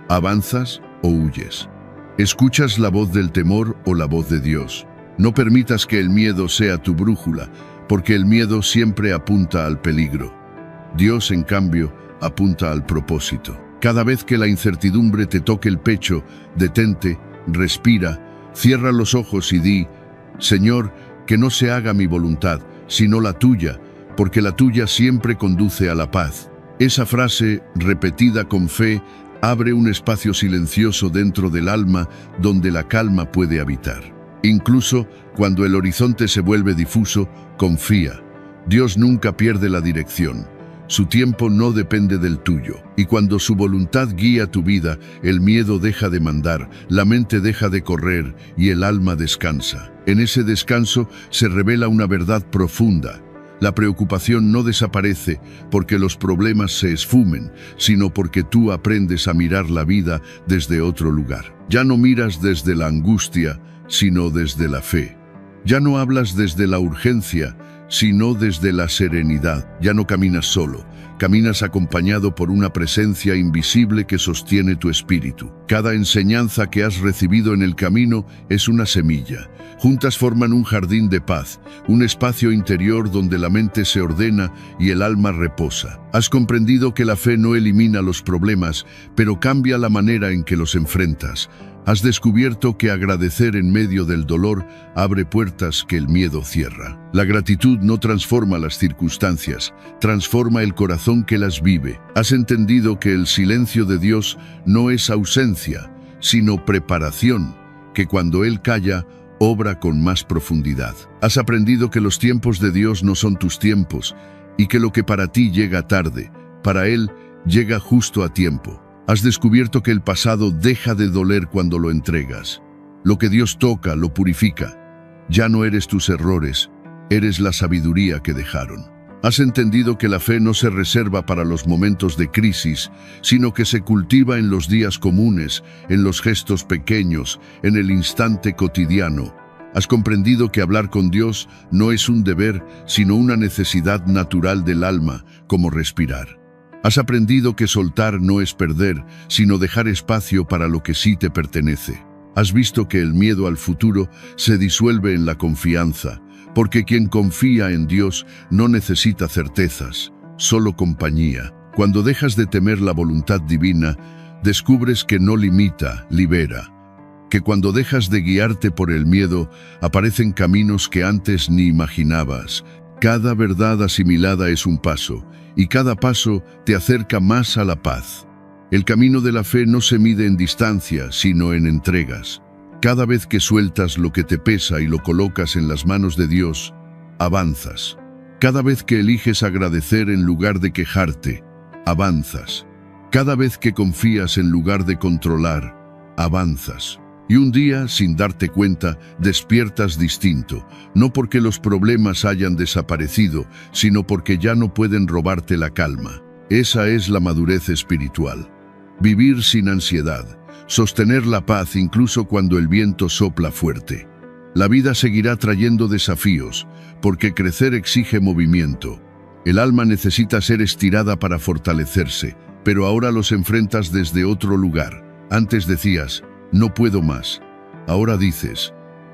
¿Avanzas o huyes? ¿Escuchas la voz del temor o la voz de Dios? No permitas que el miedo sea tu brújula, porque el miedo siempre apunta al peligro. Dios, en cambio, apunta al propósito. Cada vez que la incertidumbre te toque el pecho, detente, respira, cierra los ojos y di, Señor, que no se haga mi voluntad, sino la tuya, porque la tuya siempre conduce a la paz. Esa frase, repetida con fe, abre un espacio silencioso dentro del alma donde la calma puede habitar. Incluso cuando el horizonte se vuelve difuso, confía. Dios nunca pierde la dirección. Su tiempo no depende del tuyo. Y cuando su voluntad guía tu vida, el miedo deja de mandar, la mente deja de correr y el alma descansa. En ese descanso se revela una verdad profunda. La preocupación no desaparece porque los problemas se esfumen, sino porque tú aprendes a mirar la vida desde otro lugar. Ya no miras desde la angustia, sino desde la fe. Ya no hablas desde la urgencia, sino desde la serenidad. Ya no caminas solo, caminas acompañado por una presencia invisible que sostiene tu espíritu. Cada enseñanza que has recibido en el camino es una semilla. Juntas forman un jardín de paz, un espacio interior donde la mente se ordena y el alma reposa. Has comprendido que la fe no elimina los problemas, pero cambia la manera en que los enfrentas. Has descubierto que agradecer en medio del dolor abre puertas que el miedo cierra. La gratitud no transforma las circunstancias, transforma el corazón que las vive. Has entendido que el silencio de Dios no es ausencia, sino preparación, que cuando Él calla, obra con más profundidad. Has aprendido que los tiempos de Dios no son tus tiempos, y que lo que para ti llega tarde, para Él llega justo a tiempo. Has descubierto que el pasado deja de doler cuando lo entregas. Lo que Dios toca, lo purifica. Ya no eres tus errores, eres la sabiduría que dejaron. Has entendido que la fe no se reserva para los momentos de crisis, sino que se cultiva en los días comunes, en los gestos pequeños, en el instante cotidiano. Has comprendido que hablar con Dios no es un deber, sino una necesidad natural del alma, como respirar. Has aprendido que soltar no es perder, sino dejar espacio para lo que sí te pertenece. Has visto que el miedo al futuro se disuelve en la confianza, porque quien confía en Dios no necesita certezas, solo compañía. Cuando dejas de temer la voluntad divina, descubres que no limita, libera. Que cuando dejas de guiarte por el miedo, aparecen caminos que antes ni imaginabas. Cada verdad asimilada es un paso, y cada paso te acerca más a la paz. El camino de la fe no se mide en distancia, sino en entregas. Cada vez que sueltas lo que te pesa y lo colocas en las manos de Dios, avanzas. Cada vez que eliges agradecer en lugar de quejarte, avanzas. Cada vez que confías en lugar de controlar, avanzas. Y un día, sin darte cuenta, despiertas distinto, no porque los problemas hayan desaparecido, sino porque ya no pueden robarte la calma. Esa es la madurez espiritual. Vivir sin ansiedad, sostener la paz incluso cuando el viento sopla fuerte. La vida seguirá trayendo desafíos, porque crecer exige movimiento. El alma necesita ser estirada para fortalecerse, pero ahora los enfrentas desde otro lugar. Antes decías, no puedo más. Ahora dices,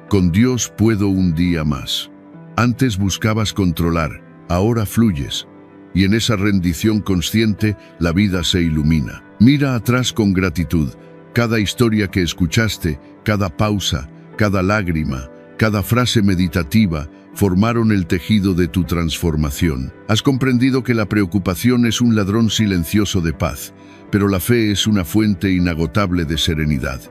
con Dios puedo un día más. Antes buscabas controlar, ahora fluyes. Y en esa rendición consciente, la vida se ilumina. Mira atrás con gratitud. Cada historia que escuchaste, cada pausa, cada lágrima, cada frase meditativa, formaron el tejido de tu transformación. Has comprendido que la preocupación es un ladrón silencioso de paz, pero la fe es una fuente inagotable de serenidad.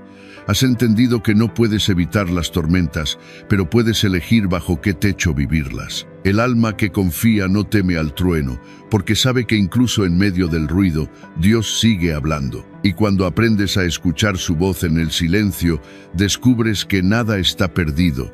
Has entendido que no puedes evitar las tormentas, pero puedes elegir bajo qué techo vivirlas. El alma que confía no teme al trueno, porque sabe que incluso en medio del ruido, Dios sigue hablando. Y cuando aprendes a escuchar su voz en el silencio, descubres que nada está perdido,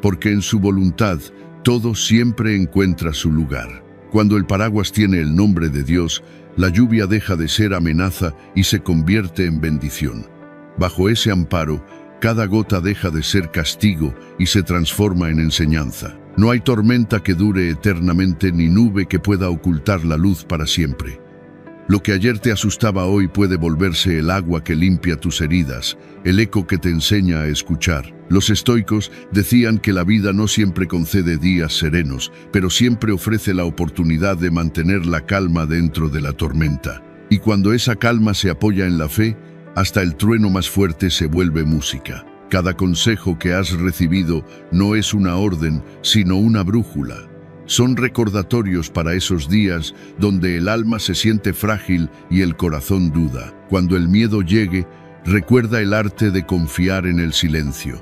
porque en su voluntad todo siempre encuentra su lugar. Cuando el paraguas tiene el nombre de Dios, la lluvia deja de ser amenaza y se convierte en bendición. Bajo ese amparo, cada gota deja de ser castigo y se transforma en enseñanza. No hay tormenta que dure eternamente ni nube que pueda ocultar la luz para siempre. Lo que ayer te asustaba hoy puede volverse el agua que limpia tus heridas, el eco que te enseña a escuchar. Los estoicos decían que la vida no siempre concede días serenos, pero siempre ofrece la oportunidad de mantener la calma dentro de la tormenta. Y cuando esa calma se apoya en la fe, hasta el trueno más fuerte se vuelve música. Cada consejo que has recibido no es una orden, sino una brújula. Son recordatorios para esos días donde el alma se siente frágil y el corazón duda. Cuando el miedo llegue, recuerda el arte de confiar en el silencio.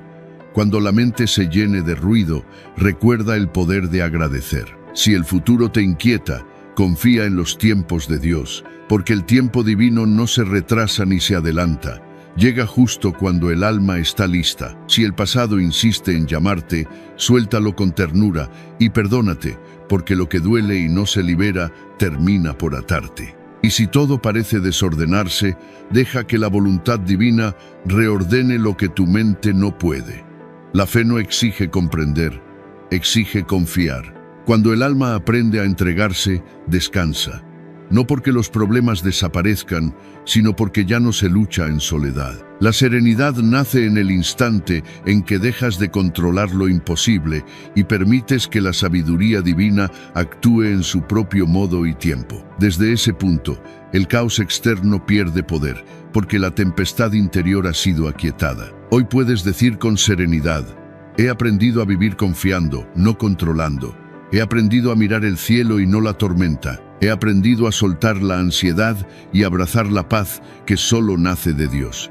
Cuando la mente se llene de ruido, recuerda el poder de agradecer. Si el futuro te inquieta, confía en los tiempos de Dios, porque el tiempo divino no se retrasa ni se adelanta. Llega justo cuando el alma está lista. Si el pasado insiste en llamarte, suéltalo con ternura y perdónate, porque lo que duele y no se libera termina por atarte. Y si todo parece desordenarse, deja que la voluntad divina reordene lo que tu mente no puede. La fe no exige comprender, exige confiar. Cuando el alma aprende a entregarse, descansa. No porque los problemas desaparezcan, sino porque ya no se lucha en soledad. La serenidad nace en el instante en que dejas de controlar lo imposible y permites que la sabiduría divina actúe en su propio modo y tiempo. Desde ese punto, el caos externo pierde poder, porque la tempestad interior ha sido aquietada. Hoy puedes decir con serenidad, he aprendido a vivir confiando, no controlando. He aprendido a mirar el cielo y no la tormenta. He aprendido a soltar la ansiedad y abrazar la paz que solo nace de Dios.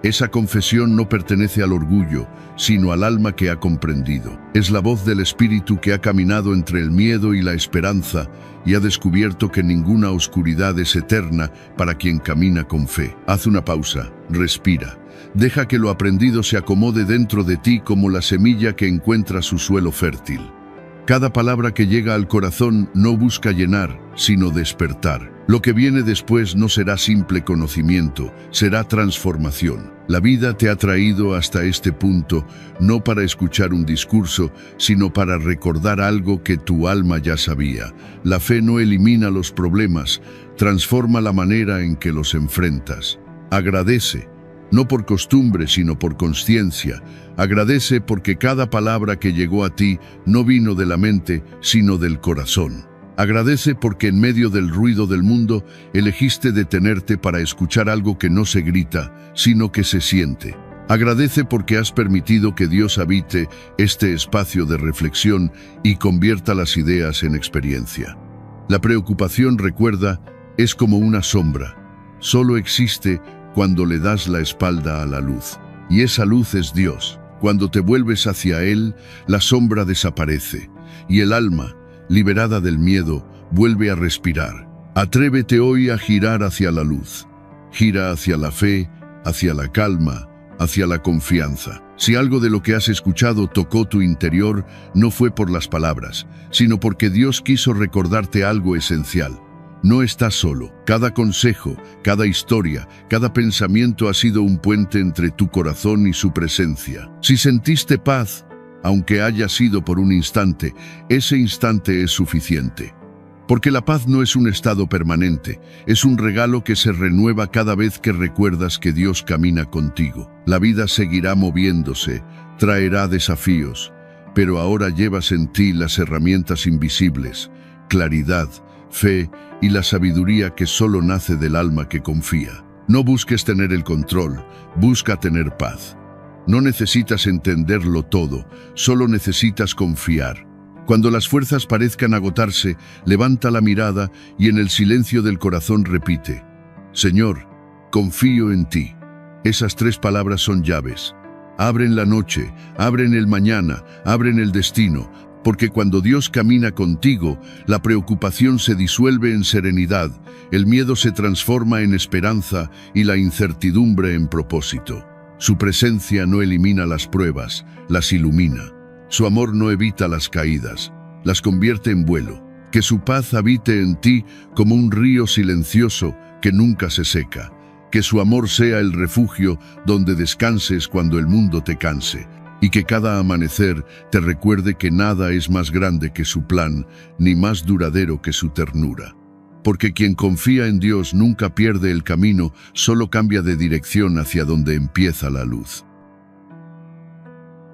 Esa confesión no pertenece al orgullo, sino al alma que ha comprendido. Es la voz del Espíritu que ha caminado entre el miedo y la esperanza y ha descubierto que ninguna oscuridad es eterna para quien camina con fe. Haz una pausa, respira. Deja que lo aprendido se acomode dentro de ti como la semilla que encuentra su suelo fértil. Cada palabra que llega al corazón no busca llenar, sino despertar. Lo que viene después no será simple conocimiento, será transformación. La vida te ha traído hasta este punto, no para escuchar un discurso, sino para recordar algo que tu alma ya sabía. La fe no elimina los problemas, transforma la manera en que los enfrentas. Agradece. No por costumbre, sino por consciencia. Agradece porque cada palabra que llegó a ti no vino de la mente, sino del corazón. Agradece porque en medio del ruido del mundo elegiste detenerte para escuchar algo que no se grita, sino que se siente. Agradece porque has permitido que Dios habite este espacio de reflexión y convierta las ideas en experiencia. La preocupación, recuerda, es como una sombra. Solo existe cuando le das la espalda a la luz. Y esa luz es Dios. Cuando te vuelves hacia Él, la sombra desaparece. Y el alma, liberada del miedo, vuelve a respirar. Atrévete hoy a girar hacia la luz. Gira hacia la fe, hacia la calma, hacia la confianza. Si algo de lo que has escuchado tocó tu interior, no fue por las palabras, sino porque Dios quiso recordarte algo esencial. No estás solo. Cada consejo, cada historia, cada pensamiento ha sido un puente entre tu corazón y su presencia. Si sentiste paz, aunque haya sido por un instante, ese instante es suficiente. Porque la paz no es un estado permanente, es un regalo que se renueva cada vez que recuerdas que Dios camina contigo. La vida seguirá moviéndose, traerá desafíos, pero ahora llevas en ti las herramientas invisibles, claridad, fe y la sabiduría que solo nace del alma que confía. No busques tener el control, busca tener paz. No necesitas entenderlo todo, solo necesitas confiar. Cuando las fuerzas parezcan agotarse, levanta la mirada y en el silencio del corazón repite: Señor, confío en ti. Esas 3 palabras son llaves. Abren la noche, abren el mañana, abren el destino, porque cuando Dios camina contigo, la preocupación se disuelve en serenidad, el miedo se transforma en esperanza y la incertidumbre en propósito. Su presencia no elimina las pruebas, las ilumina. Su amor no evita las caídas, las convierte en vuelo. Que su paz habite en ti como un río silencioso que nunca se seca. Que su amor sea el refugio donde descanses cuando el mundo te canse. Y que cada amanecer te recuerde que nada es más grande que su plan, ni más duradero que su ternura. Porque quien confía en Dios nunca pierde el camino, solo cambia de dirección hacia donde empieza la luz.